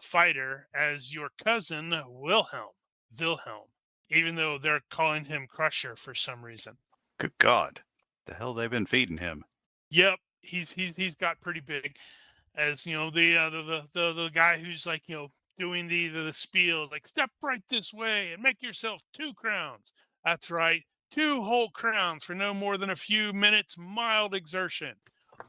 fighter as your cousin Wilhelm, even though they're calling him Crusher for some reason.
Good God, the hell they've been feeding him.
Yep, he's got pretty big, as the guy who's like doing the spiel, like, step right this way and make yourself 2 crowns. That's right, 2 whole crowns for no more than a few minutes mild exertion.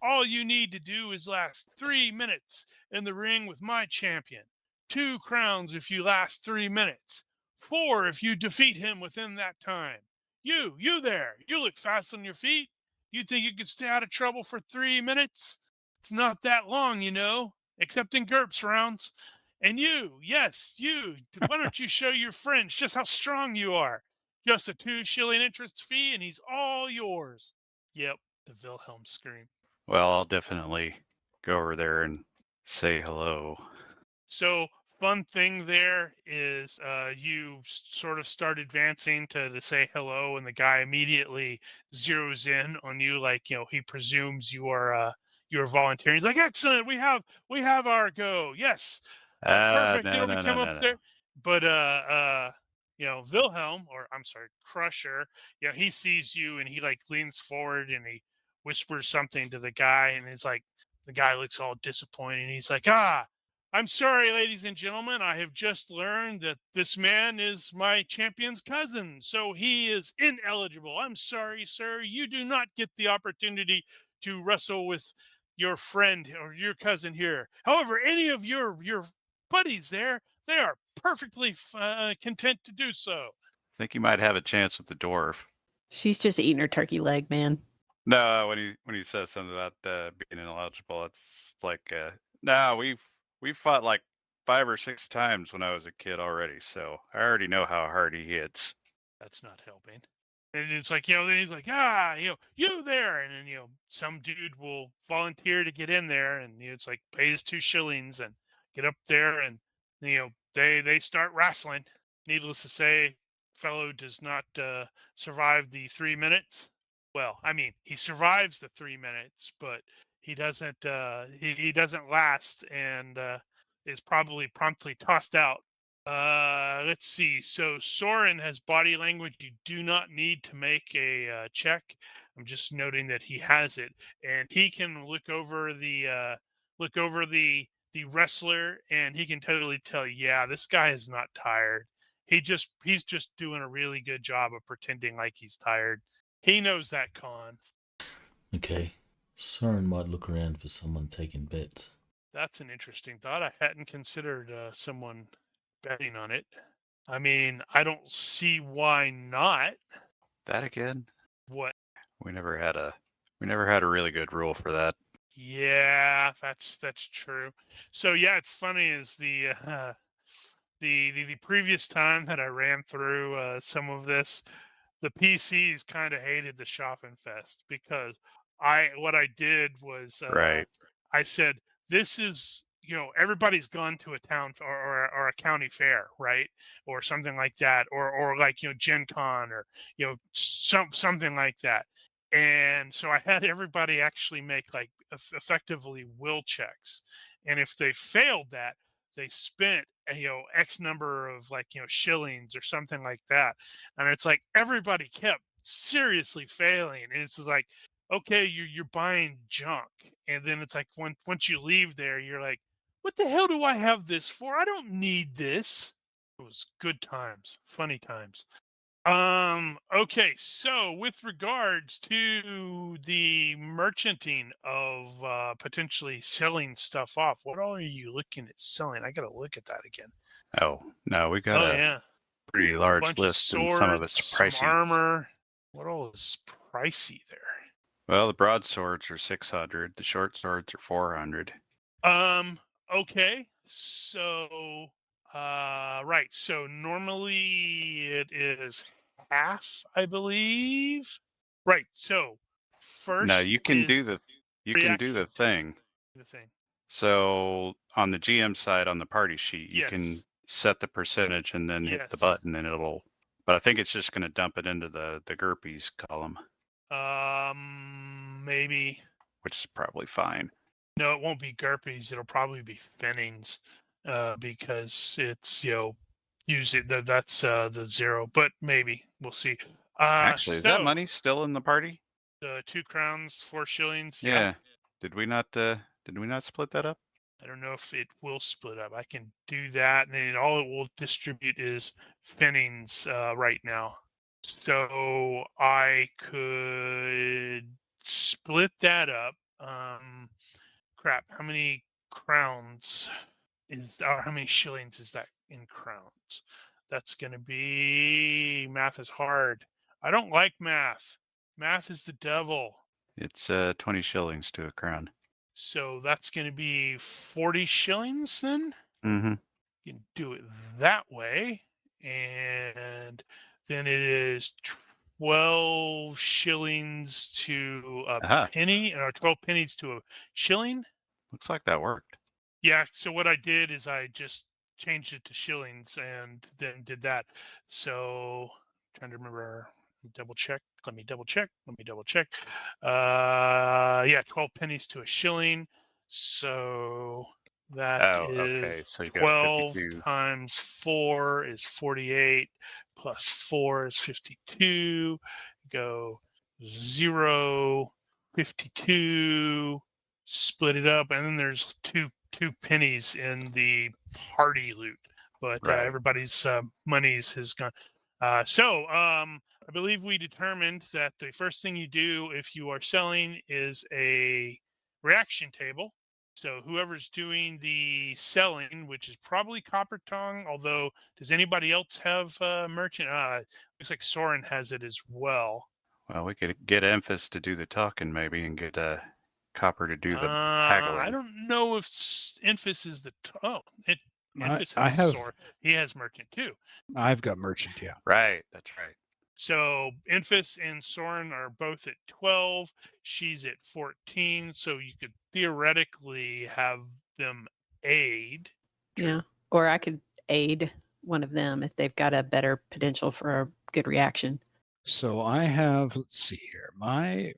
All you need to do is last 3 minutes in the ring with my champion. 2 crowns if you last 3 minutes. 4 if you defeat him within that time. You there, you look fast on your feet. You think you could stay out of trouble for 3 minutes? It's not that long, except in GURPS rounds. And you, yes, you, why don't you show your friends just how strong you are? Just a 2 shilling entrance fee and he's all yours. Yep, the Wilhelm scream.
Well, I'll definitely go over there and say hello.
So, fun thing there is you sort of start advancing to say hello, and the guy immediately zeroes in on you, like, he presumes you're volunteering. He's like, excellent, we have our go. Yes. Perfect.
No,
It'll come up there. But Wilhelm, or I'm sorry, Crusher, he sees you and he like leans forward and he whispers something to the guy, and it's like the guy looks all disappointed. He's like, I'm sorry, ladies and gentlemen, I have just learned that this man is my champion's cousin, so he is ineligible. I'm sorry, sir. You do not get the opportunity to wrestle with your friend or your cousin here. However, any of your buddies there, they are perfectly content to do so.
I think you might have a chance with the dwarf.
She's just eating her turkey leg, man.
No, when he says something about being ineligible, it's like, no, we've fought like 5 or 6 times when I was a kid already, so I already know how hard he hits.
That's not helping. And it's like, then he's like, you there. And then, some dude will volunteer to get in there, and it's like pays 2 shillings and get up there, and they start wrestling. Needless to say, fellow does not survive the 3 minutes. Well, I mean, he survives the 3 minutes, but he doesn't he doesn't last, and is probably promptly tossed out. Let's see. So Soren has body language. You do not need to make a check. I'm just noting that he has it, and he can look over the wrestler, and he can totally tell, yeah, this guy is not tired. He's just doing a really good job of pretending like he's tired. He knows that con.
Okay. Soren might look around for someone taking bets.
That's an interesting thought. I hadn't considered someone betting on it. I mean, I don't see why not.
That again?
What?
We never had a really good rule for that.
Yeah, that's true. So yeah, it's funny is the previous time that I ran through some of this, the PCs kind of hated the Schaffenfest because what I did was
Right.
I said, this is, everybody's gone to a town or a county fair, right? Or something like that, or like, Gen Con, or, something like that. And so I had everybody actually make like effectively will checks. And if they failed that, they spent, X number of like, shillings or something like that. And it's like everybody kept seriously failing. And it's just like, okay, you're buying junk. And then it's like once you leave there, you're like, what the hell do I have this for? I don't need this. It was good times, funny times. Okay, so with regards to the merchanting of potentially selling stuff off, what all are you looking at selling? I gotta look at that again.
Oh, no, we got a pretty large
Bunch
list,
of swords,
and some of it's pricey.
some armor. What all is pricey there?
Well, the broadswords are 600. The short swords are 400.
Okay. So, right. So normally it is half, I believe. Right. So first
Now you can
is
do the
reaction.
thing.
The thing.
So on the GM side on the party sheet, you
Yes.
can set the percentage and then hit the
Yes.
button and it'll. But I think it's just going to dump it into the GURPS column,
Maybe.
which is probably fine.
No, it won't be GURPS. It'll probably be Fennings, because it's use it. That's the 0, but maybe we'll see.
Actually, is that
So
money still in the party?
the 2 crowns, 4 shillings.
Yeah. Did we not split that up?
I don't know if it will split up. I can do that, and then all it will distribute is Fennings right now. So I could split that up. Crap, how many crowns or how many shillings is that in crowns? That's going to be, math is hard. I don't like math. Math is the devil.
It's 20 shillings to a crown.
So that's going to be 40 shillings then?
Mm-hmm.
You can do it that way. And then it is 12 shillings to a penny, or 12 pennies to a shilling.
Looks like that worked.
Yeah, so what I did is I just changed it to shillings and then did that. So I'm trying to remember, double check. Let me double check. Yeah, 12 pennies to a shilling. So that is
okay. So you got
12
52.
times 4 is 48, plus 4 is 52. Go 0, 52, split it up, and then there's two pennies in the party loot, but
Right.
everybody's monies has gone. So I believe we determined that the first thing you do if you are selling is a reaction table. So whoever's doing the selling, which is probably Copper Tongue, although does anybody else have merchant? Looks like Soren has it as well.
Well, we could get Emphas to do the talking maybe and get Copper to do the haggling.
I don't know if Enfys is the Enfys
I
has
have.
Soren. He has merchant too.
I've got merchant. Yeah.
Right. That's right.
So Enfys and Soren are both at 12. She's at 14. So you could theoretically have them aid.
Yeah. Or I could aid one of them if they've got a better potential for a good reaction.
So I have, let's see here, my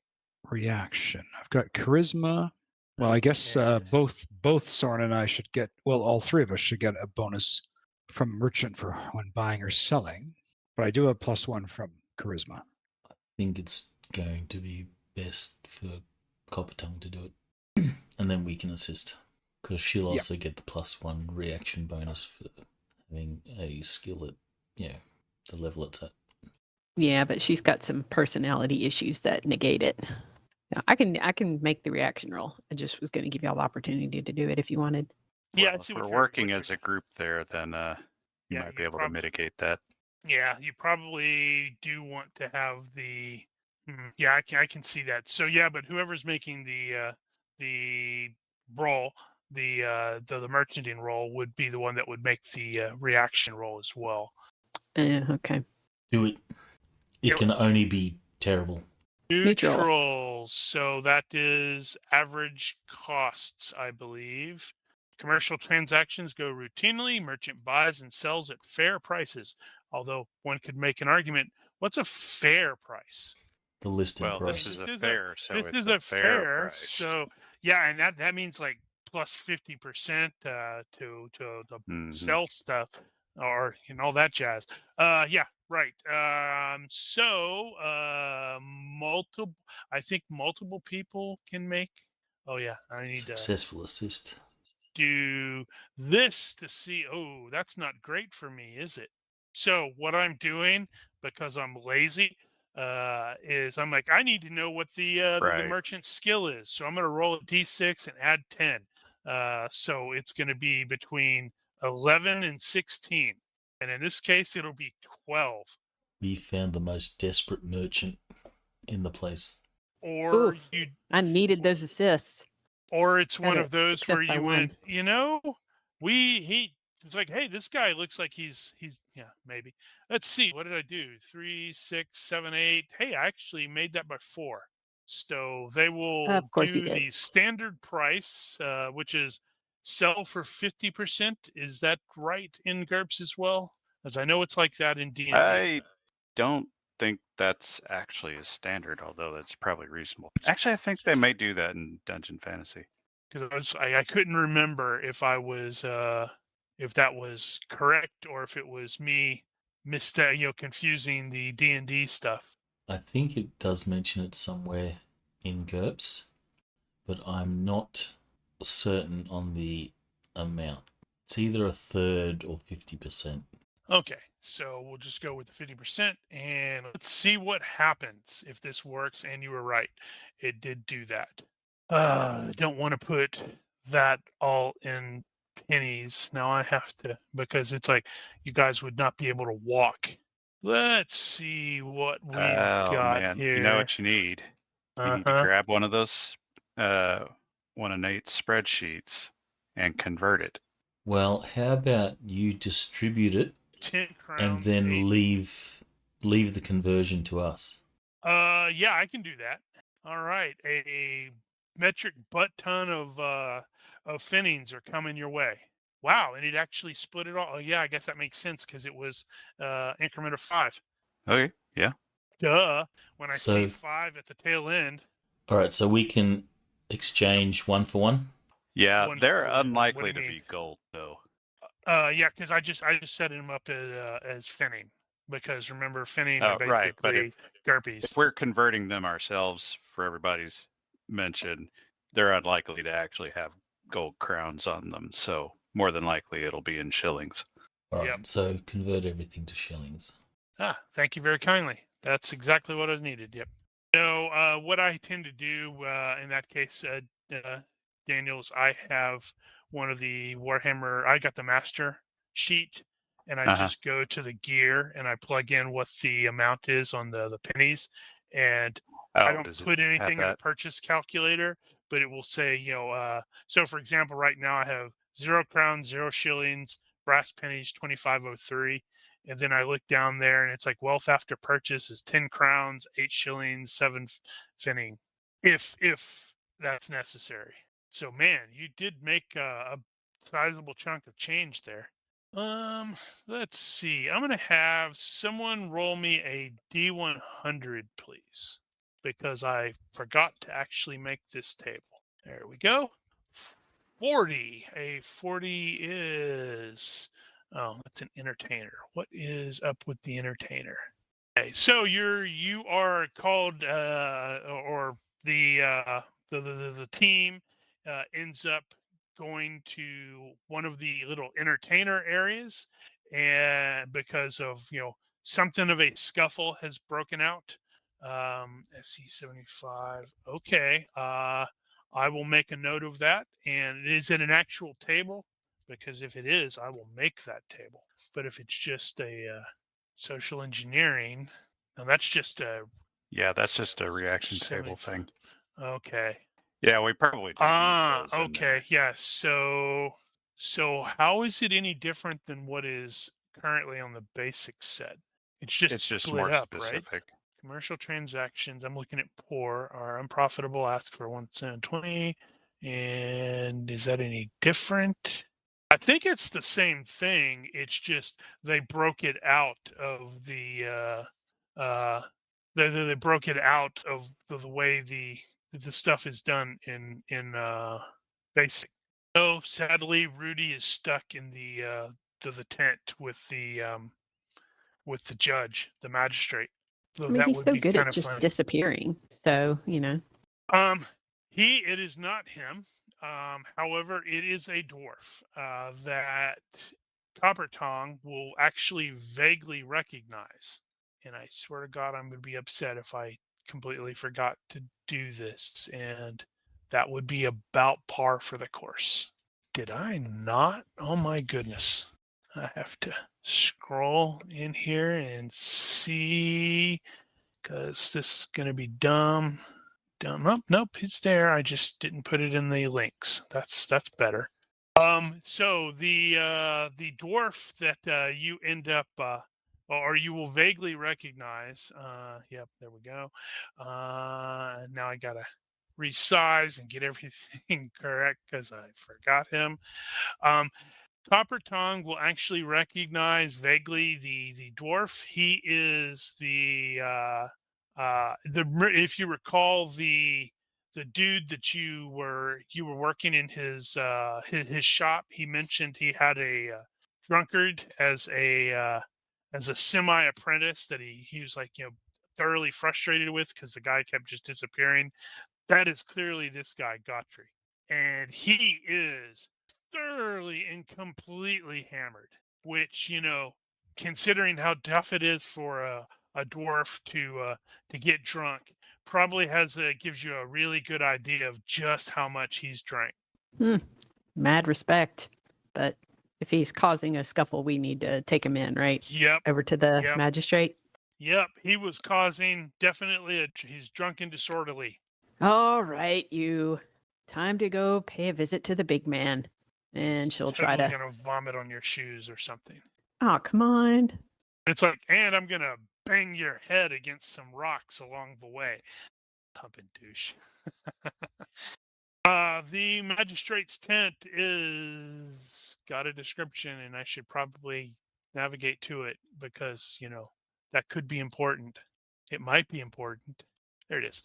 reaction. I've got charisma. Well, I guess both Soren and I should get, well, all three of us should get a bonus from merchant for when buying or selling. But I do have +1 from charisma.
I think it's going to be best for Copper Tongue to do it. And then we can assist. Because she'll also get the +1 reaction bonus for having a skill at, the level it's at.
Yeah, but she's got some personality issues that negate it. Yeah, I can make the reaction roll. I just was going to give y'all the opportunity to do it if you wanted.
Yeah,
well, if we're working as a group there, then you might be able to mitigate that.
Yeah, you probably do want to have the. Yeah, I can see that. So yeah, but whoever's making the roll, the merchanting roll would be the one that would make the reaction roll as well.
Okay.
Do it. It can only be terrible.
Neutral. So that is average costs, I believe. Commercial transactions go routinely. Merchant buys and sells at fair prices. Although one could make an argument, what's a fair price?
The listing price.
Well, this is a fair, so
this
it's
is
a fair price.
So yeah, and that means like plus 50% to sell stuff or all that jazz. Yeah, right. I think multiple people can make. Oh yeah, I need
successful assist.
Do this to see. Oh, that's not great for me, is it? So what I'm doing, because I'm lazy, is I'm like, I need to know what the merchant skill is. So I'm going to roll a d6 and add 10. So it's going to be between 11 and 16. And in this case, it'll be 12.
We found the most desperate merchant in the place.
or
Oof.
you,
I needed those assists.
or it's
Got
one
a
of those
success
where
by
you
one.
went, it's like, hey, this guy looks like he's yeah, maybe. Let's see, what did I do? 3, 6, 7, 8. Hey, I actually made that by 4. So they will
Of course you
do
did.
the standard price, which is sell for 50%. Is that right in GURPS as well? As I know it's like that in D&D.
I don't think that's actually a standard, although that's probably reasonable. Actually, I think they may do that in Dungeon Fantasy.
Because I couldn't remember if I was if that was correct or if it was me confusing the D&D stuff.
I think it does mention it somewhere in GURPS, but I'm not certain on the amount. It's either a third or 50%.
Okay, so we'll just go with the 50% and let's see what happens if this works. And you were right, it did do that. I don't want to put that all in pennies. Now I have to, because it's like you guys would not be able to walk. Let's see what we've got
man,
here.
you know what you need? You need to grab one of those, one of Nate's spreadsheets and convert it.
Well, how about you distribute it
10 crowns.
and then
8.
leave the conversion to us?
Yeah, I can do that. All right, a metric butt ton of finnings are coming your way. Wow, and it actually split it all. Oh yeah, I guess that makes sense because it was increment of 5.
Okay, yeah.
Duh. When I see
So-
5 at the tail end.
All right, so we can exchange 1 for 1?
Yeah,
One
they're
for one. What do
unlikely
you
to
mean?
be gold, though.
Yeah, because I just set him up as finning because remember finning
Oh,
are basically
right, but
Gurpies.
If we're converting them ourselves for everybody's mention, they're unlikely to actually have gold crowns on them. So more than likely it'll be in shillings.
All right,
Yep.
so convert everything to shillings.
Thank you very kindly. That's exactly what I needed. Yep. So what I tend to do in that case, Daniels, I have one of the Warhammer. I got the master sheet, and I just go to the gear and I plug in what the amount is on the pennies, and I don't put anything in the purchase calculator, but it will say, so for example, right now I have 0 crowns, 0 shillings, brass pennies, 2503. And then I look down there and it's like wealth after purchase is 10 crowns, 8 shillings, 7 finning, if that's necessary. So man, you did make a sizable chunk of change there. Let's see. I'm gonna have someone roll me a D100, please, because I forgot to actually make this table. There we go. 40. A 40 is that's an entertainer. What is up with the entertainer? Okay, so you are called or the team ends up going to one of the little entertainer areas, and because of something of a scuffle has broken out. SC75. Okay. I will make a note of that. And is it an actual table? Because if it is, I will make that table. But if it's just a social engineering, now that's just a
that's just a reaction table thing.
Okay.
Yeah, we probably do need those in there.
Yeah. So how is it any different than what is currently on the basic set? It's just split
more
up,
specific.
right? Commercial transactions, I'm looking at poor, are unprofitable, ask for 120. And is that any different? I think it's the same thing. It's just they broke it out of the they broke it out of the way the stuff is done in basic. So sadly, Rudy is stuck in the tent with the judge, the magistrate. So
I mean,
that
he's
would
so
be
good
kind
at
of
just
funny.
disappearing. So,
It is not him. However, it is a dwarf that Copper Tongue will actually vaguely recognize. And I swear to God, I'm going to be upset if I completely forgot to do this. And that would be about par for the course. Did I not? Oh my goodness. I have to scroll in here and see, because this is going to be dumb. Nope, it's there. I just didn't put it in the links. That's better. So the dwarf that you end up or you will vaguely recognize. Yep, there we go. Now I gotta resize and get everything correct because I forgot him. Copper Tongue will actually recognize vaguely the dwarf. He is the if you recall the dude that you were working in his shop. He mentioned he had a drunkard as a semi apprentice that he was like thoroughly frustrated with because the guy kept just disappearing. That is clearly this guy Godfrey, and he is thoroughly and completely hammered. Which considering how tough it is for a dwarf to get drunk, probably gives you a really good idea of just how much he's drank.
Mad respect, but if he's causing a scuffle, we need to take him in, right?
Yep.
Over to the magistrate.
Yep, he was causing definitely he's drunk and disorderly.
All right, you. Time to go pay a visit to the big man, and she'll try to.
Gonna vomit on your shoes or something.
Oh, come on.
It's like, and I'm gonna bang your head against some rocks along the way. Pumping douche. The magistrate's tent is got a description, and I should probably navigate to it because that could be important. It might be important. There it is.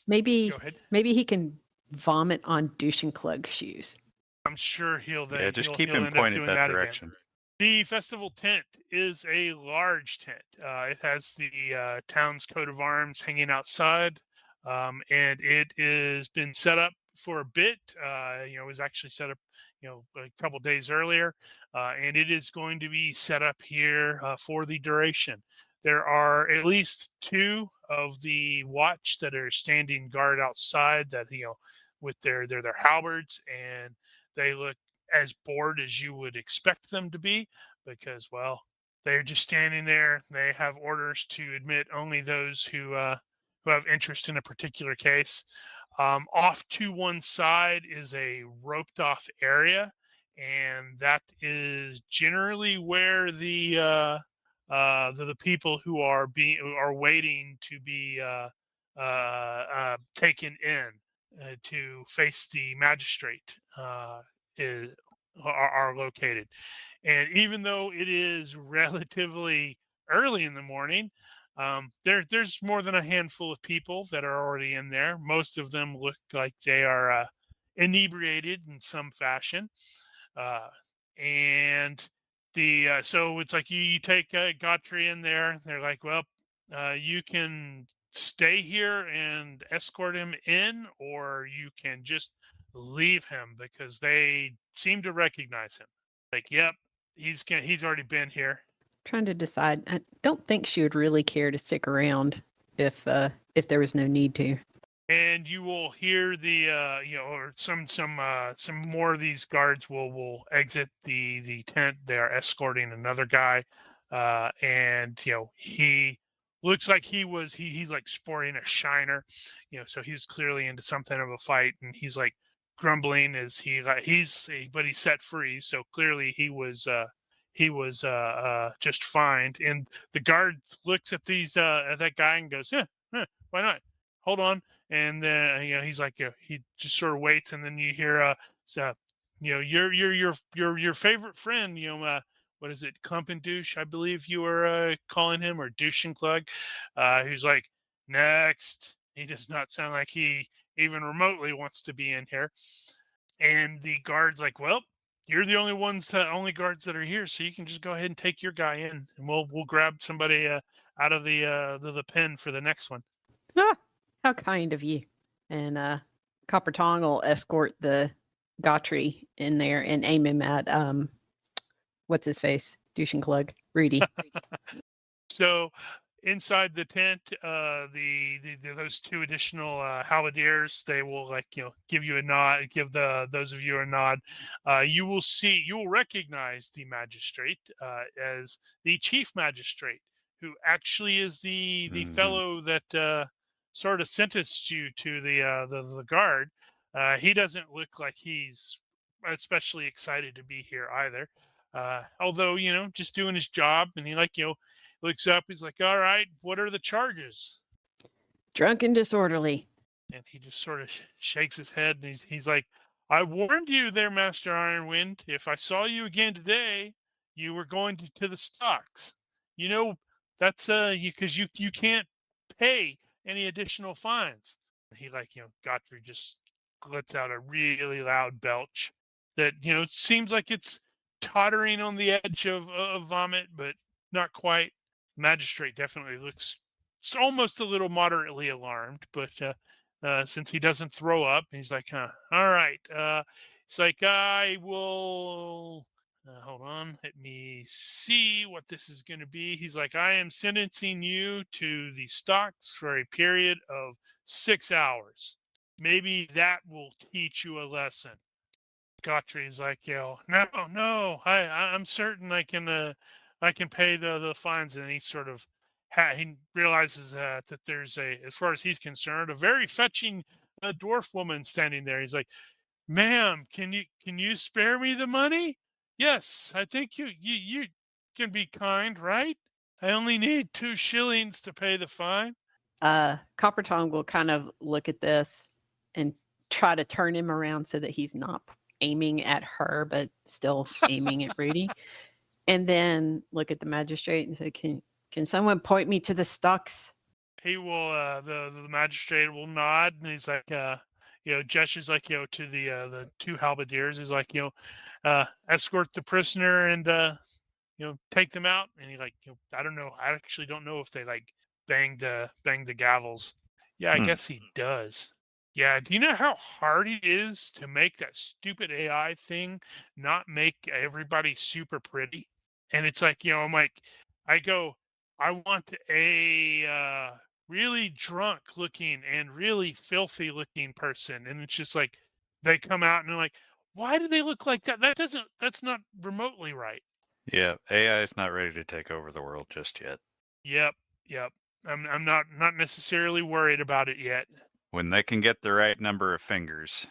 Maybe
go ahead.
Maybe he can vomit on Douchenklug's shoes.
I'm sure he'll then.
Yeah, just keep
he'll
him
end up
pointed
doing
that
again.
direction.
The festival tent is a large tent. It has the town's coat of arms hanging outside, and it has been set up for a bit. It was actually set up, a couple days earlier, and it is going to be set up here for the duration. There are at least 2 of the watch that are standing guard outside that, with their halberds, and they look as bored as you would expect them to be because, well, they're just standing there. They have orders to admit only those who have interest in a particular case. Off to one side is a roped off area, and that is generally where the people who are waiting to be taken in to face the magistrate are located. And even though it is relatively early in the morning, there's more than a handful of people that are already in there. Most of them look like they are inebriated in some fashion, and so it's like you take Godfrey in there. They're like, well, you can stay here and escort him in, or you can just leave him because they seem to recognize him. Like, yep, he's already been here.
Trying to decide. I don't think she would really care to stick around if there was no need to.
And you will hear the or some more of these guards will exit the tent. They are escorting another guy, and he looks like he's like sporting a shiner, so he was clearly into something of a fight, and he's like grumbling as but he's set free, so clearly he was just fined. And the guard looks at at that guy and goes, why not? Hold on. And then he's like, he just sort of waits, and then you hear your favorite friend, what is it, Clump and Douche, I believe you were calling him, or Douchenklug, who's like, next. He does not sound like he even remotely wants to be in here. And the guard's like, well, you're the only guards that are here, so you can just go ahead and take your guy in, and we'll grab somebody out of the pen for the next one.
Ah, how kind of you. And Copper Tongue will escort the Godfrey in there and aim him at what's his face, Douchenklug, Rudy.
So inside the tent, those 2 additional halberdiers, they will give you a nod, give those of you a nod. You will recognize the magistrate as the chief magistrate, who actually is the fellow that sort of sentenced you to the guard. He doesn't look like he's especially excited to be here either. Although, just doing his job, and he looks up, he's like, all right, what are the charges?
Drunk and disorderly.
And he just sort of shakes his head, and he's like, I warned you there, Master Ironwind. If I saw you again today, you were going to the stocks. That's because you can't pay any additional fines. And he Godfrey just lets out a really loud belch that seems like it's tottering on the edge of vomit, but not quite. Magistrate definitely looks almost a little moderately alarmed, but since he doesn't throw up, he's like, all right. It's like, I will, hold on, let me see what this is going to be. He's like, I am sentencing you to the stocks for a period of 6 hours. Maybe that will teach you a lesson. Godfrey's like, no, I'm certain I can pay the fines. And he sort of, he realizes that there's as far as he's concerned, a very fetching dwarf woman standing there. He's like, ma'am, can you spare me the money? Yes, I think you can be kind, right? I only need 2 shillings to pay the fine.
Copper Tongue will kind of look at this and try to turn him around so that he's not aiming at her, but still aiming at Rudy. And then look at the magistrate and say, can someone point me to the stocks?
He will, the magistrate will nod, and he's like, gestures like, to the 2 halberdiers. He's like, escort the prisoner and, take them out. And he I don't know. I actually don't know if they bang the gavels. Yeah, I guess he does. Yeah, do you know how hard it is to make that stupid AI thing not make everybody super pretty? And it's like, I'm like, I want a really drunk looking and really filthy looking person. And it's just like, they come out and they're like, why do they look like that? That's not remotely right.
Yeah, AI is not ready to take over the world just yet.
Yep. I'm not necessarily worried about it yet.
When they can get the right number of fingers,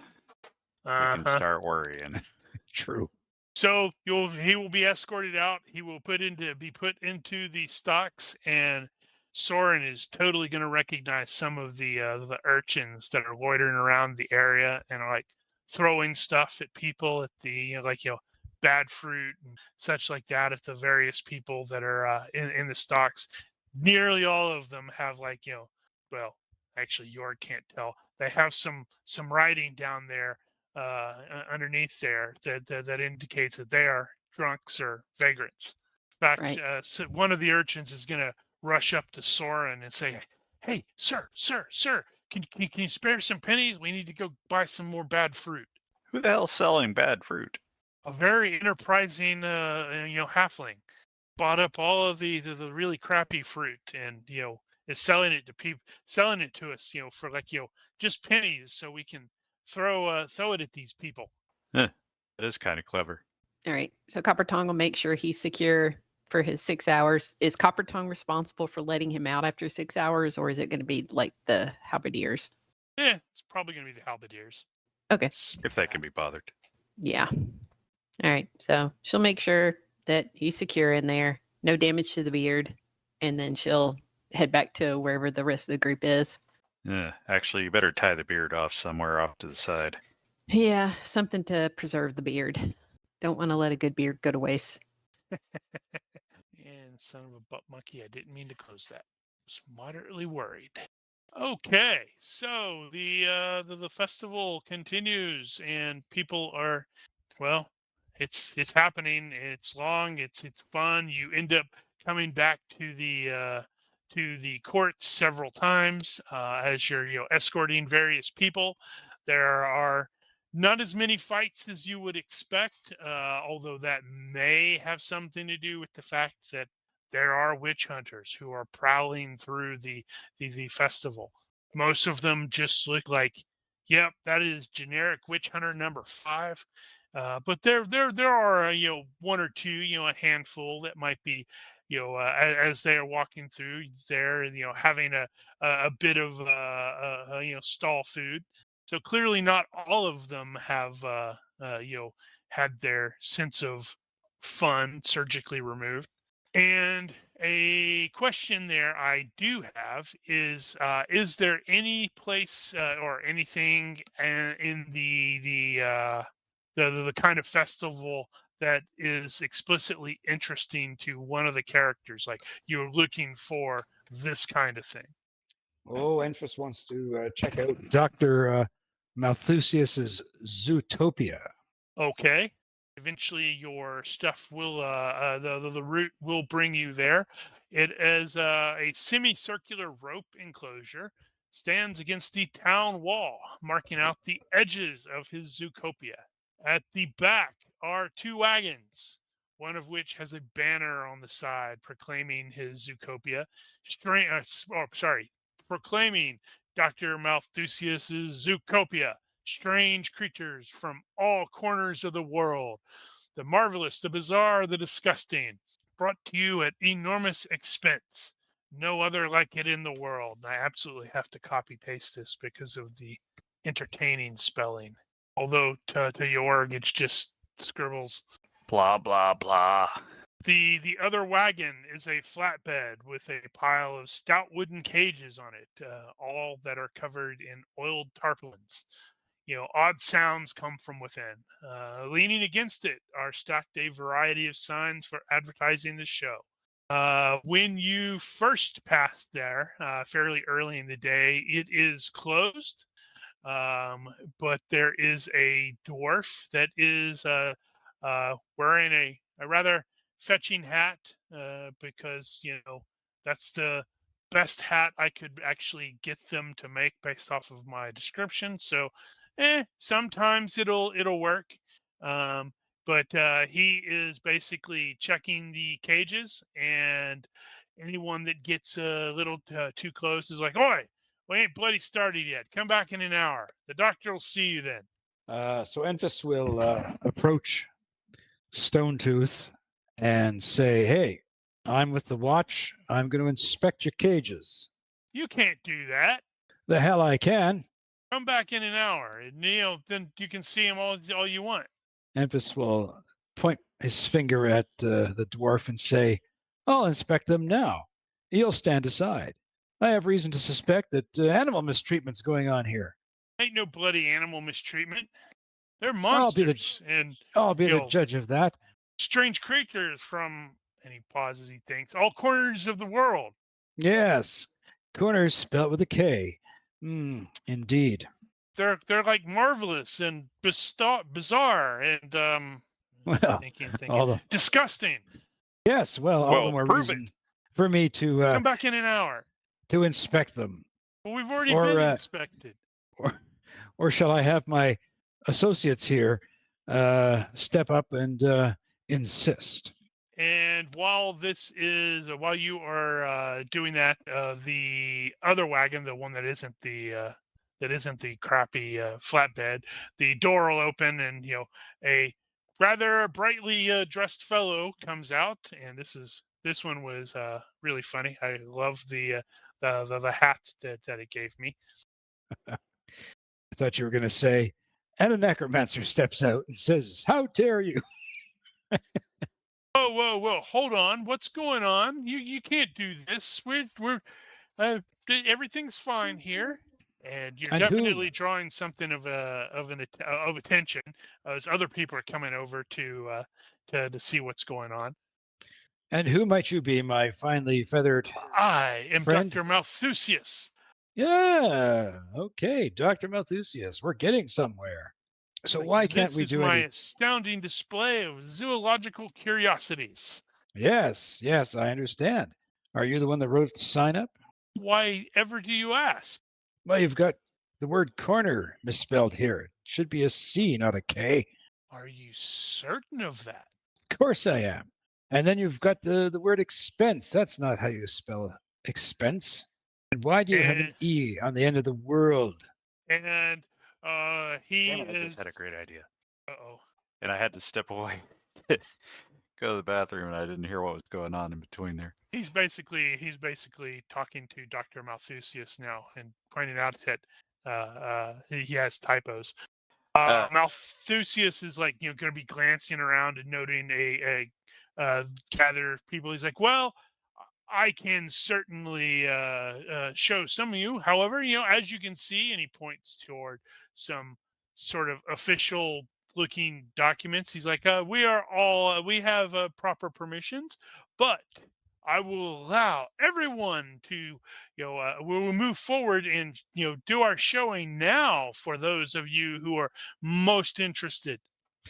we can start worrying.
True.
So he will be escorted out. He will be put into the stocks, and Soren is totally going to recognize some of the urchins that are loitering around the area and are throwing stuff at people at the bad fruit and such like that at the various people that are in the stocks. Nearly all of them have well, actually Jord can't tell. They have some writing down there underneath there that indicates that they are drunks or vagrants. In fact,
Right.
So one of the urchins is going to rush up to Soren and say, hey, sir, can you spare some pennies? We need to go buy some more bad fruit.
Who the hell's selling bad fruit?
A very enterprising halfling bought up all of the really crappy fruit and is selling it to people, selling it to us for just pennies, so we can throw it at these people.
That is kind of clever.
All right. So Copper Tongue will make sure he's secure for his 6 hours. Is Copper Tongue responsible for letting him out after 6 hours, or is it going to be like the halberdiers?
Yeah, it's probably going to be the halberdiers.
Okay.
If they can be bothered.
Yeah. All right. So she'll make sure that he's secure in there, no damage to the beard, and then she'll head back to wherever the rest of the group is.
Actually, you better tie the beard off somewhere off to the side.
Yeah, something to preserve the beard. Don't want to let a good beard go to waste.
And son of a butt monkey, I didn't mean to close that. I was moderately worried. Okay, so the festival continues, and people are, well, it's happening. It's long. It's fun. You end up coming back to the courts several times as you're escorting various people. There are not as many fights as you would expect, although that may have something to do with the fact that there are witch hunters who are prowling through the festival. Most of them just look like, yep, that is generic witch hunter number 5. But there are one or two, a handful that might be as they are walking through there, having a bit of stall food. So clearly, not all of them have had their sense of fun surgically removed. And a question there I do have is there any place or anything in the kind of festival that is explicitly interesting to one of the characters? Like, you're looking for this kind of thing.
Oh, Enfys wants to check out Dr. Malthusius's Zootopia.
Okay. Eventually, your stuff will the route will bring you there. It is a semicircular rope enclosure, stands against the town wall, marking out the edges of his Zootopia. At the back are 2 wagons, one of which has a banner on the side proclaiming his Zootopia. Proclaiming Dr. Malthusius's Zootopia. Strange creatures from all corners of the world, the marvelous, the bizarre, the disgusting, brought to you at enormous expense. No other like it in the world. And I absolutely have to copy paste this because of the entertaining spelling. Although to Jorg, it's just scribbles.
Blah, blah, blah.
The other wagon is a flatbed with a pile of stout wooden cages on it, all that are covered in oiled tarpaulins. Odd sounds come from within. Leaning against it are stacked a variety of signs for advertising the show. When you first passed there, fairly early in the day, it is closed. But there is a dwarf that is wearing a rather fetching hat, because that's the best hat I could actually get them to make based off of my description. So sometimes it'll work. But he is basically checking the cages, and anyone that gets a little too close is like, "Oi, we ain't bloody started yet. Come back in an hour. The doctor will see you then."
So Enfys will approach Stonetooth and say, "Hey, I'm with the watch. I'm going to inspect your cages."
"You can't do that.
The hell I can.
Come back in an hour, and then you can see him all you want."
Enfys will point his finger at the dwarf and say, "I'll inspect them now. You'll stand aside. I have reason to suspect that animal mistreatment's going on here."
"Ain't no bloody animal mistreatment. They're
I'll be
monsters
the judge of that.
strange creatures from," and he pauses, he thinks, "all corners of the world."
Yes, corners spelled with a K. Indeed.
They're like marvelous and bizarre and
Well,
thinking,
all
disgusting.
yes, well, all the more
prove
reason for me to
Come back in an hour.
to inspect them.
Well, we've already
Or,
been inspected.
Or shall I have my associates here step up and insist?
And while you are doing that, the other wagon, the one that isn't the crappy flatbed, the door will open, and a rather brightly dressed fellow comes out. And this one was really funny. I love the hat that it gave me.
I thought you were going to say, and a necromancer steps out and says, "How dare you?"
Whoa! Hold on. What's going on? You can't do this. We're everything's fine here. And you're definitely drawing something of attention, as other people are coming over to see what's going on.
"And who might you be, my finely feathered
I am
friend?"
Dr. Malthusius.
Yeah, okay, Dr. Malthusius, we're getting somewhere. So why can't we do
This is my
any...
astounding display of zoological curiosities.
Yes, I understand. Are you the one that wrote the sign up?
Why ever do you ask?
Well, you've got the word corner misspelled here. It should be a C, not a K.
Are you certain of that?
Of course I am. And then you've got the word expense. That's not how you spell expense. And why do you have an E on the end of the world?
And he
Damn it, I
is...
just had a great idea.
Uh-oh.
And I had to step away. go to the bathroom and I didn't hear what was going on in between there.
He's basically talking to Dr. Malthusius now and pointing out that he has typos. Malthusius is like, going to be glancing around and noting a gather of people. He's like, well, I can certainly show some of you. However, as you can see, and he points toward some sort of official looking documents. He's like, we have proper permissions, but I will allow everyone to, we'll move forward and, do our showing now for those of you who are most interested.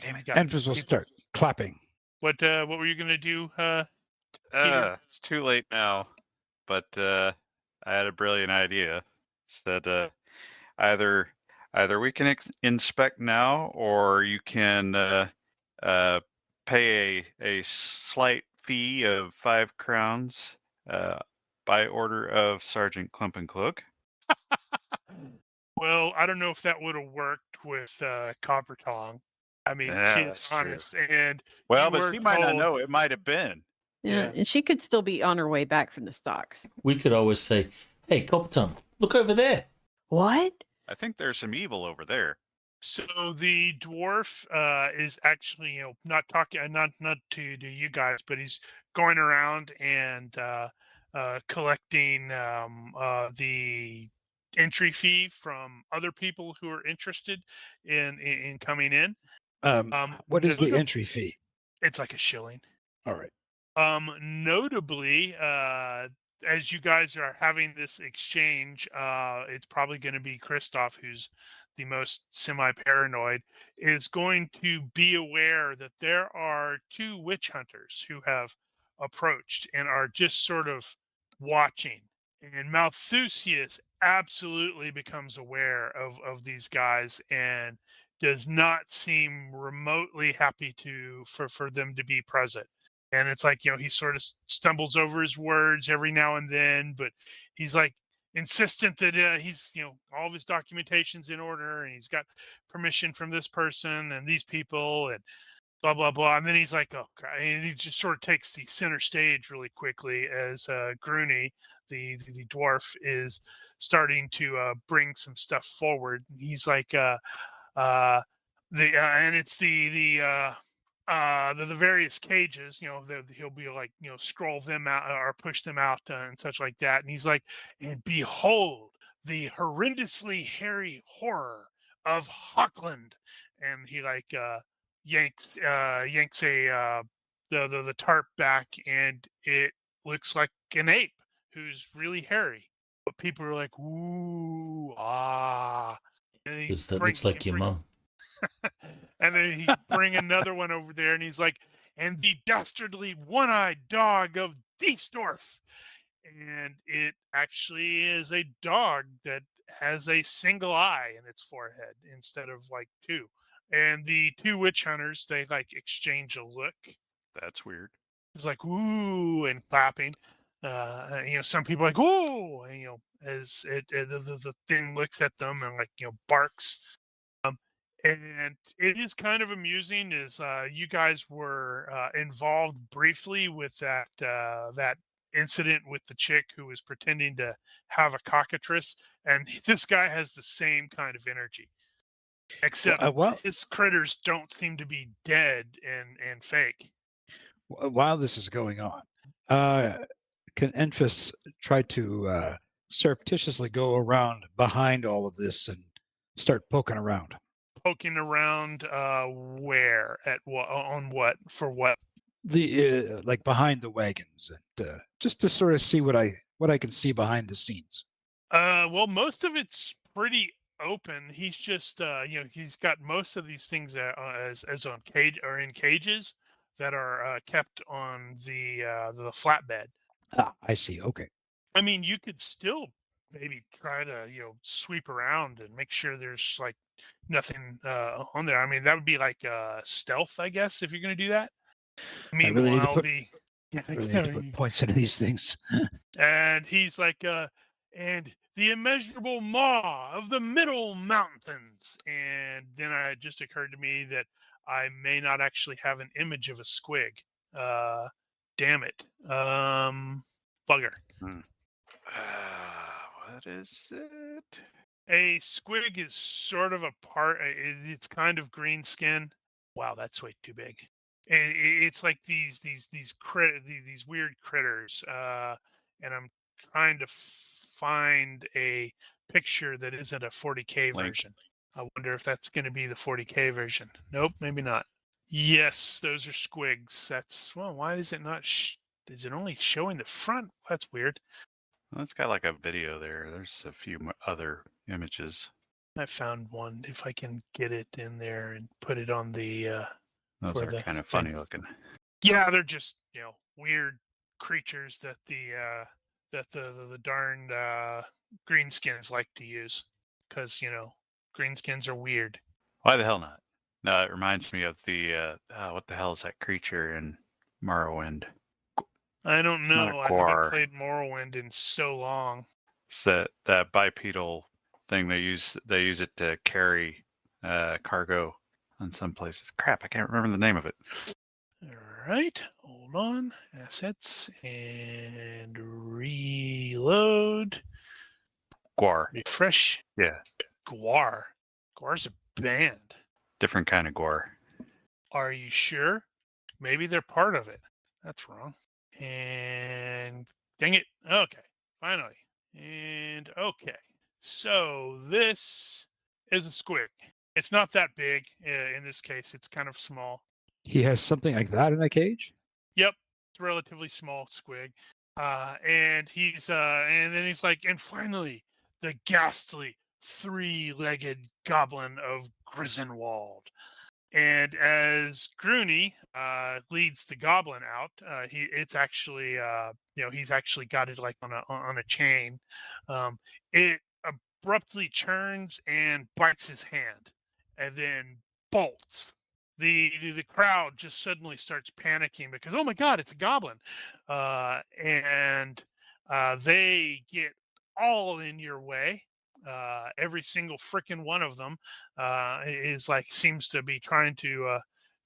Damn it,
Enfys will start clapping.
What were you going to do? Peter?
It's too late now, but I had a brilliant idea. Said either we can inspect now, or you can pay a slight fee of 5 crowns by order of Sergeant Klumpenklook.
Well, I don't know if that would have worked with Copper Tong. I mean, he's honest,
true.
and
well, but she might not know. It might have been.
Yeah, and she could still be on her way back from the stocks.
We could always say, "Hey, Copperton, look over there."
What?
I think there's some evil over there.
So the dwarf is actually, not talking, not to you guys, but he's going around and collecting the entry fee from other people who are interested in coming in.
What is the entry fee?
It's like a shilling.
All right.
Notably, as you guys are having this exchange, it's probably going to be Christoph, who's the most semi-paranoid, is going to be aware that there are 2 witch hunters who have approached and are just sort of watching. And Malthusius absolutely becomes aware of these guys and does not seem remotely happy for them to be present. And it's like, he sort of stumbles over his words every now and then, but he's like insistent that he's, all of his documentation's in order and he's got permission from this person and these people and blah, blah, blah. And then he's like, oh, God. And he just sort of takes the center stage really quickly as Grooney, the dwarf, is starting to bring some stuff forward. And he's like, and it's the various cages, he'll be like, scroll them out or push them out and such like that. And he's like, and behold, the horrendously hairy horror of Hockland. And he like yanks the tarp back, and it looks like an ape who's really hairy. But people are like, ooh, ah.
Because that looks like your mum.
And then he bring another one over there, and he's like, and the dastardly one-eyed dog of Diesdorf. And it actually is a dog that has a single eye in its forehead instead of like 2. And the 2 witch hunters, they like exchange a look.
That's weird.
It's like, ooh, and clapping. Some people are like, ooh, and, as the thing looks at them and like, barks. And it is kind of amusing as you guys were involved briefly with that incident with the chick who was pretending to have a cockatrice, and this guy has the same kind of energy, except his critters don't seem to be dead and fake.
While this is going on, can Enfys try to surreptitiously go around behind all of this and start poking around?
Poking around where? At what? On what? For what?
The like behind the wagons, and just to sort of see what I can see behind the scenes.
Well, most of it's pretty open. He's just he's got most of these things as on cage or in cages that are kept on the flatbed.
Ah, I see. Okay.
I mean, you could still maybe try to sweep around and make sure there's like nothing on there. I mean, that would be like stealth, I guess, if you're going to do that. Meanwhile,
I really need to put points into these things.
And he's like, and the immeasurable maw of the middle mountains. And then it just occurred to me that I may not actually have an image of a squig. Damn it. Bugger.
What is it?
A squig is sort of a part. It's kind of green skin. Wow, that's way too big. And it's like these weird critters. And I'm trying to find a picture that isn't a 40K
Link.
version. I wonder if that's going to be the 40K version. Nope, maybe not. Yes, those are squigs. Why is it not? Is it only showing the front? That's weird.
Well, it's got like a video there. There's a few other images.
I found one. If I can get it in there and put it on the.
Those
for
are
the
kind of
thing.
funny looking.
Yeah, they're just weird creatures that the darned greenskins like to use, because greenskins are weird.
Why the hell not? No, it reminds me of the what the hell is that creature in Morrowind?
I don't
not a
know. I
guar.
haven't played Morrowind in so long.
It's that bipedal thing they use it to carry cargo on some places. Crap, I can't remember the name of it.
All right, hold on. Assets and reload.
Guar.
Refresh.
Yeah.
Guar. Guar's a band.
Different kind of guar.
Are you sure? Maybe they're part of it. That's wrong. And dang it. Okay, finally. And okay. So this is a squig. It's not that big. In this case, it's kind of small.
He has something like that in a cage?
Yep, it's a relatively small squig. And then he's like, and finally, the ghastly three-legged goblin of Grisenwald. And as Grooney leads the goblin out, he's actually got it like on a chain. It abruptly turns and bites his hand, and then bolts. The crowd just suddenly starts panicking because, oh my God, it's a goblin, and they get all in your way. Every single freaking one of them seems to be trying to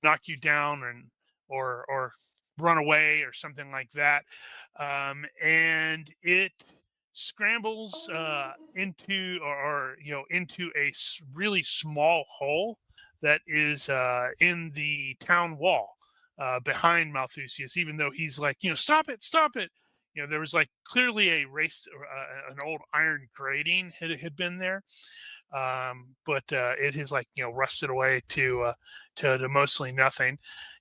knock you down or run away or something like that, and it scrambles into a really small hole that is in the town wall behind Malthusius, even though he's like, stop it. There was like clearly an old iron grating had been there, but it has rusted away to mostly nothing,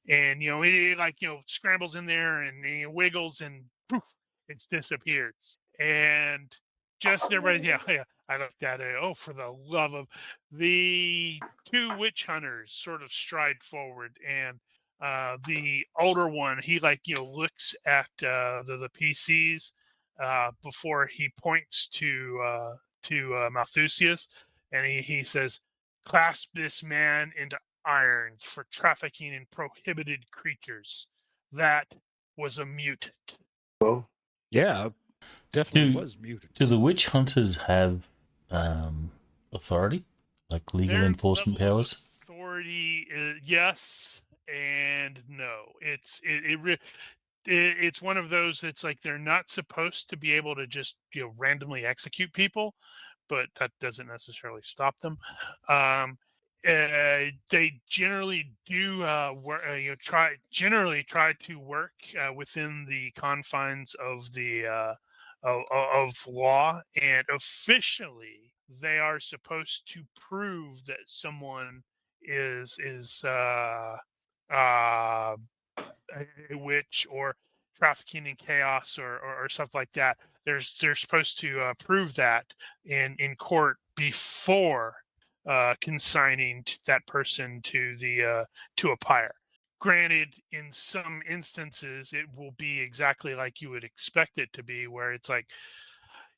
and it scrambles in there and it wiggles and poof, it's disappeared. And just everybody, yeah, I looked at it. Oh, for the love of the two witch hunters, sort of stride forward, and the older one, he looks at the PCs before he points to Malthusius, and he says, "Clasp this man into irons for trafficking in prohibited creatures." That was a mutant.
Whoa.
Yeah, definitely was mutant.
Do the witch hunters have authority, like legal
Their
enforcement
level of
powers?
Authority, yes and no. It's one of those. It's like they're not supposed to be able to just randomly execute people, but that doesn't necessarily stop them. They generally do try to work within the confines of the of law, and officially they are supposed to prove that someone is a witch or trafficking in chaos or stuff like that. They're supposed to prove that in court before consigning that person to a pyre. Granted, in some instances, it will be exactly like you would expect it to be, where it's like,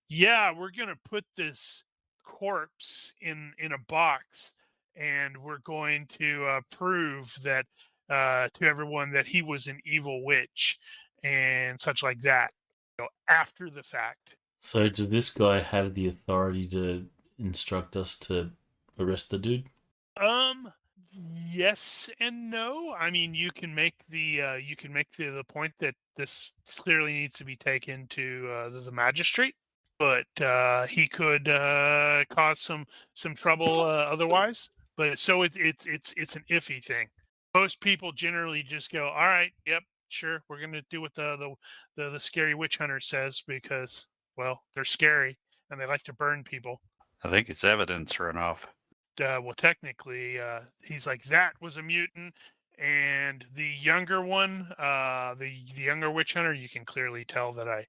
yeah, we're going to put this corpse in a box, and we're going to prove that to everyone that he was an evil witch and such like that, after the fact.
So does this guy have the authority to instruct us to arrest the dude?
Yes and no. I mean, you can make the point that this clearly needs to be taken to the magistrate, but he could cause some trouble otherwise. But so it's an iffy thing. Most people generally just go, all right, yep, sure, we're gonna do what the scary witch hunter says because well they're scary and they like to burn people.
I think it's evidence runoff.
Well, technically, he's like that was a mutant, and the younger one, the younger witch hunter, you can clearly tell that I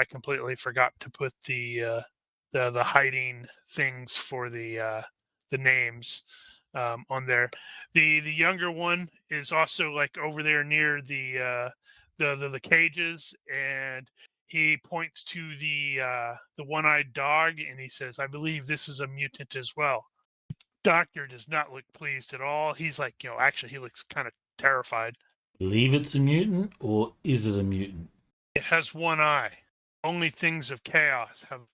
completely forgot to put the hiding things for the names on there. The younger one is also like over there near the cages, and he points to the one-eyed dog, and he says, "I believe this is a mutant as well." Doctor does not look pleased at all. He's like, actually, he looks kind of terrified.
Believe it's a mutant, or is it a mutant?
It has one eye. Only things of chaos have,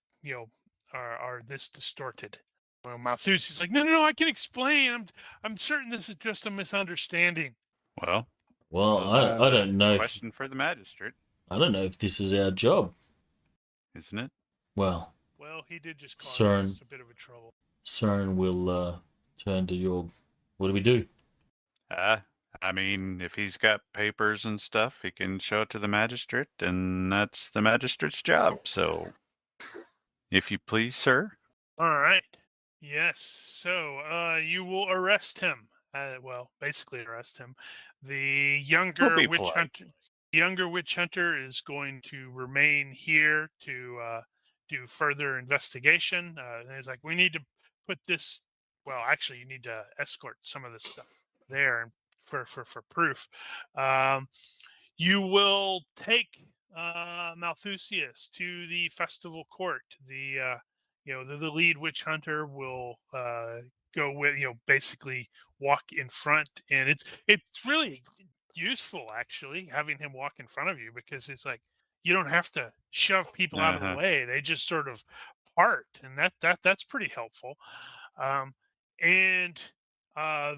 are this distorted. Well, Malthus is like, no, I can explain. I'm certain this is just a misunderstanding.
Well,
Well,
suppose
I don't know.
Question for the magistrate,
I don't know if this is our job.
isn't it?
Well,
He did just cause
Cern.
a bit of a trouble.
Cern will turn to your. What do we do?
I mean, if he's got papers and stuff, he can show it to the magistrate, and that's the magistrate's job. So, if you please, sir.
All right. Yes. So, you will arrest him. Basically arrest him. The younger
be
witch
polite.
hunter. The younger witch hunter is going to remain here to do further investigation. And he's like, we need to put this. Well, actually, you need to escort some of this stuff there for proof. You will take Malthusius to the festival court. The lead witch hunter will go with, basically walk in front, and it's really useful actually having him walk in front of you because it's like you don't have to shove people out of the way; they just sort of part, and that's pretty helpful. And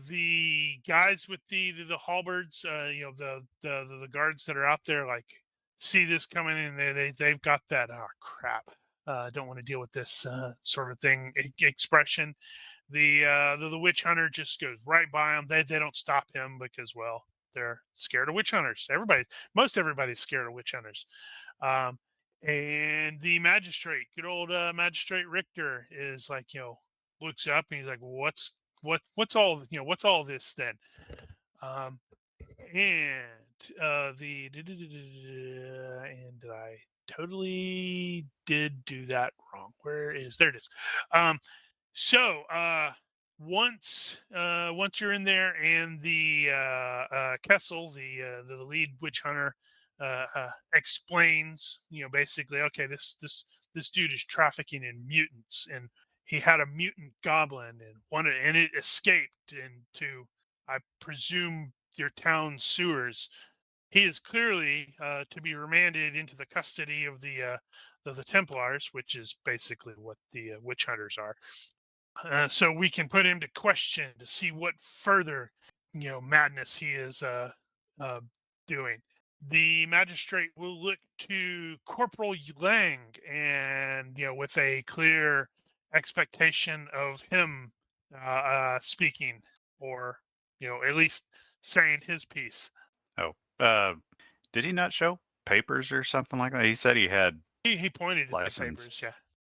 the guys with the halberds, the guards that are out there, like see this coming in, they've got that crap. Don't want to deal with this sort of thing expression. The witch hunter just goes right by them. They don't stop him because, well, they're scared of witch hunters. Most everybody's scared of witch hunters. And the magistrate, good old magistrate Richter, is like, looks up and he's like, what's all this then? And I totally did do that wrong. There it is. So once you're in there, and the Kessel, the lead witch hunter, explains, basically, okay, this dude is trafficking in mutants, and he had a mutant goblin and it escaped into, I presume, your town sewers. He is clearly to be remanded into the custody of the Templars, which is basically what the witch hunters are. So we can put him to question to see what further, madness he is doing. The magistrate will look to Corporal Lang, and with a clear expectation of him speaking, or at least saying his piece.
Did he not show papers or something like that? He said he had.
He pointed at the papers.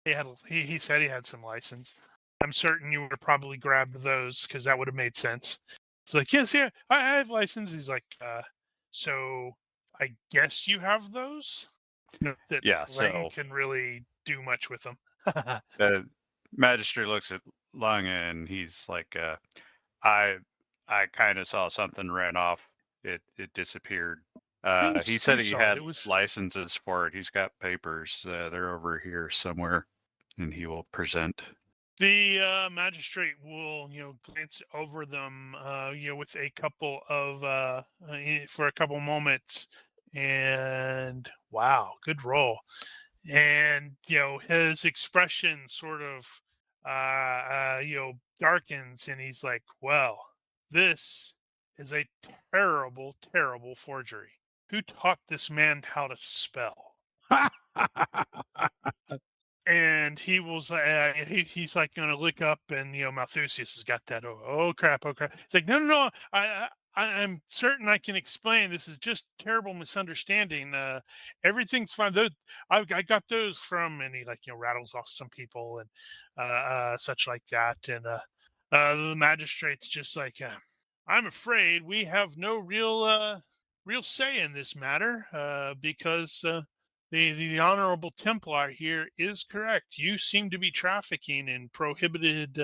Yeah, he said he had some license. I'm certain you would have probably grabbed those because that would have made sense. It's like, yes, yeah, I have license. He's like, so I guess you have those. Lang can really do much with them.
The magistrate looks at Lung and he's like, I kind of saw something ran off. It disappeared. He said he had licenses for it. He's got papers. They're over here somewhere, and he will present.
The magistrate will, glance over them, with a couple of for a couple moments, and wow, good roll. And his expression sort of darkens, and he's like, well, This is a terrible, terrible forgery. Who taught this man how to spell? And he was he's like going to look up, and Malthusius has got that. Oh crap! Oh crap! It's like no. I'm certain I can explain. This is just terrible misunderstanding. Everything's fine. I got those from, and he rattles off some people and such like that. And the magistrate's just like, I'm afraid we have no real say in this matter because. The Honorable Templar here is correct. You seem to be trafficking in prohibited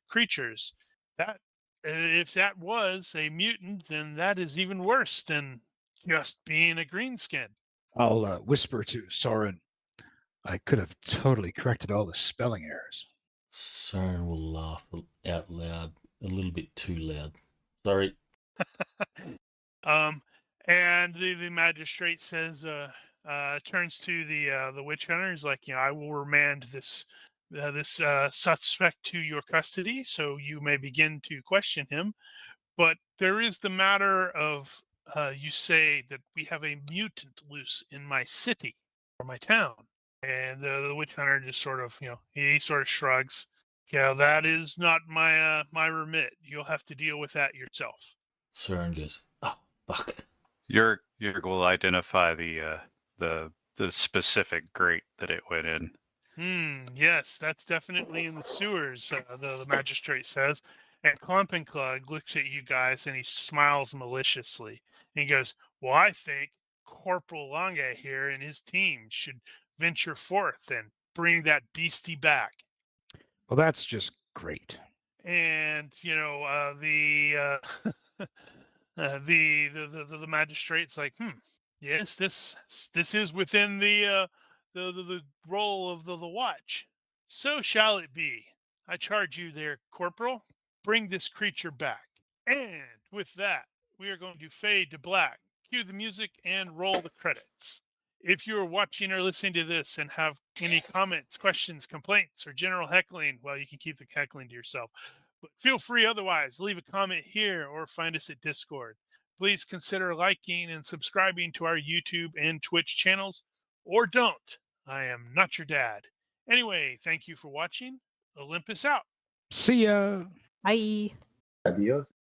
creatures. That, if that was a mutant, then that is even worse than just being a greenskin.
I'll whisper to Soren. I could have totally corrected all the spelling errors.
Soren will laugh out loud, a little bit too loud. Sorry.
And the magistrate says, turns to the witch hunter. He's like, I will remand this suspect to your custody, so you may begin to question him. But there is the matter of you say that we have a mutant loose in my city or my town, and the witch hunter just sort of he sort of shrugs. That is not my my remit. You'll have to deal with that yourself.
Soren goes, oh fuck.
Your will identify the specific grate that it went in.
Yes, that's definitely in the sewers, the magistrate says. And Clump and Clug looks at you guys and he smiles maliciously. And he goes, well, I think Corporal Longa here and his team should venture forth and bring that beastie back.
Well, that's just great.
And, the magistrate's like, yes, this is within the role of the watch. So shall it be. I charge you there, Corporal. Bring this creature back. And with that, we are going to fade to black, cue the music, and roll the credits. If you are watching or listening to this and have any comments, questions, complaints, or general heckling, well, you can keep the heckling to yourself. But feel free otherwise. Leave a comment here or find us at Discord. Please consider liking and subscribing to our YouTube and Twitch channels, or don't. I am not your dad. Anyway, thank you for watching. Olympus out.
See ya.
Bye.
Adios.